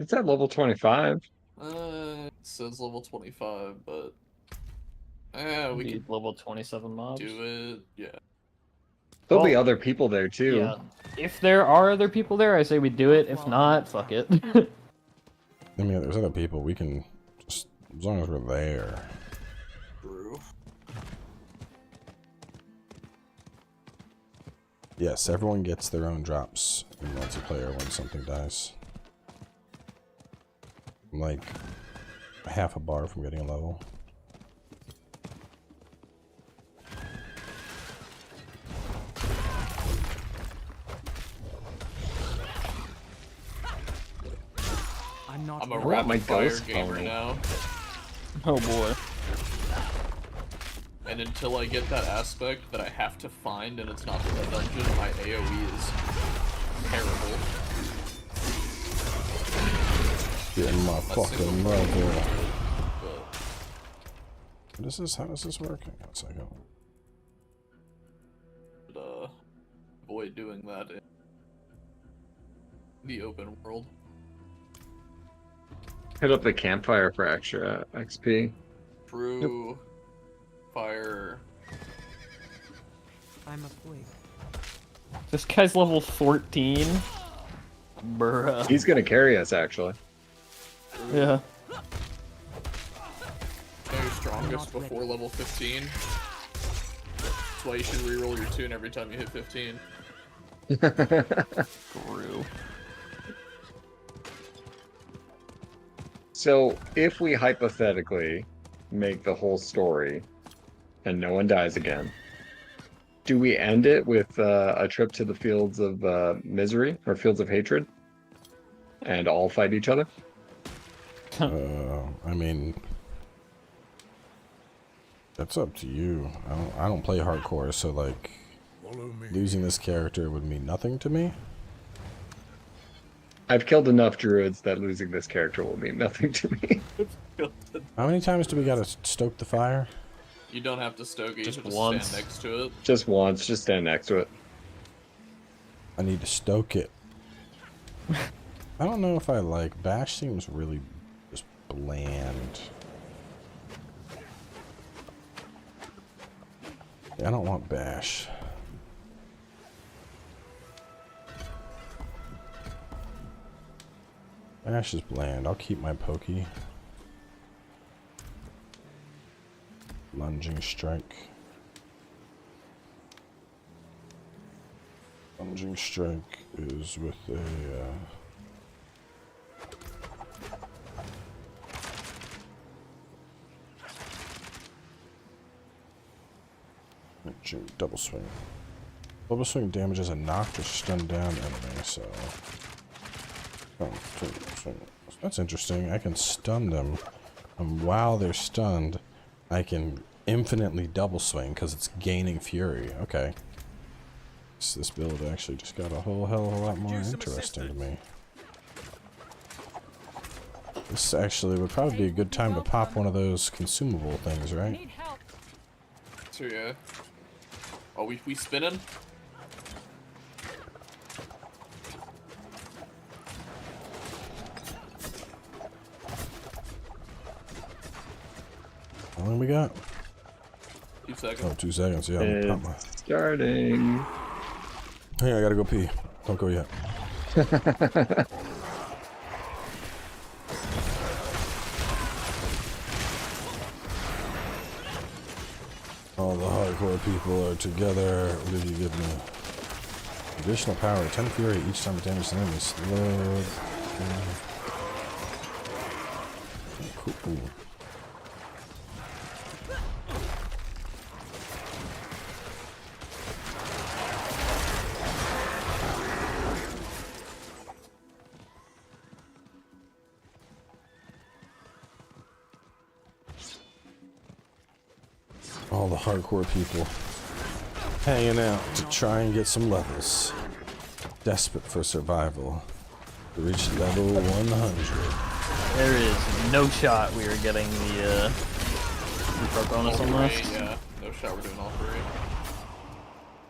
It's at level 25. It says level 25, but we need could level 27 mobs. do it. Yeah. There'll be other people there too. Yeah. If there are other people there, I say we do it. If not, fuck it. I mean, there's other people. We can just, as long as we're there. True. Yes, everyone gets their own drops in multiplayer when something dies. I'm like half a bar from getting a level. I'm a rapid fire gamer now. Oh boy. And until I get that aspect that I have to find and it's not in the dungeon, my AoE is terrible. Getting my fucking level. But How does this work? Hang on a second. avoid doing that in the open world. Hit up the campfire for extra XP. True. Fire. I'm afraid. This guy's level 14. Bruh. He's gonna carry us, actually. Yeah. No, you're strongest before level 15. That's why you should reroll your tune every time you hit 15. True. So, if we hypothetically make the whole story and no one dies again, do we end it with a trip to the fields of misery or fields of hatred and all fight each other? I mean, that's up to you. I don't play hardcore, so like losing this character would mean nothing to me. I've killed enough druids that losing this character will mean nothing to me. How many times do we gotta stoke the fire? You don't have to stoke it, you should once. just stand next to it. Just once, just stand next to it. I need to stoke it. I don't know if I like Bash. Seems really just bland. Yeah, I don't want Bash. Bash is bland. I'll keep my pokey. Lunging strike. Lunging strike is with a double swing. Double swing damages a knocked or stunned down enemy, so that's interesting. I can stun them, and while they're stunned, I can infinitely double swing because it's gaining fury. Okay. So this build actually just got a whole hell of a lot more interesting to me. This actually would probably be a good time to pop one of those consumable things, right? So yeah. Oh, we spinning? How long we got? 2 seconds. Oh, 2 seconds. Yeah. It's starting. Hey, I gotta go pee. Don't go yet. All the hardcore people are together. What did you give me? Additional power, 10 fury each time the damage enemy is slowed. Cool. All the hardcore people hanging out to try and get some levels. Desperate for survival. To reach level 100. There is no shot we are getting the repro bonus on this. Yeah, no shot we're doing all 3.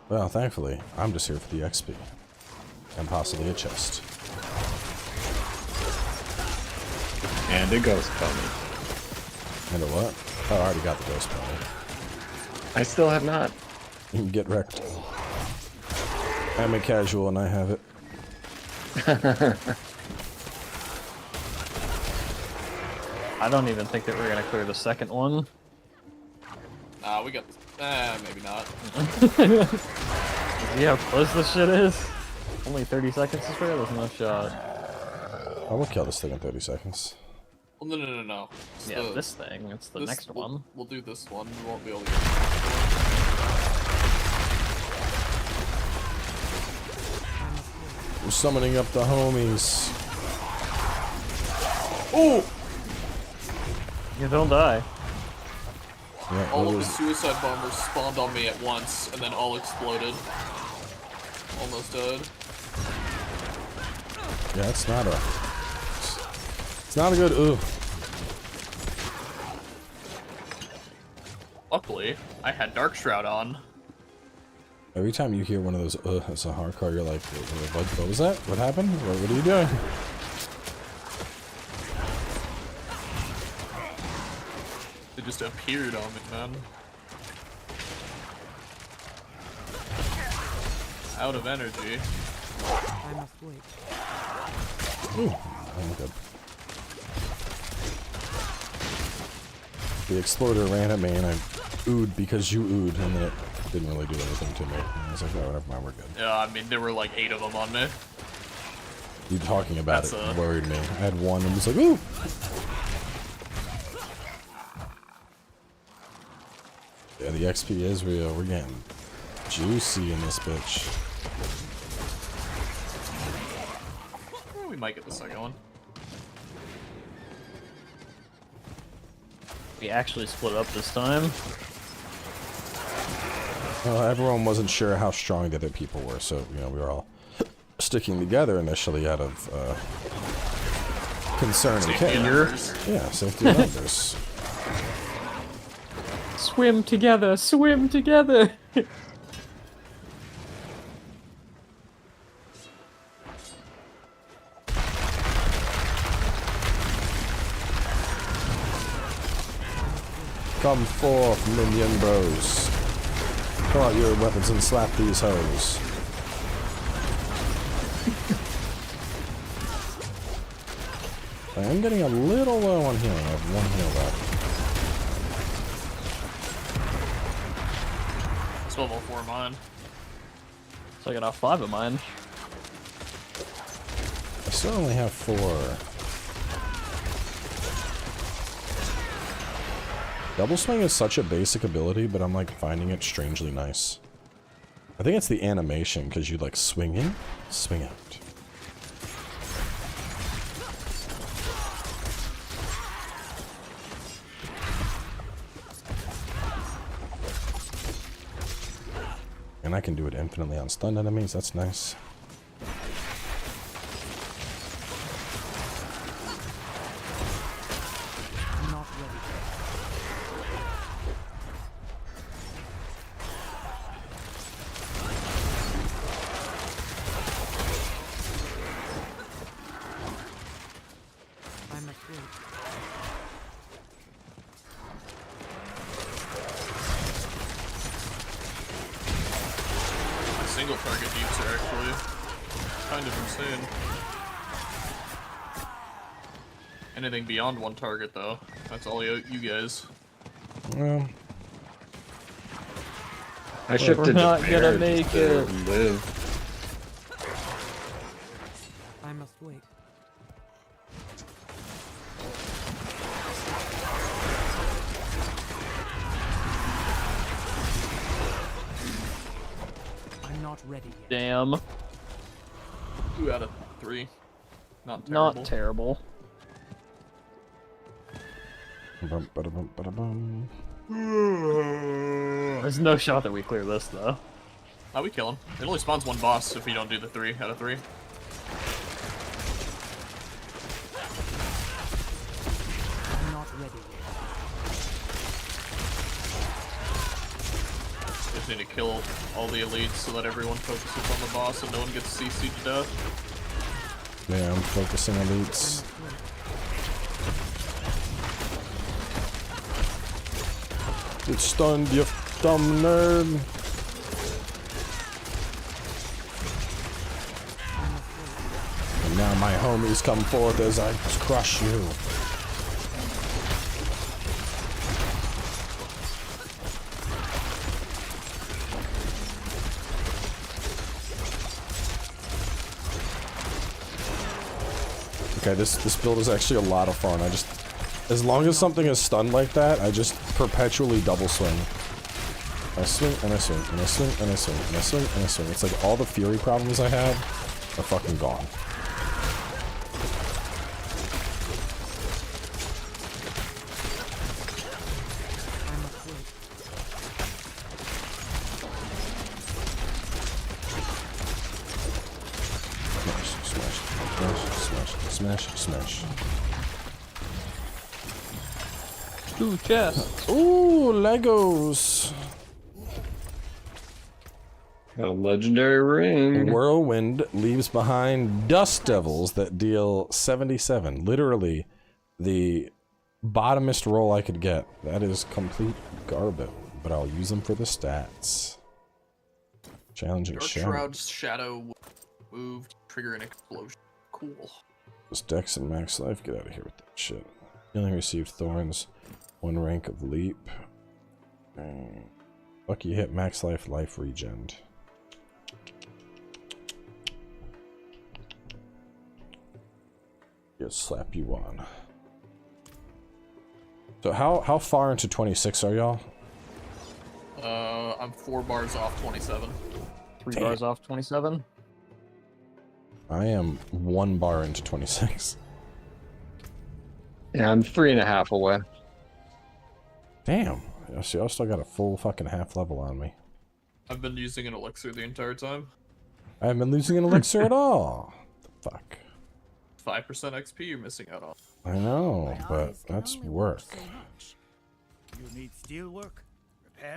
Well, thankfully, I'm just here for the XP. And possibly a chest. And a ghost pony. And a what? Oh, I already got the ghost pony. I still have not. You can get wrecked. I'm a casual and I have it. I don't even think that we're gonna clear the second one. We got maybe not. See how close this shit is? Only 30 seconds to spare? There's no shot. I will kill this thing in 30 seconds. Well, no. It's yeah, this thing. It's the next one. We'll do this one. We won't be able to get We're summoning up the homies. Oh! You don't die. Yeah, all of the suicide bombers spawned on me at once, and then all exploded. Almost died. Yeah, it's not a... It's not a good... Ooh. Luckily, I had Dark Shroud on. Every time you hear one of those, it's a hardcore, you're like, what was that? What happened? What are you doing? It just appeared on me, man. Out of energy. I must wait. Ooh, I'm good. the exploder ran at me and I oohed because you oohed, and then it didn't really do anything to me. And I was like, oh, never mind, we're good. Yeah, I mean, there were like 8 of them on me. You talking about That's it worried me. I had one and was like, ooh! Yeah, the XP is real. We're getting juicy in this bitch. We might get the second one. We actually split up this time. Well, everyone wasn't sure how strong the other people were, so, you know, we were all sticking together initially out of concern and care. Yeah, safety of numbers. Swim together, swim together! Come forth, minion bros. Pull out your weapons and slap these hoes. I am getting a little low on healing. I have 1 heal left. It's level 4 mine. So I got off 5 of mine. I still only have 4. Double swing is such a basic ability, but I'm like finding it strangely nice. I think it's the animation, because you like swing in, swing out. And I can do it infinitely on stunned enemies, that's nice. Single target deeps are actually kind of insane. Anything beyond 1 target, though, that's all you guys. Well, I shifted We're not to gonna bear make just to it. live. I must wait. I'm not ready yet. Damn. 2 out of 3. Not terrible. Not terrible. Bum, ba-da-bum, ba-da-bum. There's no shot that we clear this, though. Oh, we kill him. It only spawns 1 boss if you don't do the 3 out of 3. I'm not ready yet. Just need to kill all the elites so that everyone focuses on the boss and no one gets CC'd to death. Yeah, I'm focusing on elites. Get stunned, you dumb nerd. And now my homies come forth as I crush you. Okay, this build is actually a lot of fun. As long as something is stunned like that, I just perpetually double swing. I swing and I swing and I swing and I swing and I swing and I swing. It's like all the fury problems I have are fucking gone. Smash, smash. Ooh, chests. Ooh, Legos. Got a legendary ring. Whirlwind leaves behind dust devils that deal 77. Literally, the bottomest roll I could get. That is complete garbage, but I'll use them for the stats. Challenging Dark shadow. Shroud's shadow moved, trigger an explosion. Cool. This Dex and max life. Get out of here with that shit. Healing received thorns. 1 rank of leap. Lucky hit, max life, life regen. Just slap you on. So how far into 26 are y'all? I'm 4 bars off 27. 3 bars off 27. I am 1 bar into 26. Yeah, I'm 3.5 away. Damn. Yeah, see, I still got a full fucking half level on me. I've been using an elixir the entire time. I haven't been losing an elixir at all. The fuck. 5% XP you're missing out on. I know, but that's work. You need steel work.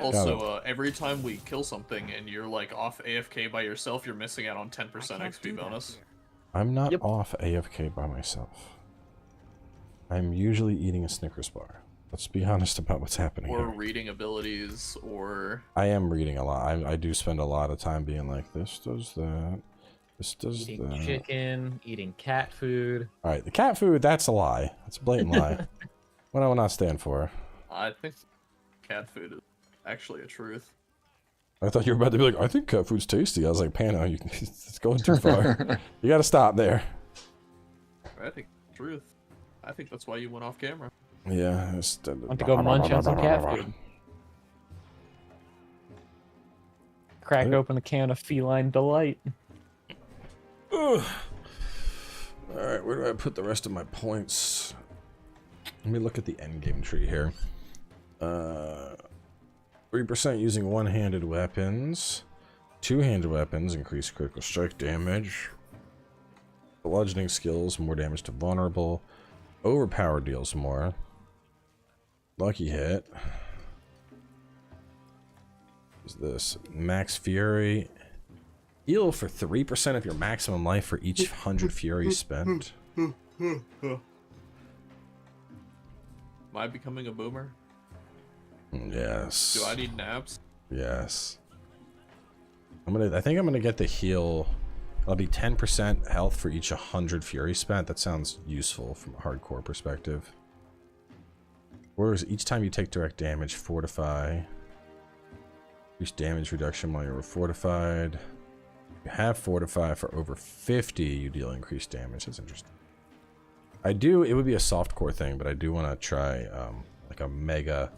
Also, every time we kill something and you're like off AFK by yourself, you're missing out on 10% XP bonus. I'm not off AFK by myself. I'm usually eating a Snickers bar. Let's be honest about what's happening Or here. reading abilities, or... I am reading a lot. I do spend a lot of time being like, this does that. This does Eating that. chicken, eating cat food. Alright, the cat food, that's a lie. That's a blatant lie. What I will not stand for. I think cat food is actually a truth. I thought you were about to be like, I think cat food's tasty. I was like, Pano, it's going too far. You gotta stop there. I think it's truth. I think that's why you went off camera. Yeah. Want to go munch on some cat food. Crack open a can of feline delight. Alright, where do I put the rest of my points? Let me look at the endgame tree here. 3% using one-handed weapons. Two-handed weapons increase critical strike damage. Bludgeoning skills, more damage to vulnerable. Overpower deals more. Lucky hit. What is this? Max Fury. Heal for 3% of your maximum life for each 100 Fury spent. Am I becoming a boomer? Yes. Do I need naps? Yes. I think I'm gonna get the heal. That'll be 10% health for each 100 Fury spent. That sounds useful from a hardcore perspective. Whereas each time you take direct damage, fortify. Increase damage reduction while you're fortified. You have fortify for over 50, you deal increased damage. That's interesting. It would be a soft core thing, but I do want to try like a mega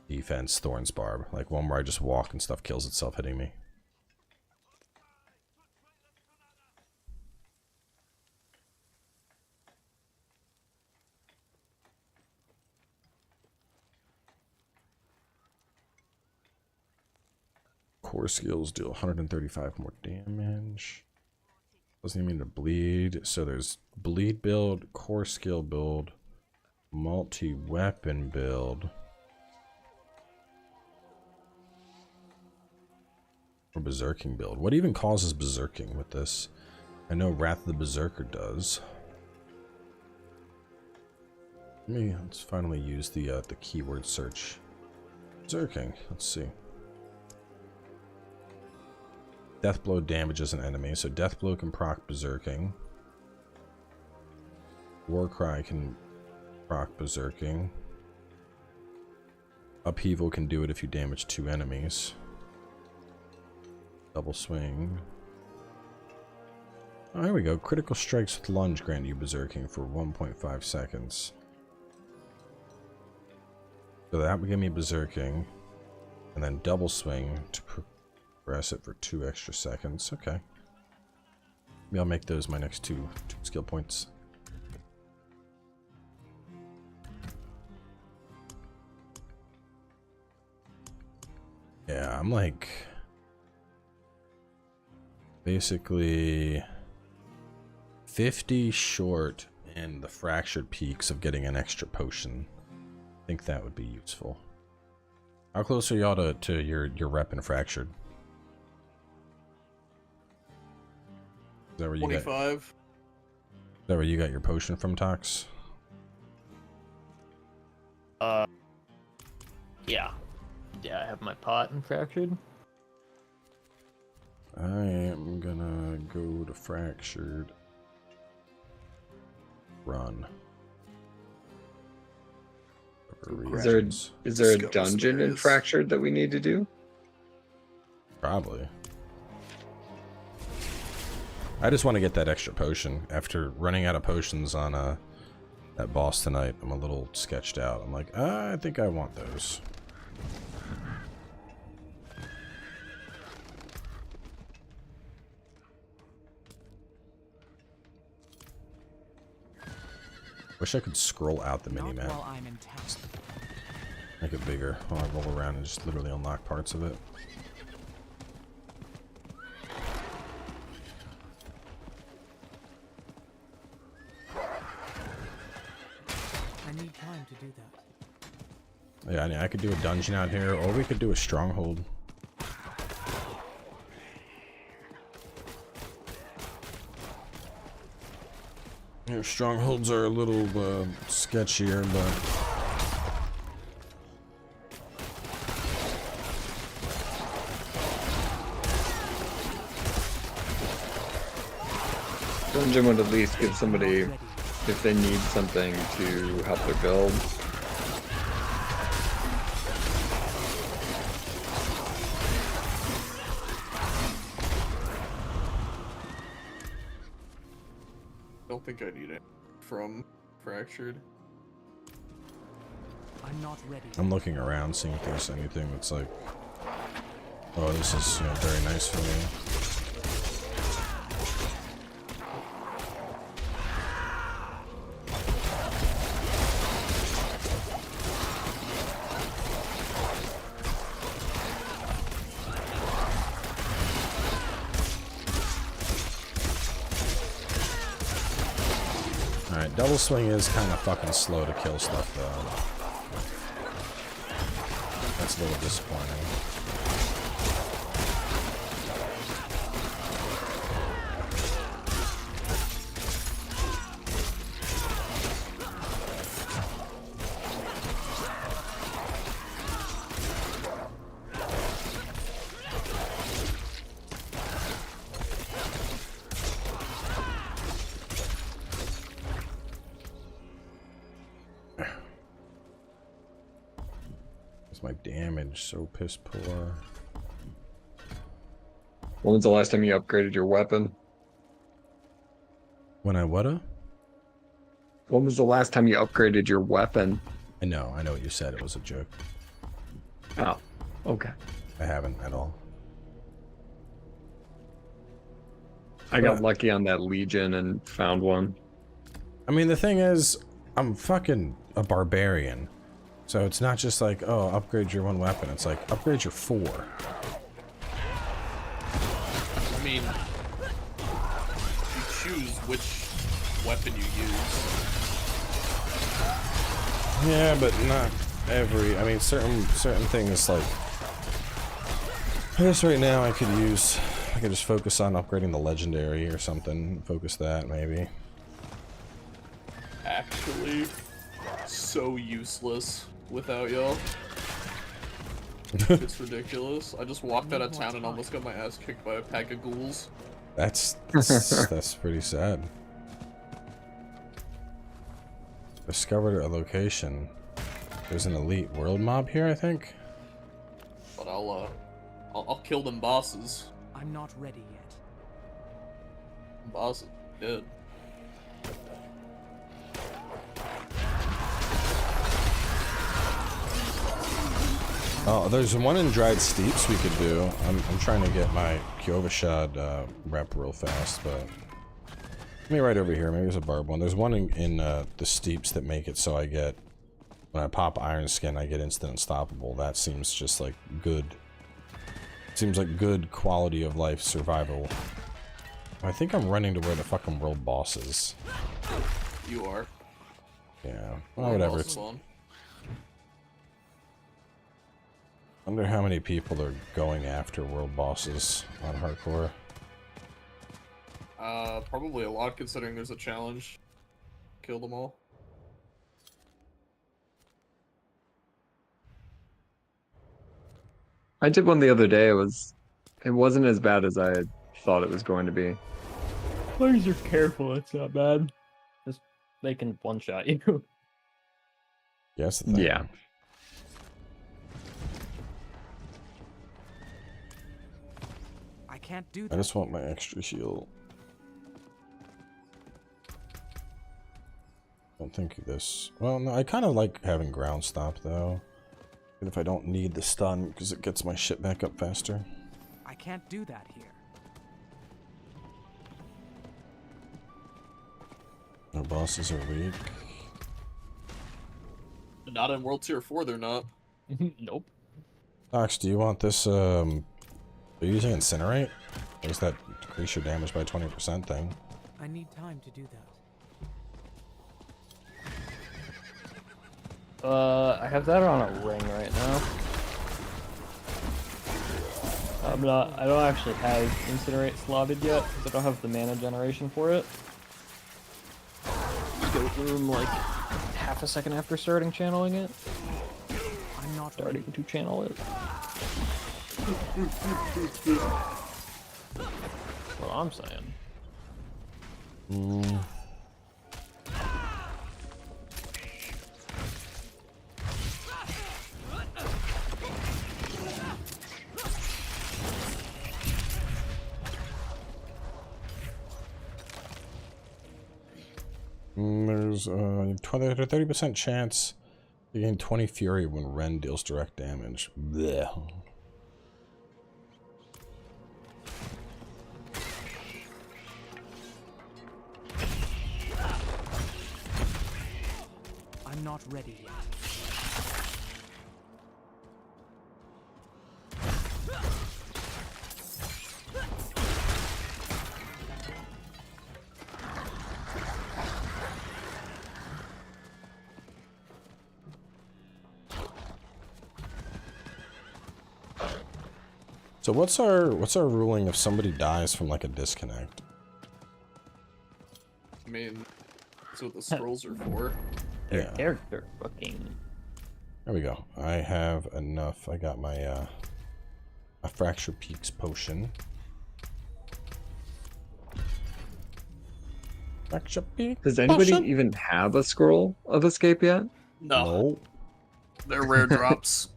defense Thorns Barb. Like one where I just walk and stuff kills itself hitting me. Core skills deal 135 more damage. Doesn't even mean to bleed. So there's bleed build, core skill build, multi-weapon build, or berserking build. What even causes berserking with this? I know Wrath of the Berserker does. Let's finally use the keyword search. Berserking. Let's see. Deathblow damages an enemy, so Deathblow can proc Berserking. Warcry can proc Berserking. Upheaval can do it if you damage 2 enemies. Double Swing. Oh, here we go. Critical strikes with lunge grant you Berserking for 1.5 seconds. So that would give me Berserking. And then Double Swing to press it for 2 extra seconds. Okay. Maybe I'll make those my next two skill points. Yeah, I'm like basically 50 short in the fractured peaks of getting an extra potion. I think that would be useful. How close are y'all to your rep in fractured? Is that where you 25. Is that where you got your potion from, Tox? Yeah. Yeah, I have my pot in fractured. I am gonna go to fractured. Run. regions. Is there a Discover dungeon in scenarios. Fractured that we need to do? Probably. I just want to get that extra potion. After running out of potions on that boss tonight, I'm a little sketched out. I'm like, I think I want those. Wish I could scroll out the minimap. Make it bigger while I roll around and just literally unlock parts of it. I need time to do that. Yeah, I could do a dungeon out here, or we could do a stronghold. Yeah, strongholds are a little sketchier, but Dungeon would at least give somebody, if they need something to help their build. Don't think I need it from Fractured. I'm not ready. I'm looking around, seeing if there's anything that's like, oh, this is very nice for me. Alright, double swing is kind of fucking slow to kill stuff though. That's a little disappointing. My damage so piss poor. When was the last time you upgraded your weapon? When I what? When was the last time you upgraded your weapon? I know what you said. It was a joke. Oh, okay. I haven't at all. I got lucky on that Legion and found one. I mean, the thing is, I'm fucking a barbarian. So it's not just like, oh, upgrade your one weapon. It's like, upgrade your 4. I mean, you choose which weapon you use. Yeah, but not every. I mean, certain things like. I guess right now I could just focus on upgrading the legendary or something. Focus that maybe. Actually, so useless without y'all. It's ridiculous. I just walked out of town and almost got my ass kicked by a pack of ghouls. That's pretty sad. Discovered a location. There's an elite world mob here, I think. But I'll kill them bosses. I'm not ready yet. Bosses dead. Oh, there's one in Dried Steeps we could do. I'm trying to get my Kyovashad rep real fast, but let me right over here. Maybe there's a barb one. There's one in the Steeps that make it so I get, when I pop Iron Skin, I get instant unstoppable. That seems just like good. Seems like good quality of life survival. I think I'm running to where the fucking world boss is. You are. Yeah. Well, whatever. It's. I wonder how many people are going after world bosses on hardcore. Probably a lot considering there's a challenge. Kill them all. I did one the other day. It wasn't as bad as I thought it was going to be. As long as you're careful, it's not bad. Just they can one-shot you. Yes. The thing. Yeah. I can't do I that. just want my extra shield. Don't think of this. Well, no, I kind of like having ground stop though. Even if I don't need the stun, because it gets my shit back up faster. I can't do that here. Our bosses are weak. Not in World Tier 4, they're not. Nope. Ox, do you want this, are you using Incinerate? Or is that decrease your damage by 20% thing? I need time to do that. I have that on a ring right now. I don't actually have Incinerate slotted yet, because I don't have the mana generation for it. Go through them like half a second after starting channeling it. I'm not starting to channel it. What I'm saying. There's a 30% chance you gain 20 fury when Ren deals direct damage. Blech. I'm not ready yet. So what's our ruling if somebody dies from like a disconnect? I mean, that's what the scrolls are for. Their character booking. There we go. I have enough. I got my a Fracture Peaks potion. Fracture Peaks. Does anybody potion? even have a scroll of escape yet? No. They're rare drops.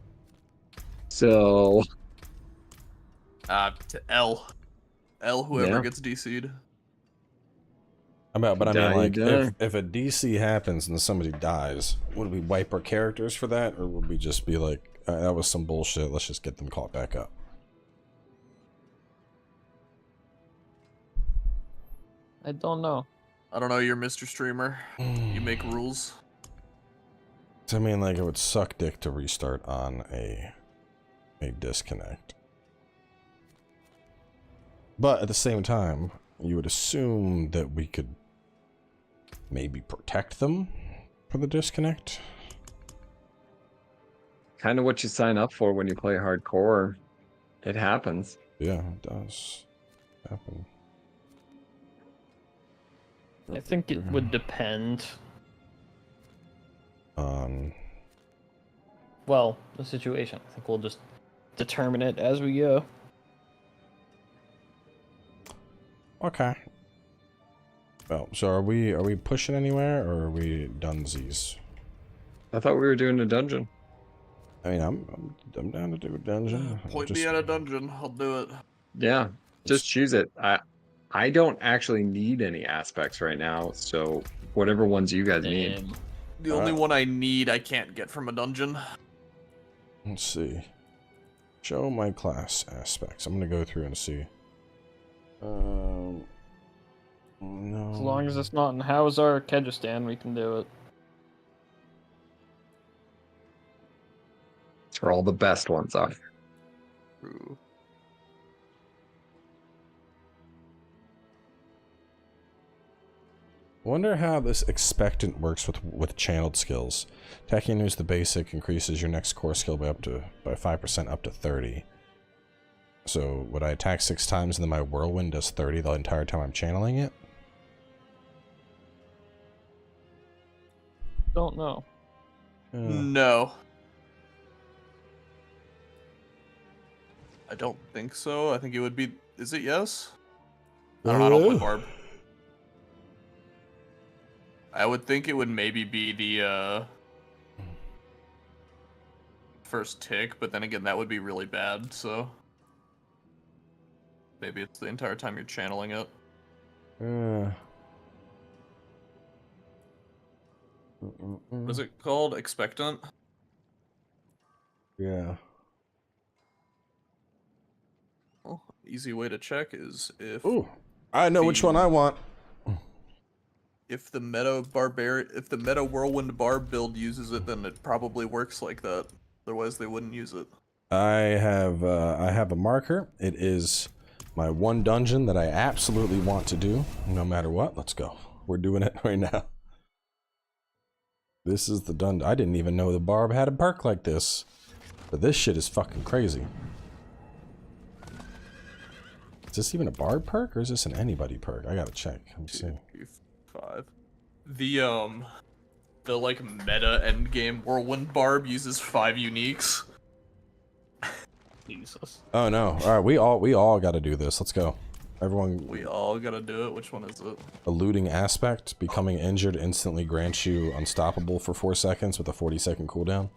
So To L. Whoever Yeah. gets DC'd. But I mean, like, die. if a DC happens and somebody dies, would we wipe our characters for that, or would we just be like, that was some bullshit, let's just get them caught back up? I don't know. I don't know, you're Mr. Streamer. You make rules. So, I mean, like, it would suck dick to restart on a disconnect. But at the same time, you would assume that we could maybe protect them for the disconnect. kind of what you sign up for when you play hardcore. It happens. Yeah, it does happen. I think it would depend. Well, the situation. I think we'll just determine it as we go. Okay. Well, so are we pushing anywhere, or are we dunsies? I thought we were doing a dungeon. I mean, I'm down to do a dungeon. Point me at a dungeon, I'll do it. Yeah, just choose it. I don't actually need any aspects right now, so whatever ones you guys need. The only one I need, I can't get from a dungeon. Let's see. Show my class aspects. I'm gonna go through and see. No. As long as it's not in Hauser or Kyrgyzstan, we can do it. It's where all the best ones are. True. Wonder how this expectant works with channeled skills. Attacking use the basic increases your next core skill by 5% up to 30. So would I attack 6 times and then my whirlwind does 30 the entire time I'm channeling it? Don't know. No. I don't think so. I think it would be... Is it yes? I don't know, I don't play Barb. I would think it would maybe be the first tick, but then again, that would be really bad, so... Maybe it's the entire time you're channeling it. What is it called? Expectant? Yeah. Well, easy way to check is if... Ooh, I know which one I want. If the meta whirlwind barb build uses it, then it probably works like that. Otherwise, they wouldn't use it. I have a marker. It is my one dungeon that I absolutely want to do, no matter what. Let's go. We're doing it right now. This is the dungeon. I didn't even know the barb had a perk like this, but this shit is fucking crazy. Is this even a barb perk, or is this an anybody perk? I gotta check. Let me see. 5. The like meta endgame whirlwind barb uses 5 uniques. Jesus. Oh no! All right, we all got to do this. Let's go, everyone. We all gotta do it. Which one is it? Eluding aspect. Becoming injured instantly grants you unstoppable for 4 seconds with a 40-second cooldown.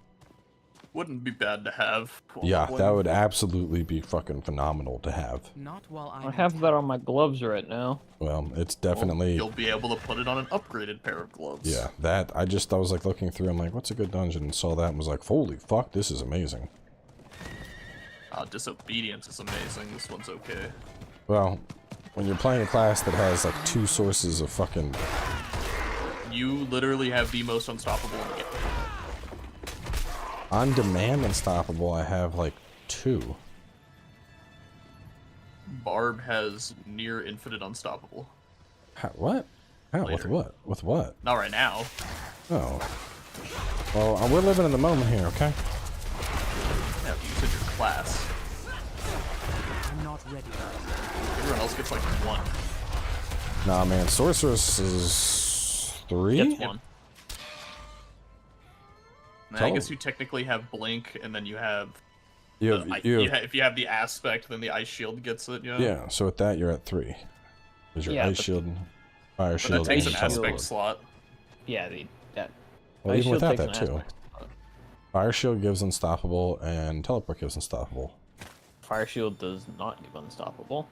Wouldn't be bad to have. Yeah, that would absolutely be fucking phenomenal to have. Not while I have that on my gloves right now. Well, it's definitely. You'll be able to put it on an upgraded pair of gloves. Yeah, that I was like looking through. I'm like, what's a good dungeon? And saw that and was like, holy fuck, this is amazing. Disobedience is amazing. This one's okay. Well, when you're playing a class that has like 2 sources of fucking... You literally have the most unstoppable in the game. On demand unstoppable, I have like 2. Barb has near infinite unstoppable. What? How? With Later. what? With what? Not right now. Oh. Well, we're living in the moment here, okay? Yeah, you said your class. I'm not ready. Everyone else gets like 1. Nah, man. Sorceress is 3? Gets 1. I guess you technically have blink, and then you have. If you have the aspect, then the ice shield gets it. Yeah. Yeah. So with that, you're at 3. Is your ice shield, fire But shield, that takes and an aspect teleport. slot. Yeah, Well, ice even shield without takes that an too. aspect. Fire shield gives unstoppable, and teleport gives unstoppable. Fire shield does not give unstoppable.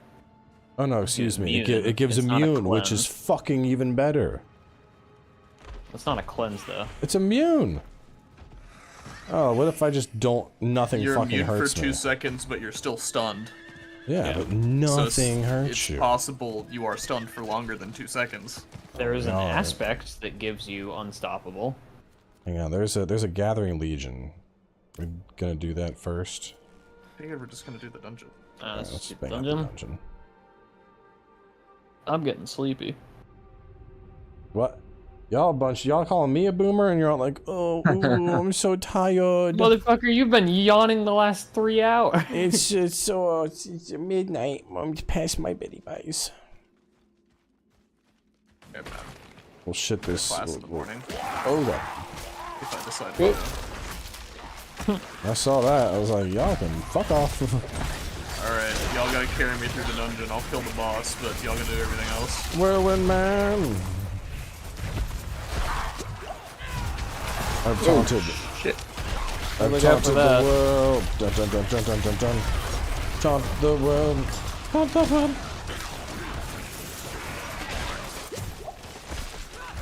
Oh no, excuse me. Immune. It gives It's not a immune, which is cleanse. fucking even better. It's not a cleanse though. It's immune. Oh, what if I just don't? Nothing You're fucking immune for hurts 2 me. seconds, but you're still stunned. Yeah, but nothing hurts it's you. possible you are stunned for longer than 2 seconds. There is an Alright. aspect that gives you unstoppable. Hang on, there's a gathering legion. We're gonna do that first. I think we're just gonna do the dungeon. Let's bang up the dungeon. dungeon. I'm getting sleepy. What? Y'all calling me a boomer, and you're all like, oh, ooh, I'm so tired. Motherfucker, you've been yawning the last 3 hours. It's midnight. I'm past my beddy buys. Yeah, man. Well, shit, this. Class in the morning. Oh, that. If I decide to. I saw that. I was like, y'all can fuck off. Alright, y'all gotta carry me through the dungeon. I'll kill the boss, but y'all gotta do everything else. Whirlwind man. I've taunted. Shit. I've Look out taunted for the that. world. Dun dun dun dun dun dun dun. Taunt the world. Taunt the world.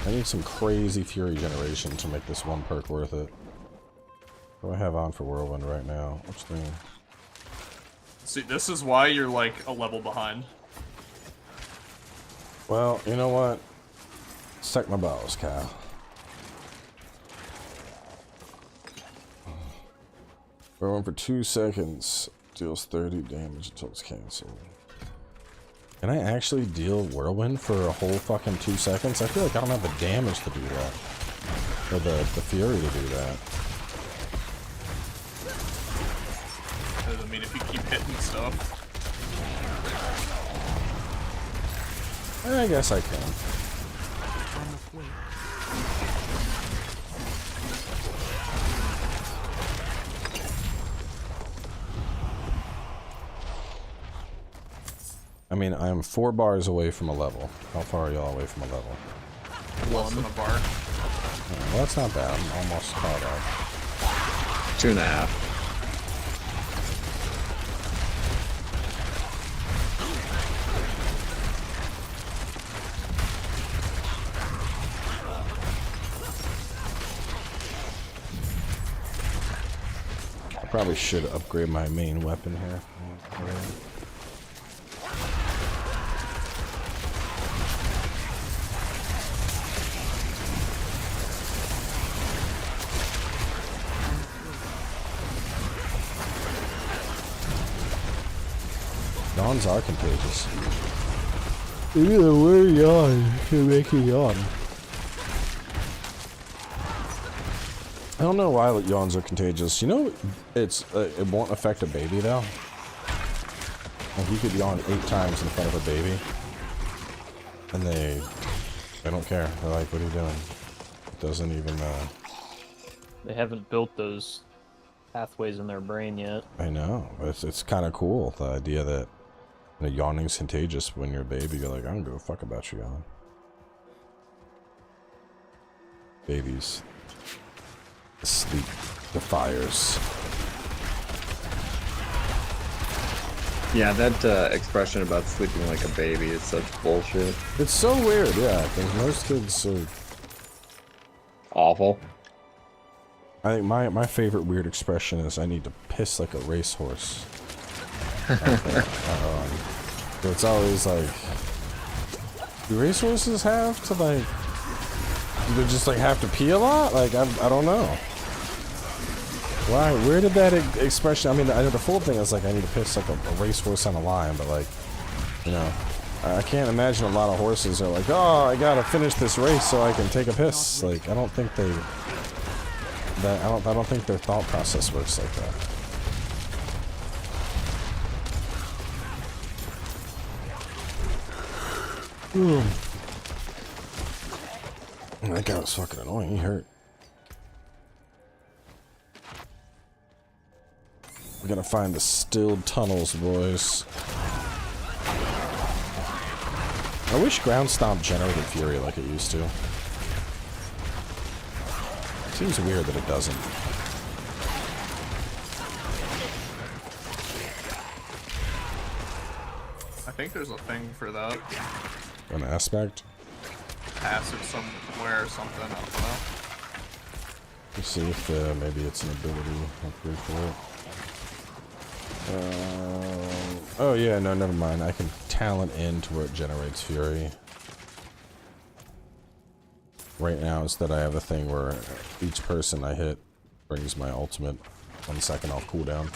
I need some crazy fury generation to make this one perk worth it. What do I have on for whirlwind right now? Which thing? See, this is why you're like a level behind. Well, you know what? Suck my balls, Kyle. Whirlwind for 2 seconds deals 30 damage until it's cancelled. Can I actually deal whirlwind for a whole fucking 2 seconds? I feel like I don't have the damage to do that. Or the fury to do that. I mean, if you keep hitting stuff. I guess I can. I mean, I'm 4 bars away from a level. How far are y'all away from a level? Less than a bar. Well, that's not bad. I'm almost caught up. 2.5. Probably should upgrade my main weapon here. Yawns are contagious. Either way, yawn can make you yawn. I don't know why yawns are contagious. You know, it won't affect a baby though. Like you could yawn 8 times in front of a baby, and they don't care. They're like, "What are you doing?" It doesn't even. They haven't built those pathways in their brain yet. I know. It's kind of cool, the idea that yawning's contagious when you're a baby. You're like, I don't give a fuck about you yawning. Babies. Sleep defiers. Yeah, that expression about sleeping like a baby is such bullshit. It's so weird, yeah, because most kids are awful. I think my favorite weird expression is I need to piss like a racehorse. It's always like, do racehorses have to like, they just like have to pee a lot? Like I don't know. Why? Where did that expression? I mean, I know the full thing is like I need to piss like a racehorse on a line, but like, you know, I can't imagine a lot of horses are like, oh, I gotta finish this race so I can take a piss. Like I don't think they. I don't think their thought process works like that. That guy was fucking annoying. He hurt. We gotta find the stilled tunnels, boys. I wish ground stomp generated fury like it used to. Seems weird that it doesn't. I think there's a thing for that. An aspect? Passive somewhere or something, I don't know. Let's see if maybe it's an ability upgrade for it. Oh yeah, no, never mind. I can talent in to where it generates fury. Right now it's that I have a thing where each person I hit brings my ultimate 1 second off cooldown.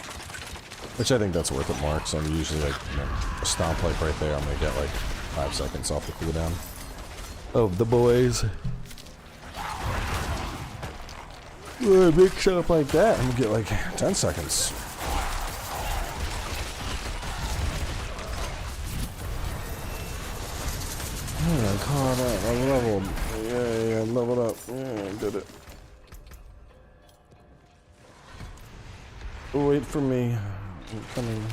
Which I think that's worth it, Mark. So I'm usually like, you know, a stomp like right there, I'm gonna get like 5 seconds off the cooldown of the boys. A big setup like that, I'm gonna get like 10 seconds. Yeah, I caught up. I leveled. Yeah, leveled up. Yeah, I did it. Wait for me. I'm coming.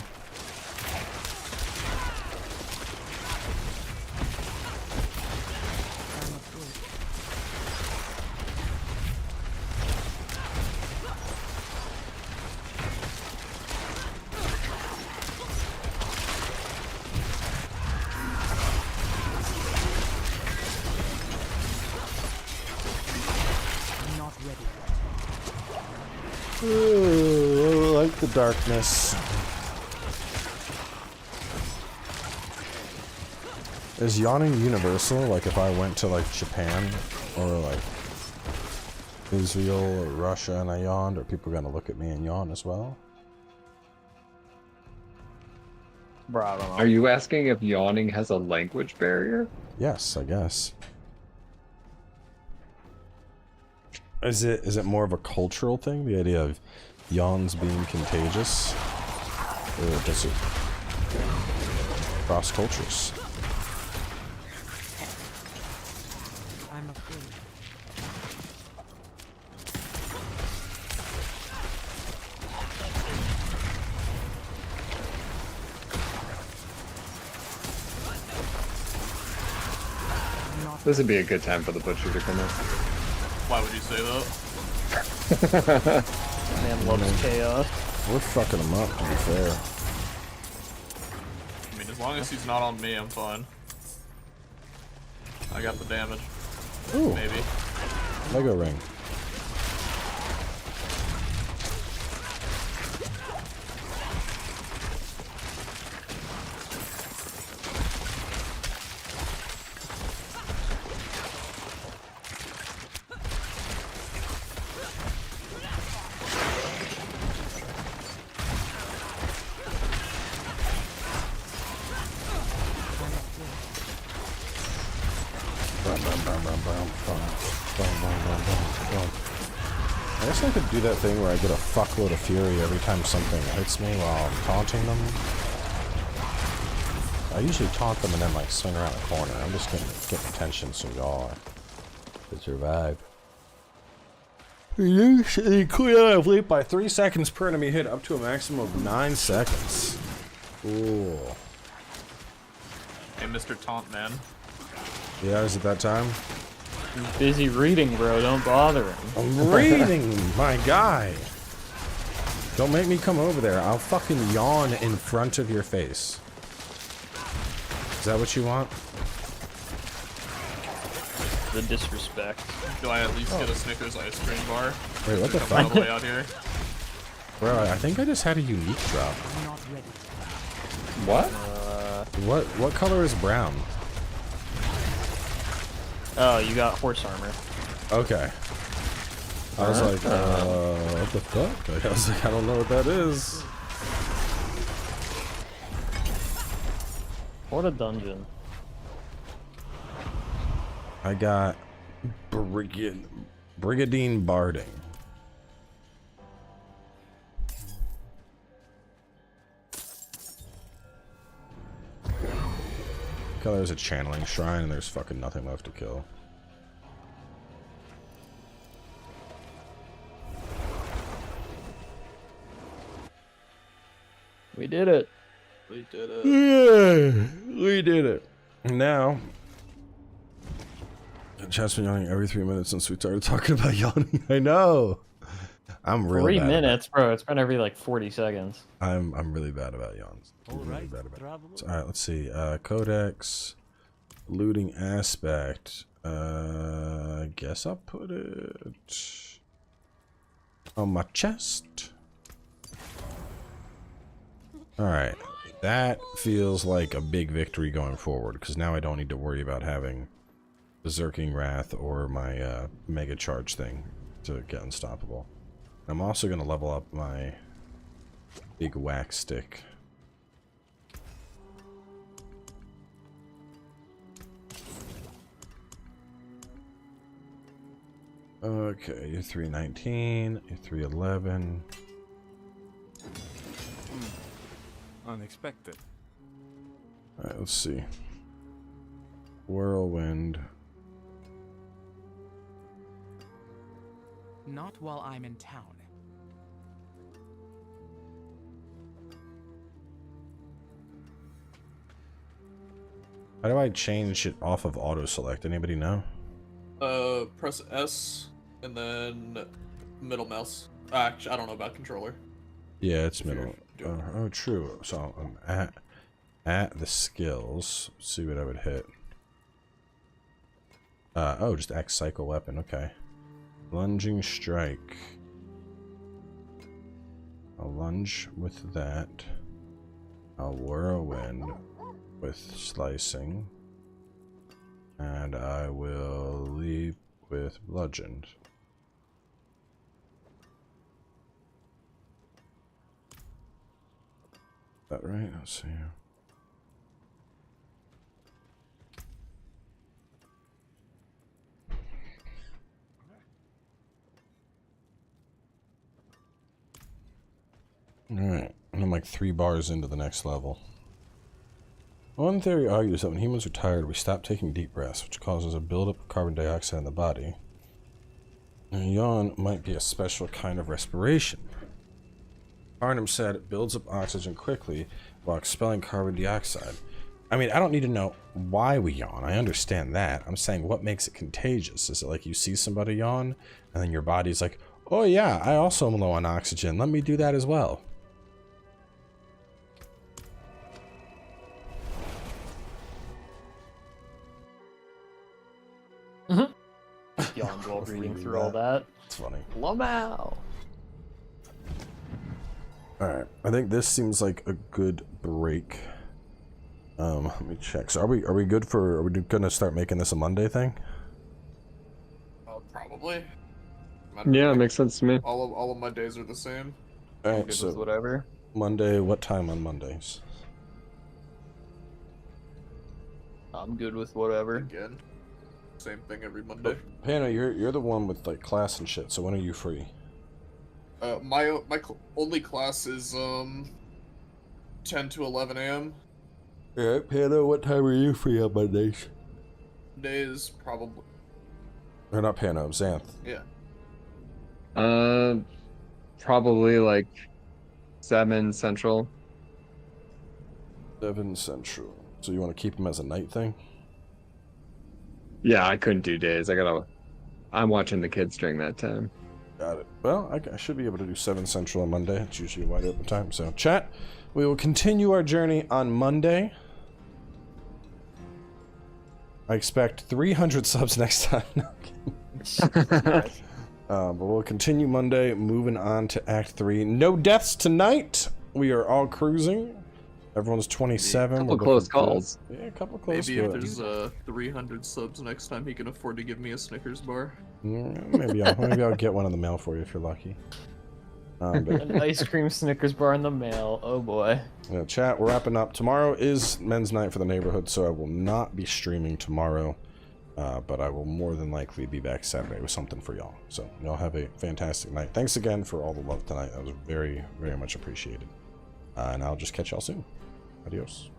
Ooh, I like the darkness. Is yawning universal? Like if I went to like Japan or like Israel or Russia and I yawned, are people gonna look at me and yawn as well? Bro, I don't know. Are you asking if yawning has a language barrier? Yes, I guess. Is it more of a cultural thing, the idea of yawns being contagious? Or does it cross cultures? I'm afraid. This would be a good time for the butcher to come in. Why would you say that? Man loves chaos. We're fucking him up, to be fair. I mean, as long as he's not on me, I'm fine. I got the damage. Ooh. Maybe. Lego ring. I guess I could do that thing where I get a fuckload of fury every time something hits me while I'm taunting them. I usually taunt them and then like swing around the corner. I'm just getting attention so y'all can survive. Usually clear out of leap by 3 seconds per enemy hit, up to a maximum of 9 seconds. Ooh. Hey, Mr. Taunt Man. Yeah, is it that time? He's busy reading, bro. Don't bother him. I'm reading, my guy. Don't make me come over there. I'll fucking yawn in front of your face. Is that what you want? The disrespect. Do I at least get a Snickers ice cream bar? Wait, what the Coming all fuck? the way out here? Bro, I think I just had a unique drop. What? What color is brown? Oh, you got horse armor. Okay. I was like, what the fuck? I was like, I don't know what that is. What a dungeon. I got Brigadine Barding. Okay, there's a channeling shrine and there's fucking nothing left to kill. We did it. We did it. Yeah, we did it. Now, chat's been yawning every 3 minutes since we started talking about yawning. I know. I'm really 3 minutes, bro. It's been every like 40 seconds. I'm really bad about yawns. Really bad about it. All right, let's see. Codex, looting aspect. I guess I'll put it on my chest. All right, that feels like a big victory going forward because now I don't need to worry about having Berserking Wrath or my Mega Charge thing to get unstoppable. I'm also going to level up my big whack stick. Okay, you're 319, you're 311. Unexpected. Alright, let's see. Whirlwind. Not while I'm in town. How do I change it off of auto select? Anybody know? Press S and then middle mouse. Actually, I don't know about controller. Yeah, it's middle. Oh, true. So I'm at the skills. Let's see what I would hit. Oh, just X cycle weapon. Okay. Lunging strike. I'll lunge with that. I'll whirlwind with slicing. And I will leap with bludgeoned. Is that right? Let's see. Alright, and I'm like 3 bars into the next level. One theory argues that when humans are tired, we stop taking deep breaths, which causes a buildup of carbon dioxide in the body. And a yawn might be a special kind of respiration. Barnum said it builds up oxygen quickly while expelling carbon dioxide. I mean, I don't need to know why we yawn. I understand that. I'm saying what makes it contagious. Is it like you see somebody yawn, and then your body's like, oh yeah, I also am low on oxygen. Let me do that as well. Yawned while reading through all that. It's funny. Lamau. Alright, I think this seems like a good break. Let me check. So are we good for, are we gonna start making this a Monday thing? Probably. Yeah, it makes sense to me. All of my days are the same. Alright, so whatever. Monday, what time on Mondays? I'm good with whatever. Again. Same thing every Monday. Hannah, you're the one with like class and shit. So when are you free? My only class is 10 to 11 a.m. Yeah, Hannah, what time are you free on Mondays? Days probably. Or not Hannah, Xanth. Yeah. Probably like 7 Central. 7 Central. So you want to keep them as a night thing? Yeah, I couldn't do days. I'm watching the kids during that time. Got it. Well, I should be able to do 7 Central on Monday. It's usually a wide open time. So, chat, we will continue our journey on Monday. I expect 300 subs next time. No, but we'll continue Monday, moving on to Act 3. No deaths tonight. We are all cruising. Everyone's 27. A couple close calls. Yeah, a couple close calls. Maybe if there's 300 subs next time, he can afford to give me a Snickers bar. Maybe I'll get one in the mail for you if you're lucky. But, An ice cream Snickers bar in the mail. Oh boy. Yeah, chat, we're wrapping up. Tomorrow is men's night for the neighborhood, so I will not be streaming tomorrow. But I will more than likely be back Saturday with something for y'all. So y'all have a fantastic night. Thanks again for all the love tonight. That was very, very much appreciated. And I'll just catch y'all soon. Adios.